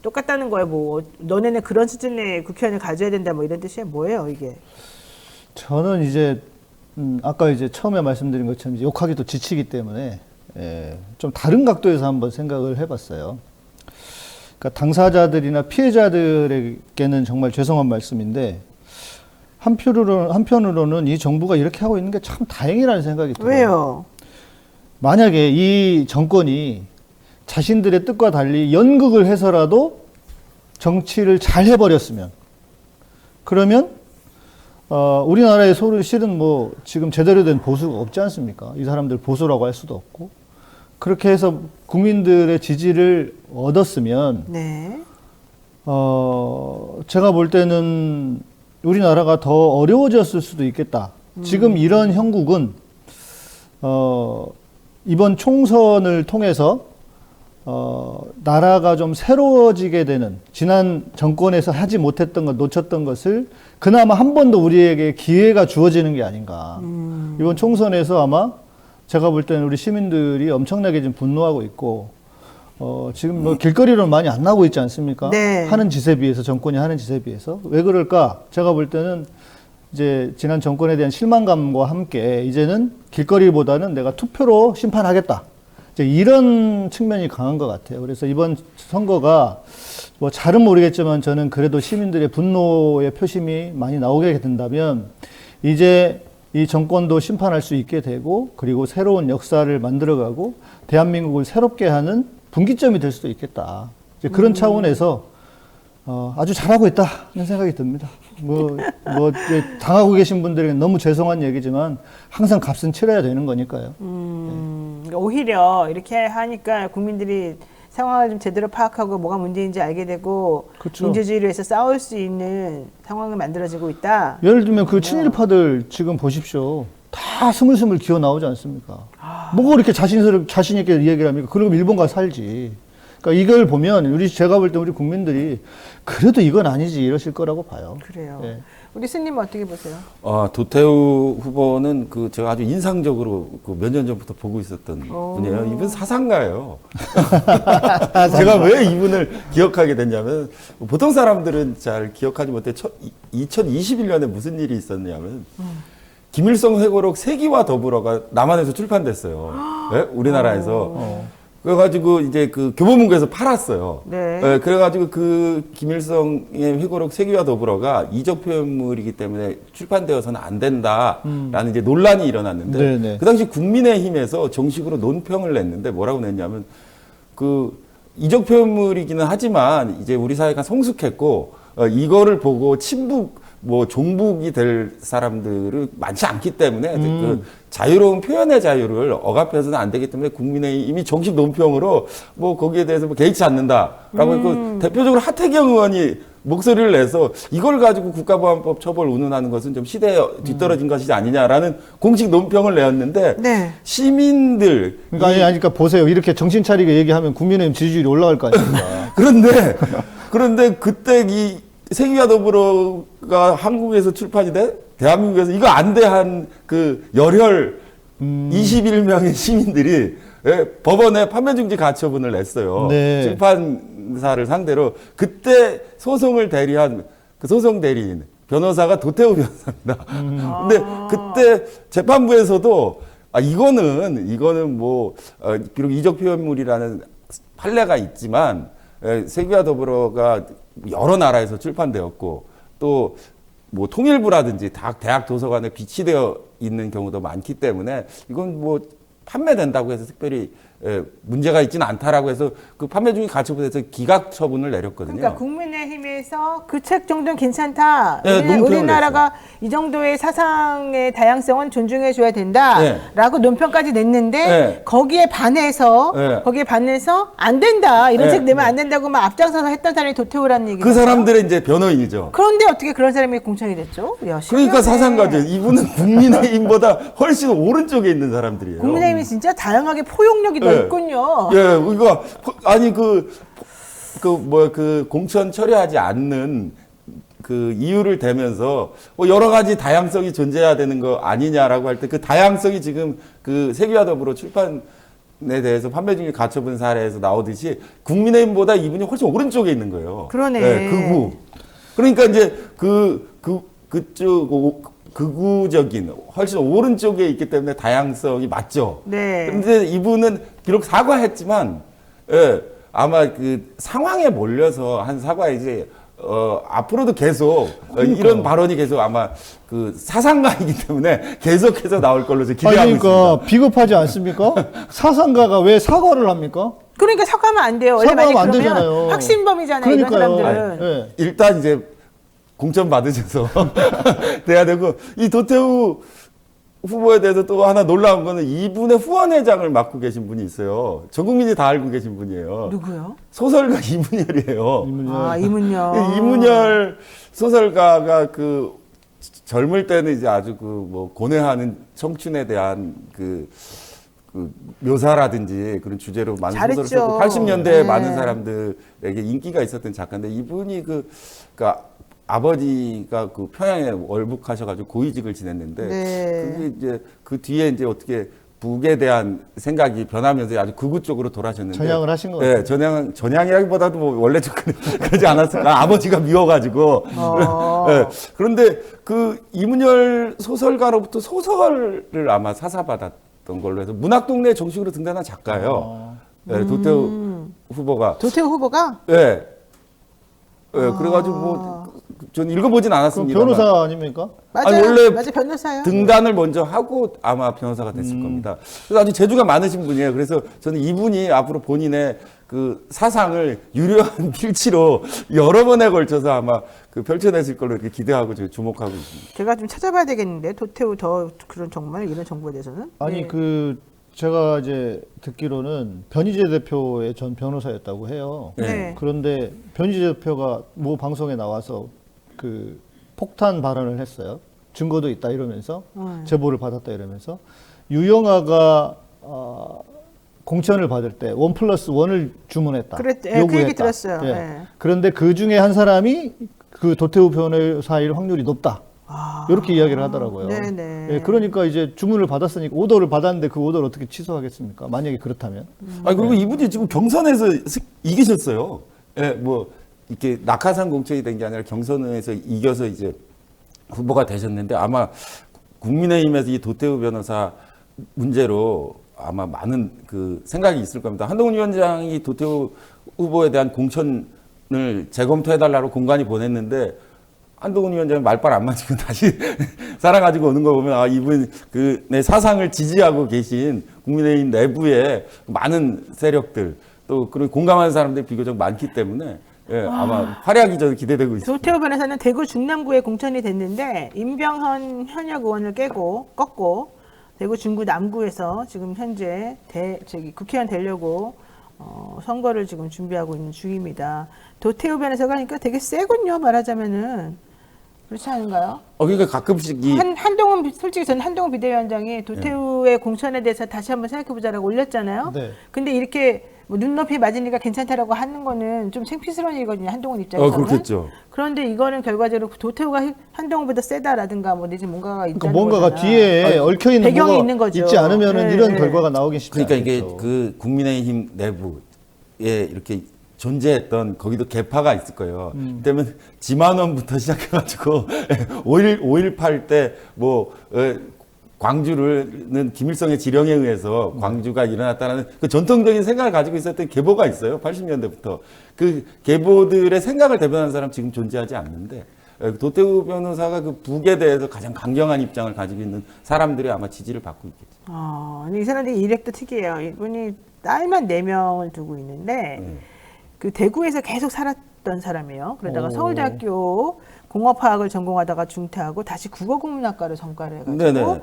똑같다는 거예요. 뭐 너네는 그런 수준의 국회의원을 가져야 된다 뭐 이런 뜻이에요. 뭐예요 이게? 저는 이제 아까 이제 처음에 말씀드린 것처럼 이제 욕하기도 지치기 때문에 좀 다른 각도에서 한번 생각을 해봤어요. 그러니까 당사자들이나 피해자들에게는 정말 죄송한 말씀인데 한편으로는 이 정부가 이렇게 하고 있는 게 참 다행이라는 생각이 들어요. 왜요? 만약에 이 정권이 자신들의 뜻과 달리 연극을 해서라도 정치를 잘 해버렸으면 그러면 우리나라에 실은 뭐 지금 제대로 된 보수가 없지 않습니까? 이 사람들 보수라고 할 수도 없고 그렇게 해서 국민들의 지지를 얻었으면 네. 제가 볼 때는 우리나라가 더 어려워졌을 수도 있겠다. 지금 이런 형국은 이번 총선을 통해서 나라가 좀 새로워지게 되는, 지난 정권에서 하지 못했던 것, 놓쳤던 것을 그나마 한 번 더 우리에게 기회가 주어지는 게 아닌가. 이번 총선에서 아마 제가 볼 때는 우리 시민들이 엄청나게 지금 분노하고 있고, 지금 뭐 길거리로 많이 안 나오고 있지 않습니까? 네. 하는 짓에 비해서, 정권이 하는 짓에 비해서. 왜 그럴까? 제가 볼 때는 이제 지난 정권에 대한 실망감과 함께 이제는 길거리보다는 내가 투표로 심판하겠다. 이제 이런 측면이 강한 것 같아요. 그래서 이번 선거가 뭐 잘은 모르겠지만 저는 그래도 시민들의 분노의 표심이 많이 나오게 된다면 이제 이 정권도 심판할 수 있게 되고, 그리고 새로운 역사를 만들어가고 대한민국을 새롭게 하는 분기점이 될 수도 있겠다. 이제 그런 차원에서 아주 잘하고 있다는 생각이 듭니다. 이제 당하고 계신 분들에게 너무 죄송한 얘기지만 항상 값은 치러야 되는 거니까요. 그러니까 오히려 이렇게 하니까 국민들이 상황을 좀 제대로 파악하고 뭐가 문제인지 알게 되고, 그쵸. 민주주의를 위해서 싸울 수 있는 상황이 만들어지고 있다. 예를 들면 그 친일파들 지금 보십시오. 다 스물스물 기어 나오지 않습니까? 뭐가 그렇게 자신 있게 얘기를 합니까? 그리고 일본 가서 살지. 그러니까 이걸 보면 제가 볼 때 우리 국민들이 그래도 이건 아니지 이러실 거라고 봐요. 그래요. 예. 우리 스님 어떻게 보세요? 도태우 후보는 제가 아주 인상적으로 몇 년 전부터 보고 있었던 분이에요. 이분 사상가예요. 제가 왜 이분을 기억하게 됐냐면, 보통 사람들은 잘 기억하지 못해 2021년에 무슨 일이 있었냐면, 김일성 회고록 세기와 더불어가 남한에서 출판됐어요. 네? 우리나라에서. 그래가지고 이제 그 교보문고에서 팔았어요. 네. 네, 그래가지고 그 김일성의 회고록 세기와 더불어가 이적 표현물이기 때문에 출판되어서는 안 된다라는 이제 논란이 일어났는데, 네네. 그 당시 국민의힘에서 정식으로 논평을 냈는데 뭐라고 냈냐면, 그 이적 표현물이기는 하지만 이제 우리 사회가 성숙했고 이거를 보고 친북 종북이 될 사람들은 많지 않기 때문에 그 자유로운 표현의 자유를 억압해서는 안 되기 때문에 국민의힘이 정식 논평으로 거기에 대해서 개의치 않는다라고 그 대표적으로 하태경 의원이 목소리를 내서 이걸 가지고 국가보안법 처벌 운운하는 것은 좀 시대에 뒤떨어진 것이지 아니냐라는 공식 논평을 내었는데, 네. 시민들 그러니까 보세요. 이렇게 정신 차리게 얘기하면 국민의힘 지지율이 올라갈 거 아닙니까? 그런데 그때 이 세기와 더불어가 한국에서 출판이 돼 대한민국에서 이거 안 돼 한 그 열혈 21명의 시민들이 법원에 판매중지 가처분을 냈어요. 네. 출판사를 상대로. 그때 소송을 대리한 그 소송 대리인 변호사가 도태우 변호사입니다. 근데 그때 재판부에서도 이거는 비록 이적 표현물이라는 판례가 있지만 세기와 더불어가 여러 나라에서 출판되었고, 또 통일부라든지 대학 도서관에 비치되어 있는 경우도 많기 때문에 이건 판매된다고 해서 특별히 문제가 있지는 않다라고 해서 그 판매중지 가처분에서 기각 처분을 내렸거든요. 그러니까 국민의힘에서 그 책 정도는 괜찮다. 네, 우리나라가 이 정도의 사상의 다양성은 존중해줘야 된다라고 논평까지 냈는데, 네. 거기에 반해서 안 된다. 이런 네. 책 내면 안 된다고 막 앞장서서 했던 사람이 도태우라는 얘기죠. 그 사람들의 이제 변호인이죠. 그런데 어떻게 그런 사람이 공천이 됐죠? 야, 그러니까 신기하네. 사상가죠. 이분은 국민의힘보다 훨씬 오른쪽에 있는 사람들이에요. 국민의힘이 진짜 다양하게 포용력이 넓군요. 이거 공천 처리하지 않는 그 이유를 대면서 여러 가지 다양성이 존재해야 되는 거 아니냐라고 할 때, 그 다양성이 지금 그 세기와 더불어 출판에 대해서 판매중지 가처분 사례에서 나오듯이 국민의힘보다 이분이 훨씬 오른쪽에 있는 거예요. 그러네. 네, 극우. 그러니까 이제 그쪽 극우적인 훨씬 오른쪽에 있기 때문에 다양성이 맞죠. 네. 그런데 이분은 비록 사과했지만, 아마 그 상황에 몰려서 한 사과이지, 앞으로도 계속 이런 발언이 계속 아마 그 사상가이기 때문에 계속해서 나올 걸로 기대하고 있습니다. 비겁하지 않습니까? 사상가가 왜 사과를 합니까? 그러니까 사과하면 안 돼요. 원래 사과하면 안 그러면 되잖아요. 확신범이잖아요. 이런 사람들은. 네. 일단 이제 공천 받으셔서 돼야 되고, 이 도태우 후보에 대해서 또 하나 놀라운 거는 이분의 후원회장을 맡고 계신 분이 있어요. 전 국민이 다 알고 계신 분이에요. 누구요? 소설가 이문열이에요. 아, 이문열. 이문열 소설가가 그 젊을 때는 이제 아주 그 뭐 고뇌하는 청춘에 대한 그 묘사라든지 그런 주제로 많은 잘했죠. 소설을 썼고 80년대에 네. 많은 사람들에게 인기가 있었던 작가인데 이분이 그러니까 아버지가 그 평양에 월북하셔가지고 고위직을 지냈는데 네. 그게 이제 그 뒤에 이제 어떻게 북에 대한 생각이 변하면서 아주 극우 쪽으로 돌아셨는데 전향을 하신 것 같아요. 네, 전향이라기보다도 뭐 원래 좀 그러지 않았을까. 아버지가 미워가지고. 네, 그런데 그 이문열 소설가로부터 소설을 아마 사사받았던 걸로 해서 문학동네에 정식으로 등단한 작가예요. 네, 도태우 후보가. 도태우 후보가? 네. 네, 그래가지고 뭐 전 읽어보진 않았습니다. 변호사 아닙니까? 맞아요. 원래 맞아, 변호사요. 등단을 먼저 하고 아마 변호사가 됐을 겁니다. 그래서 아주 재주가 많으신 분이에요. 그래서 저는 이분이 앞으로 본인의 그 사상을 유려한 필치로 여러 번에 걸쳐서 아마 그 펼쳐냈을 걸로 이렇게 기대하고 주목하고 있습니다. 제가 좀 찾아봐야 되겠는데 도태우 더 그런 정말 이런 정보에 대해서는. 아니 네. 그 제가 이제 듣기로는 변희재 대표의 전 변호사였다고 해요. 네. 그런데 변희재 대표가 모 방송에 나와서 그 폭탄 발언을 했어요. 증거도 있다 이러면서 제보를 받았다 이러면서 유영아가 공천을 받을 때 1+1을 주문했다. 그 얘기 들었어요. 예. 네. 그런데 그 중에 한 사람이 그 도태우 변호사일 확률이 높다. 이렇게 이야기를 하더라고요. 네네. 예, 그러니까 이제 주문을 받았으니까 오더를 받았는데 그 오더를 어떻게 취소하겠습니까? 만약에 그렇다면. 아니 그리고 이분이 지금 경선에서 이기셨어요. 예, 뭐 이렇게 낙하산 공천이 된 게 아니라 경선에서 이겨서 이제 후보가 되셨는데 아마 국민의힘에서 이 도태우 변호사 문제로 아마 많은 그 생각이 있을 겁니다. 한동훈 위원장이 도태우 후보에 대한 공천을 재검토해달라고 공관이 보냈는데 한동훈 위원장이 말빨 안 맞추고 다시 살아가지고 오는 거 보면 아 이분 그 내 사상을 지지하고 계신 국민의힘 내부에 많은 세력들 또 그런 공감하는 사람들이 비교적 많기 때문에 예, 아마 활약이 저는 기대되고 있습니다. 도태우 변호사는 대구 중남구에 공천이 됐는데 임병헌 현역 의원을 꺾고 대구 중구 남구에서 지금 현재 국회의원 되려고 선거를 지금 준비하고 있는 중입니다. 도태우 변호사가 그러니까 되게 세군요, 말하자면은. 그렇지 않은가요? 그러니까 가끔씩 솔직히 저는 한동훈 비대위원장이 도태우의 공천에 대해서 다시 한번 생각해보자라고 올렸잖아요. 네. 근데 이렇게 뭐 눈높이 맞으니까 괜찮다라고 하는 거는 좀 창피스러운 일이거든요. 한동훈 입장에서는. 그렇겠죠. 그런데 이거는 결과적으로 도태우가 한동훈보다 세다라든가 뭐 내지 뭔가가 있다는 그러니까 뭔가가 거잖아. 뒤에 얽혀 있는 배경이 뭐가 있는 거죠. 있지 않으면은 네, 이런 네. 결과가 나오기 쉽지 그러니까 않겠죠. 이게 그 국민의힘 내부에 이렇게 존재했던 거기도 개파가 있을 거예요. 그때면 지만원부터 시작해가지고 5.18 때 뭐 광주는 김일성의 지령에 의해서 광주가 일어났다는 그 전통적인 생각을 가지고 있었던 계보가 있어요. 80년대부터. 그 계보들의 생각을 대변하는 사람 지금 존재하지 않는데 도태우 변호사가 그 북에 대해서 가장 강경한 입장을 가지고 있는 사람들이 아마 지지를 받고 있겠죠. 이 사람들이 이력도 특이해요. 이분이 딸만 4명을 두고 있는데 그 대구에서 계속 살았던 사람이에요. 그러다가 서울대학교 공업화학을 전공하다가 중퇴하고 다시 국어국문학과를 전과를 해가지고 네네.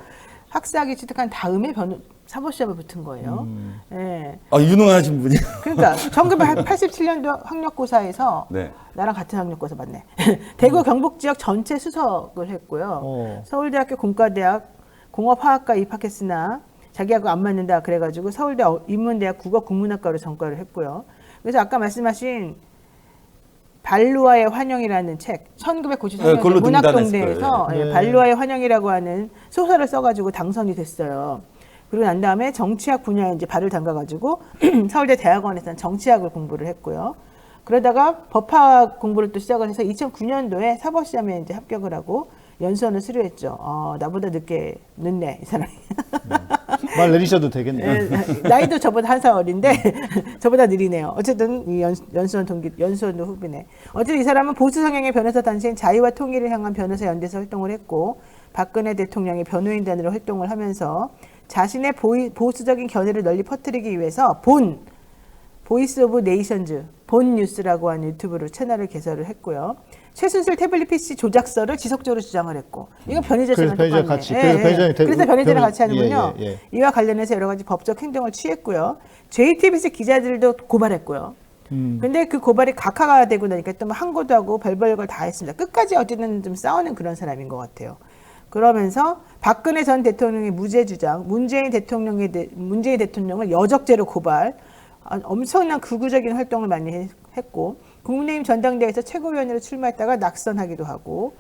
학사학위 취득한 다음에 사법시험에 붙은 거예요. 네. 유능하신 분이. 그러니까 1987년도 학력고사에서 네. 나랑 같은 학력고사 맞네. 대구 경북 지역 전체 수석을 했고요. 서울대학교 공과대학 공업화학과 입학했으나 자기하고 안 맞는다 그래가지고 서울대 인문대학 국어국문학과로 전과를 했고요. 그래서 아까 말씀하신 발루아의 환영이라는 책, 1993년 문학동네에서 발루아의 환영이라고 하는 소설을 써가지고 당선이 됐어요. 그리고 난 다음에 정치학 분야에 이제 발을 담가가지고 서울대 대학원에서 정치학을 공부를 했고요. 그러다가 법학 공부를 또 시작을 해서 2009년도에 사법시험에 이제 합격을 하고 연수원을 수료했죠. 나보다 늦네, 이 사람이. 말 내리셔도 되겠네요. 나이도 저보다 한 살 어린데 저보다 느리네요. 어쨌든 이 연수원도 후배네. 어쨌든 이 사람은 보수 성향의 변호사 단체인 자유와 통일을 향한 변호사 연대에서 활동을 했고 박근혜 대통령의 변호인단으로 활동을 하면서 자신의 보수적인 견해를 널리 퍼뜨리기 위해서 보이스 오브 네이션즈, 본 뉴스라고 하는 유튜브로 채널을 개설을 했고요. 최순실 태블릿 PC 조작서를 지속적으로 주장을 했고 이건 변희재처럼 그래서 똑같네. 같이, 그래서 변희재랑 같이 하는군요. 예. 이와 관련해서 여러 가지 법적 행동을 취했고요. JTBC 기자들도 고발했고요. 근데 그 고발이 각하가 되고 나니까 또 뭐 항고도 하고 별별 걸 다 했습니다. 끝까지 어쨌든 좀 싸우는 그런 사람인 것 같아요. 그러면서 박근혜 전 대통령의 무죄 주장, 문재인 대통령을 여적죄로 고발, 엄청난 극우적인 활동을 많이 했고 국민의힘 전당대회에서 최고위원으로 출마했다가 낙선하기도 하고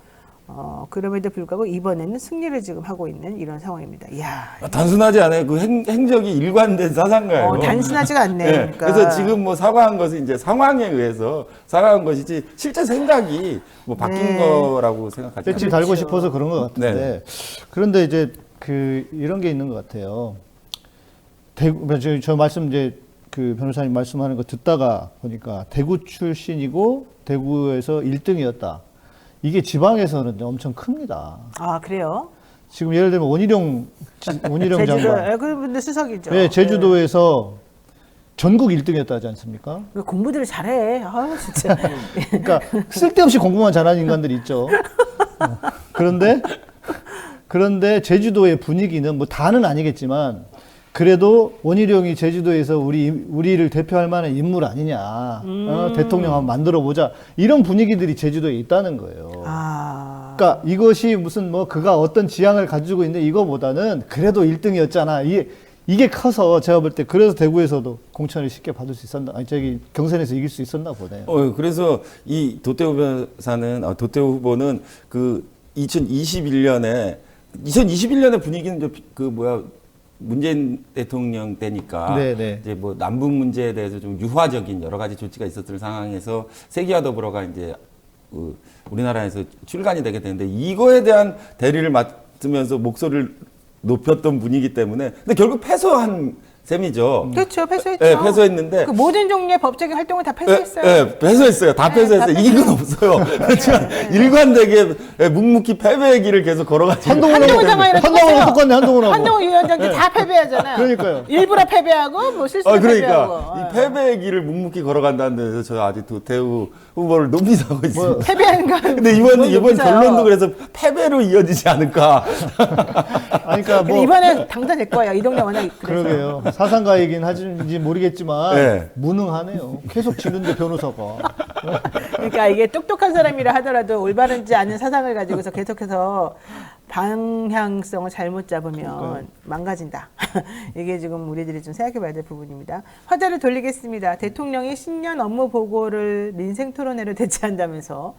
그럼에도 불구하고 이번에는 승리를 지금 하고 있는 이런 상황입니다. 이야, 단순하지 않아요. 그 행적이 일관된 사상가예요. 단순하지가 않네. 네. 그러니까. 그래서 지금 뭐 사과한 것은 이제 상황에 의해서 사과한 것이지 실제 생각이 뭐 바뀐 거라고 생각하지 배지 않아요. 달고 싶어서 그런 것 같은데 네. 그런데 이제 이런 게 있는 것 같아요. 저 말씀 이제 그 변호사님 말씀하는 거 듣다가 보니까 대구 출신이고 대구에서 1등이었다. 이게 지방에서는 엄청 큽니다. 아, 그래요? 지금 예를 들면 원희룡 제주도, 장관. 그분들 수석이죠. 네, 제주도에서 전국 1등이었다 하지 않습니까? 공부들을 잘해. 아유, 진짜. 그러니까 쓸데없이 공부만 잘하는 인간들이 있죠. 그런데 제주도의 분위기는 뭐 다는 아니겠지만 그래도 원희룡이 제주도에서 우리를 대표할 만한 인물 아니냐. 대통령 한번 만들어 보자. 이런 분위기들이 제주도에 있다는 거예요. 그러니까 이것이 무슨 뭐 그가 어떤 지향을 가지고 있는 이거보다는 그래도 1등이었잖아. 이게 커서 제가 볼 때 그래서 대구에서도 공천을 쉽게 받을 수 있었나. 아니 저기 경선에서 이길 수 있었나 보네요. 그래서 이 도태우 후보는 그 2021년에 분위기는 문재인 대통령 때니까 이제 뭐 남북 문제에 대해서 좀 유화적인 여러 가지 조치가 있었을 상황에서 세계와 더불어가 이제 우리나라에서 출간이 되게 되는데 이거에 대한 대리를 맡으면서 목소리를 높였던 분이기 때문에 근데 결국 패소한 셈이죠. 그렇죠. 패소했죠. 네, 패소했는데 그 모든 종류의 법적인 활동을 다 패소했어요. 네, 패소했어요. 다 패소했어요. 이긴 건 없어요. 그렇지만 일관되게 묵묵히 패배의 길을 계속 걸어가지고 한동훈 장관이랑 똑같네. 한동훈 위원장도 다 패배하잖아요. 그러니까요. 일부러 패배하고 뭐 실수로 패배하고. 그러니까 이 패배의 길을 묵묵히 걸어간다는 데서 제가 아직 도태우 후보를 높이 사고 있습니다. 패배하는 거. 근데 이번 결론도 그래서 패배로 이어지지 않을까. 그러니까 뭐 이번에 당선될 거예요. 이동영 워낙 그래서. 그러게요. 사상가이긴 하지 모르겠지만 네. 무능하네요. 계속 지는데 변호사가. 그러니까 이게 똑똑한 사람이라 하더라도 올바르지 않은 사상을 가지고서 계속해서 방향성을 잘못 잡으면 망가진다. 이게 지금 우리들이 좀 생각해 봐야 될 부분입니다. 화제를 돌리겠습니다. 대통령이 신년 업무 보고를 민생 토론회로 대체한다면서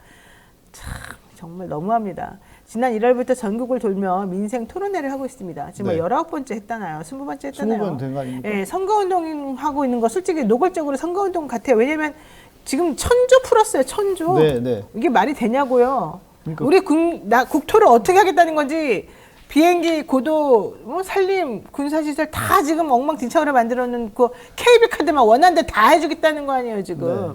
참 정말 너무합니다. 지난 1월부터 전국을 돌며 민생 토론회를 하고 있습니다. 지금 19번째 했다나요? 20번째 했다나요? 20번 된 거 아닙니까? 네, 선거운동 하고 있는 거 솔직히 노골적으로 선거운동 같아요. 왜냐면 지금 천조 풀었어요. 천조. 네. 이게 말이 되냐고요. 그러니까. 우리 국토를 어떻게 하겠다는 건지 비행기, 고도, 산림, 군사시설 다 지금 엉망진창으로 만들어 놓고 케이블카드만 원하는 데 다 해주겠다는 거 아니에요, 지금.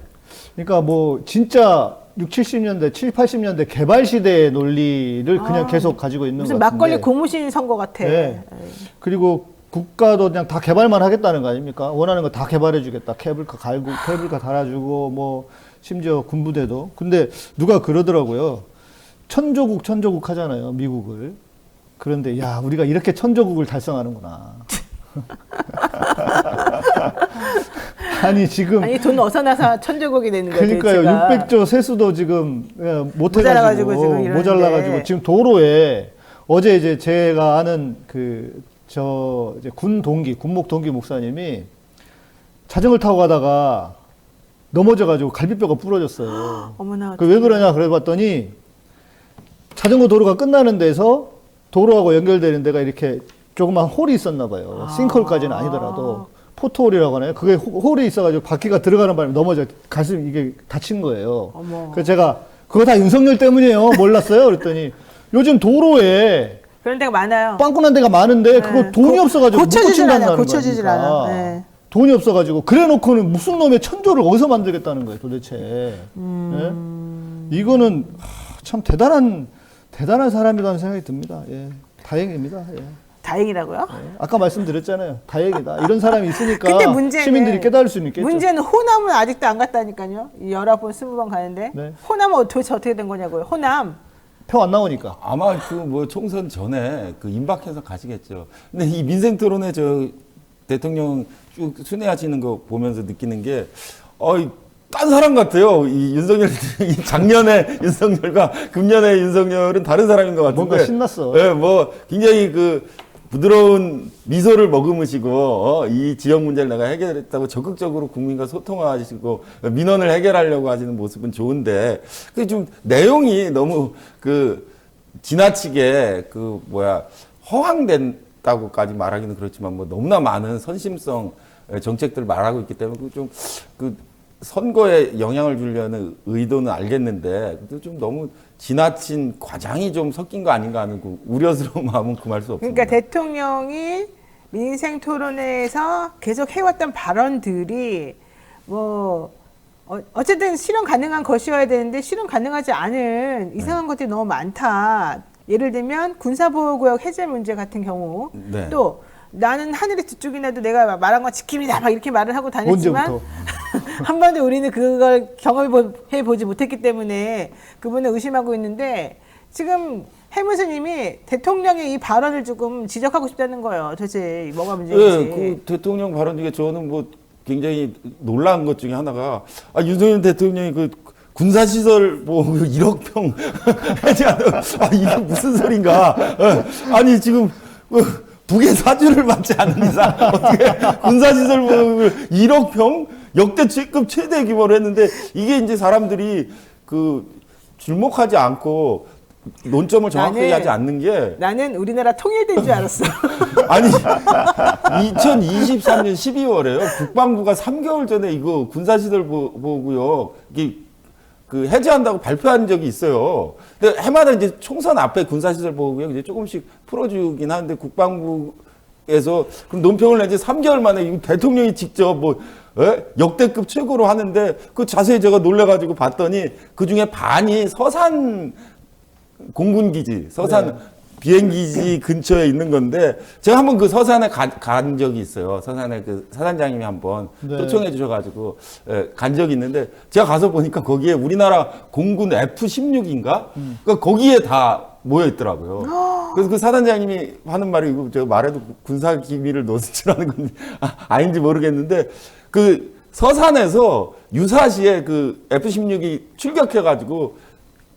그러니까 뭐 진짜 60, 70년대, 70, 80년대 개발 시대의 논리를 그냥 계속 가지고 있는 것 무슨 같은데. 막걸리 고무신 선거 같아. 네. 그리고 국가도 그냥 다 개발만 하겠다는 거 아닙니까? 원하는 거 다 개발해 주겠다. 케이블카 달아주고 뭐 심지어 군부대도. 근데 누가 그러더라고요. 천조국 하잖아요, 미국을. 그런데 야, 우리가 이렇게 천조국을 달성하는구나. 아니 돈 어디서 나서 천조국이 되는 거예요. 그러니까요. 600조 세수도 지금 못 해가지고 모자라가지고 지금 도로에 어제 이제 제가 아는 이제 군목 동기 목사님이 자전거를 타고 가다가 넘어져가지고 갈비뼈가 부러졌어요. 어머나. 왜 그러냐 그래봤더니 자전거 도로가 끝나는 데서 도로하고 연결되는 데가 이렇게 조그만 홀이 있었나 봐요. 싱크홀까지는 아니더라도 포토홀이라고 하나요? 그게 홀이 있어가지고 바퀴가 들어가는 바람에 넘어져 가슴 이게 다친 거예요. 그래서 제가 그거 다 윤석열 때문이에요. 몰랐어요. 그랬더니 요즘 도로에 그런 데가 많아요. 빵꾸난 데가 많은데 그거 돈이 없어가지고 고쳐지질 않아. 네. 돈이 없어가지고 그래놓고는 무슨 놈의 천조를 어디서 만들겠다는 거예요, 도대체. 예? 이거는 참 대단한 사람이라는 생각이 듭니다. 예. 다행입니다. 예. 다행이라고요? 아까 말씀드렸잖아요. 다행이다. 이런 사람이 있으니까 근데 문제는, 시민들이 깨달을 수는 있겠죠. 문제는 호남은 아직도 안 갔다니까요. 19번, 20번 가는데 네. 호남은 도대체 어떻게 된 거냐고요. 호남. 표 안 나오니까. 아마 그 뭐 총선 전에 그 임박해서 가시겠죠. 근데 이 민생 토론에 저 대통령 쭉 순회하시는 거 보면서 느끼는 게, 딴 사람 같아요. 이 윤석열, 이 작년에 윤석열과 금년에 윤석열은 다른 사람인 것 같은데. 뭔가 신났어. 예, 뭐 굉장히 그 부드러운 미소를 머금으시고 이 지역 문제를 내가 해결했다고 적극적으로 국민과 소통하시고 민원을 해결하려고 하시는 모습은 좋은데 그 좀 내용이 너무 그 지나치게 그 허황된다고까지 말하기는 그렇지만 뭐 너무나 많은 선심성 정책들을 말하고 있기 때문에 좀 그 선거에 영향을 주려는 의도는 알겠는데 좀 너무 지나친 과장이 좀 섞인 거 아닌가 하는 그 우려스러운 마음은 금할 수 없습니다. 그러니까 대통령이 민생 토론회에서 계속 해왔던 발언들이 뭐 어쨌든 실현 가능한 것이어야 되는데 실현 가능하지 않은 이상한 것들이 너무 많다. 예를 들면 군사보호구역 해제 문제 같은 경우 네. 또 나는 하늘의 두 쪽이 나도 내가 말한 건 지킵니다 막 이렇게 말을 하고 다녔지만 한 번도 우리는 그걸 경험해 보지 못했기 때문에 그분을 의심하고 있는데 지금 해무스님이 대통령의 이 발언을 조금 지적하고 싶다는 거예요. 도대체 뭐가 문제인지. 네, 그 대통령 발언 중에 저는 뭐 굉장히 놀라운 것 중에 하나가 윤석열 대통령이 그 군사시설 뭐 1억 평 이게 무슨 소린가. 아니 지금 북의 사주를 받지 않는 이상 어떻게 군사시설 뭐 1억 평 역대 최대 규모로 했는데 이게 이제 사람들이 그 주목하지 않고 논점을 정확하게 하지 않는 게 나는 우리나라 통일된 줄 알았어. 아니 2023년 12월에요. 국방부가 3개월 전에 이거 군사시설 보고요. 이게 그 해제한다고 발표한 적이 있어요. 근데 해마다 이제 총선 앞에 군사시설 보고요. 이제 조금씩 풀어주긴 하는데 국방부에서 그럼 논평을 내지 3개월 만에 대통령이 직접 역대급 최고로 하는데 그 자세히 제가 놀래가지고 봤더니 그 중에 반이 서산 공군기지, 서산 비행기지 근처에 있는 건데 제가 한번 그 서산에 간 적이 있어요. 서산에 그 사단장님이 한번 초청해 주셔가지고 간 적이 있는데 제가 가서 보니까 거기에 우리나라 공군 F-16인가? 그러니까 거기에 다 모여 있더라고요. 그래서 그 사단장님이 하는 말이 이거 제가 말해도 군사 기밀을 노출하는 건지 아닌지 모르겠는데 그 서산에서 유사시에 그 F-16이 출격해가지고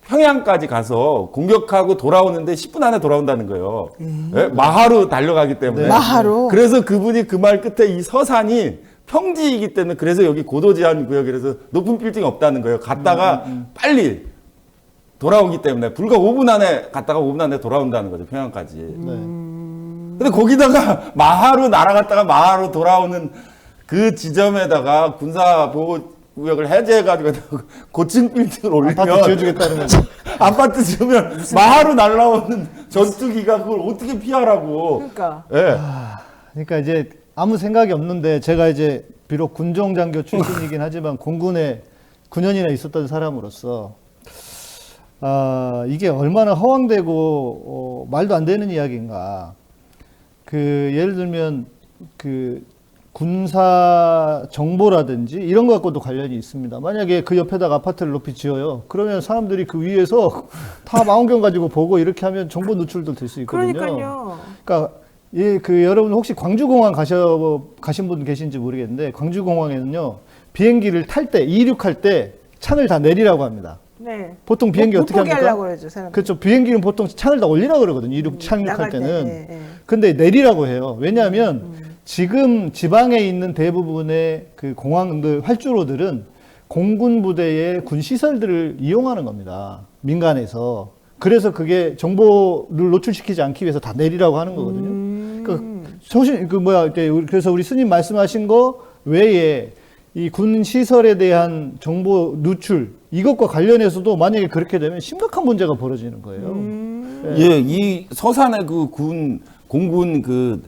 평양까지 가서 공격하고 돌아오는데 10분 안에 돌아온다는 거예요. 네? 마하로 달려가기 때문에. 네. 마하로. 그래서 그분이 그 말 끝에 이 서산이 평지이기 때문에 그래서 여기 고도 제한 구역이라서 높은 빌딩이 없다는 거예요. 갔다가 빨리 돌아오기 때문에 불과 5분 안에 갔다가 5분 안에 돌아온다는 거죠. 평양까지. 근데 거기다가 마하로 날아갔다가 마하로 돌아오는 그 지점에다가 군사보호 구역을 해제해가지고 고층 빌딩을 올리면 아파트 지어주겠다는 거죠. 아파트 지으면 마하로 날라오는 전투기가 그걸 어떻게 피하라고. 그러니까. 네. 그러니까 이제 아무 생각이 없는데 제가 이제 비록 군종장교 출신이긴 하지만 공군에 9년이나 있었던 사람으로서 이게 얼마나 허황되고 말도 안 되는 이야기인가. 그 예를 들면 그 군사 정보라든지 이런 것 갖고도 관련이 있습니다. 만약에 그 옆에다가 아파트를 높이 지어요. 그러면 사람들이 그 위에서 다 망원경 가지고 보고 이렇게 하면 정보 누출도 될 수 있거든요. 그러니까요. 그러니까 그 여러분 혹시 광주공항 가신 분 계신지 모르겠는데 광주공항에는요 비행기를 탈 때 이륙할 때 창을 다 내리라고 합니다. 네. 보통 비행기 어떻게 합니까? 하려고 그러죠, 사람들. 그렇죠. 비행기는 보통 창을 다 올리라고 그러거든요. 착륙할 때는. 네. 근데 내리라고 해요. 왜냐하면 지금 지방에 있는 대부분의 그 공항들, 활주로들은 공군 부대의 군 시설들을 이용하는 겁니다. 민간에서. 그래서 그게 정보를 노출시키지 않기 위해서 다 내리라고 하는 거거든요. 그래서 우리 스님 말씀하신 거 외에 이 군 시설에 대한 정보 누출, 이것과 관련해서도 만약에 그렇게 되면 심각한 문제가 벌어지는 거예요. 예, 이 서산의 그 공군 그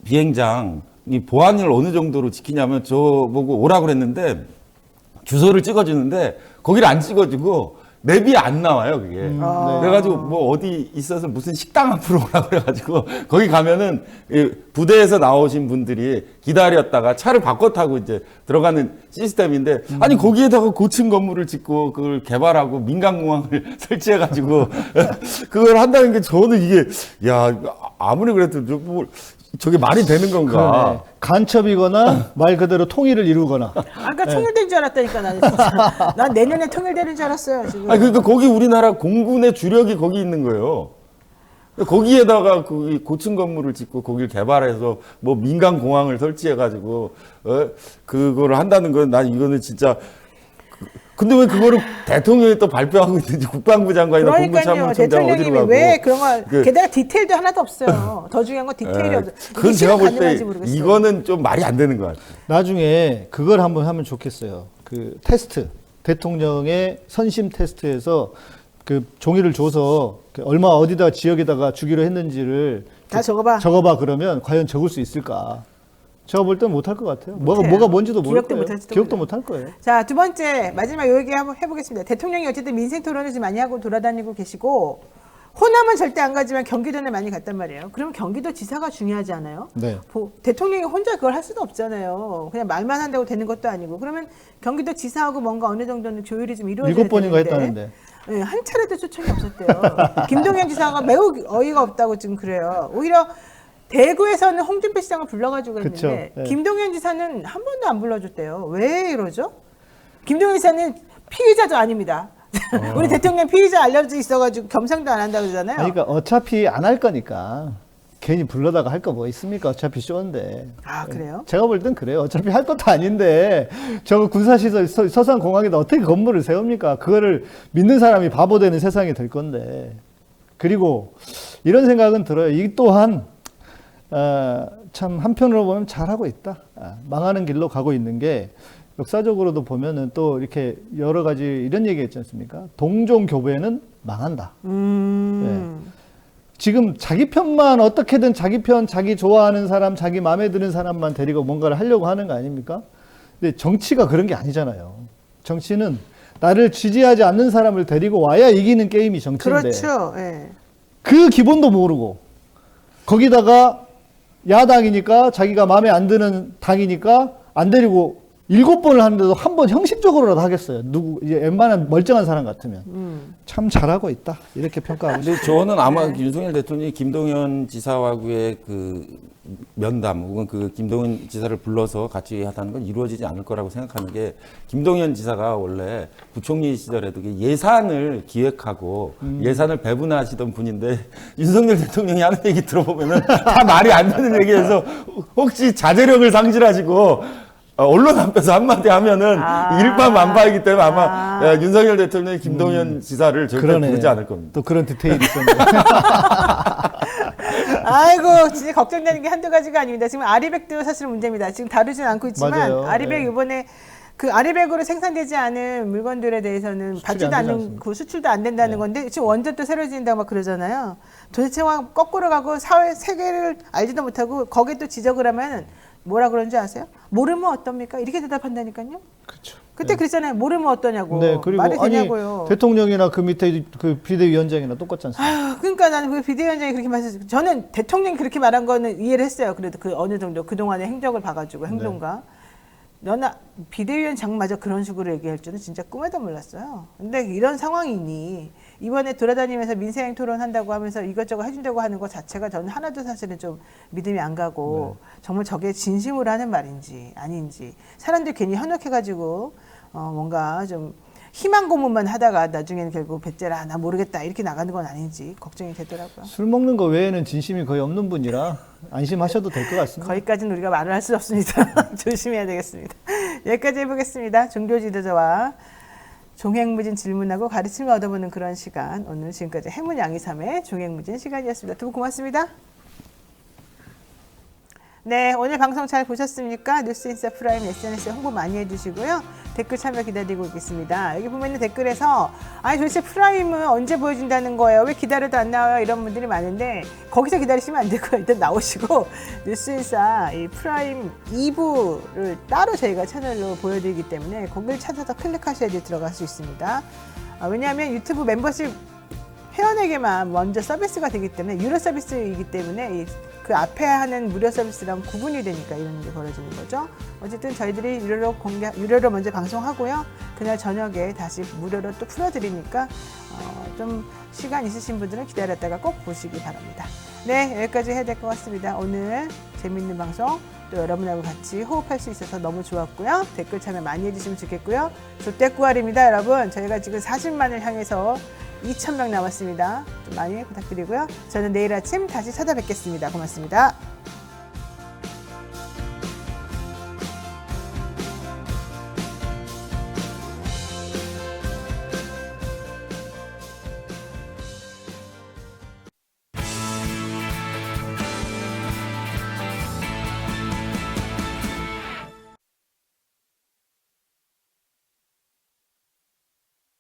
비행장 이 보안을 어느 정도로 지키냐면 저보고 오라고 그랬는데 주소를 찍어주는데 거기를 안 찍어주고 맵이 안 나와요, 그게. 네. 그래가지고 뭐 어디 있어서 무슨 식당 앞으로 오라 그래가지고 거기 가면은 이 부대에서 나오신 분들이 기다렸다가 차를 바꿔 타고 이제 들어가는 시스템인데 아니 거기에다가 고층 건물을 짓고 그걸 개발하고 민간공항을 설치해가지고 그걸 한다는 게 저는 이게 야 아무리 그래도 뭐 저게 말이 되는 건가? 그러네. 간첩이거나 말 그대로 통일을 이루거나. 아까 통일된 줄 알았다니까 나는 진짜. 난 내년에 통일되는 줄 알았어요 지금. 아니 그러니까 거기 우리나라 공군의 주력이 거기 있는 거예요. 거기에다가 그 고층 건물을 짓고 거기를 개발해서 뭐 민간 공항을 설치해가지고 그거를 한다는 건 난 이거는 진짜. 근데 왜 그거를 대통령이 또 발표하고 있는지 국방부 장관이나 공군참모총장 어디로 가고 왜 그런 거 게다가 디테일도 하나도 없어요. 더 중요한 건 디테일이 없어요. 그건 제가 볼 때 이거는 좀 말이 안 되는 것 같아요. 나중에 그걸 한번 하면 좋겠어요. 그 테스트 대통령의 선심 테스트에서 그 종이를 줘서 얼마 어디다 지역에다가 주기로 했는지를 다 적어봐. 적어봐 그러면 과연 적을 수 있을까? 제가 볼 때는 못할 것 같아요. 뭐가 뭔지도 모를 거예요. 기억도 못할 거예요. 자, 두 번째 마지막 요 얘기 한번 해보겠습니다. 대통령이 어쨌든 민생 토론을 좀 많이 하고 돌아다니고 계시고 호남은 절대 안 가지만 경기도는 많이 갔단 말이에요. 그러면 경기도 지사가 중요하지 않아요? 네. 대통령이 혼자 그걸 할 수는 없잖아요. 그냥 말만 한다고 되는 것도 아니고 그러면 경기도 지사하고 뭔가 어느 정도는 조율이 좀 이루어져야 되는데 7번인가 했다는데. 네, 한 차례도 초청이 없었대요. 김동연 지사가 매우 어이가 없다고 지금 그래요. 오히려 대구에서는 홍준표 시장을 불러가지고 그랬는데 네. 김동연 지사는 한 번도 안 불러줬대요. 왜 이러죠? 김동연 지사는 피의자도 아닙니다. 우리 대통령 피의자 알려져 있어가지고 겸상도 안 한다고 그러잖아요. 그러니까 어차피 안 할 거니까 괜히 불러다가 할 거 뭐 있습니까? 어차피 쇼인데. 아 그래요? 제가 볼 땐 그래요. 어차피 할 것도 아닌데 저거 군사시설 서산공항에다 어떻게 건물을 세웁니까? 그거를 믿는 사람이 바보 되는 세상이 될 건데. 그리고 이런 생각은 들어요. 이 또한 참 한편으로 보면 잘하고 있다. 망하는 길로 가고 있는 게 역사적으로도 보면은 또 이렇게 여러 가지 이런 얘기 했지 않습니까? 동종 교배는 망한다. 네. 지금 자기 편만 어떻게든 자기 편, 자기 좋아하는 사람, 자기 마음에 드는 사람만 데리고 뭔가를 하려고 하는 거 아닙니까? 근데 정치가 그런 게 아니잖아요. 정치는 나를 지지하지 않는 사람을 데리고 와야 이기는 게임이 정치인데. 그렇죠. 네. 그 기본도 모르고 거기다가 야당이니까 자기가 마음에 안 드는 당이니까 안 데리고 7번을 하는데도 한 번 형식적으로라도 하겠어요. 이제 웬만한 멀쩡한 사람 같으면. 참 잘하고 있다. 이렇게 평가하고. 근데 저는 아마 윤석열 대통령이 김동연 지사하고의 그 면담 혹은 그 김동연 지사를 불러서 같이 하다는 건 이루어지지 않을 거라고 생각하는 게 김동연 지사가 원래 부총리 시절에도 예산을 기획하고 예산을 배분하시던 분인데 윤석열 대통령이 하는 얘기 들어보면은 다 말이 안 되는 얘기해서 혹시 자제력을 상실하시고 언론 앞에서 한마디 하면은 일파만파이기 때문에 아마 윤석열 대통령이 김동연 지사를 절대 부르지 않을 겁니다. 또 그런 디테일이 있었네요. 아이고 진짜 걱정되는 게 한두 가지가 아닙니다. 지금 아리백도 사실 문제입니다. 지금 다루진 않고 있지만 맞아요. 아리백 이번에 그 아리백으로 생산되지 않은 물건들에 대해서는 받지도 않는 그 수출도 안 된다는 건데 지금 원전 또 새로 지는다고 막 그러잖아요. 도대체 막 거꾸로 가고 사회 세계를 알지도 못하고 거기에 또 지적을 하면 뭐라 그런지 아세요? 모르면 어떻습니까? 이렇게 대답한다니까요. 그렇죠. 그때 그랬잖아요. 모르면 어떠냐고. 네, 그리고 말이 되냐고요. 대통령이나 그 밑에 그 비대위원장이나 똑같지 않습니까? 그러니까 나는 그 비대위원장이 그렇게 말했어요. 저는 대통령이 그렇게 말한 거는 이해를 했어요. 그래도 그 어느 정도 그동안의 행적을 봐가지고 행동과. 너나 비대위원장마저 그런 식으로 얘기할 줄은 진짜 꿈에도 몰랐어요. 근데 이런 상황이니 이번에 돌아다니면서 민생 토론한다고 하면서 이것저것 해준다고 하는 것 자체가 저는 하나도 사실은 좀 믿음이 안 가고 정말 저게 진심으로 하는 말인지 아닌지 사람들이 괜히 현혹해가지고 뭔가 좀 희망 고문만 하다가 나중에는 결국 배째라 나 모르겠다 이렇게 나가는 건 아닌지 걱정이 되더라고요. 술 먹는 거 외에는 진심이 거의 없는 분이라 안심하셔도 될 것 같습니다. 거기까지는 우리가 말을 할 수 없습니다. 조심해야 되겠습니다. 여기까지 해보겠습니다. 종교 지도자와 종횡무진 질문하고 가르침을 얻어보는 그런 시간. 오늘 지금까지 해문양이삼의 종횡무진 시간이었습니다. 두 분 고맙습니다. 네, 오늘 방송 잘 보셨습니까? 뉴스인사 프라임 SNS에 홍보 많이 해주시고요. 댓글 참여 기다리고 있겠습니다. 여기 보면 댓글에서 아니 도대체 프라임은 언제 보여준다는 거예요? 왜 기다려도 안 나와요? 이런 분들이 많은데 거기서 기다리시면 안 되고요. 일단 나오시고 뉴스인사 이 프라임 2부를 따로 저희가 채널로 보여드리기 때문에 거기를 찾아서 클릭하셔야지 들어갈 수 있습니다. 왜냐하면 유튜브 멤버십 회원에게만 먼저 서비스가 되기 때문에 유료 서비스이기 때문에 그 앞에 하는 무료 서비스랑 구분이 되니까 이런 일이 벌어지는 거죠. 어쨌든 저희들이 유료로 먼저 방송하고요. 그날 저녁에 다시 무료로 또 풀어드리니까 좀 시간 있으신 분들은 기다렸다가 꼭 보시기 바랍니다. 네, 여기까지 해야 될 것 같습니다. 오늘 재밌는 방송 또 여러분하고 같이 호흡할 수 있어서 너무 좋았고요. 댓글 참여 많이 해주시면 좋겠고요. 조떼꾸알입니다, 여러분. 저희가 지금 40만을 향해서 2,000명 남았습니다. 좀 많이 부탁드리고요. 저는 내일 아침 다시 찾아뵙겠습니다. 고맙습니다.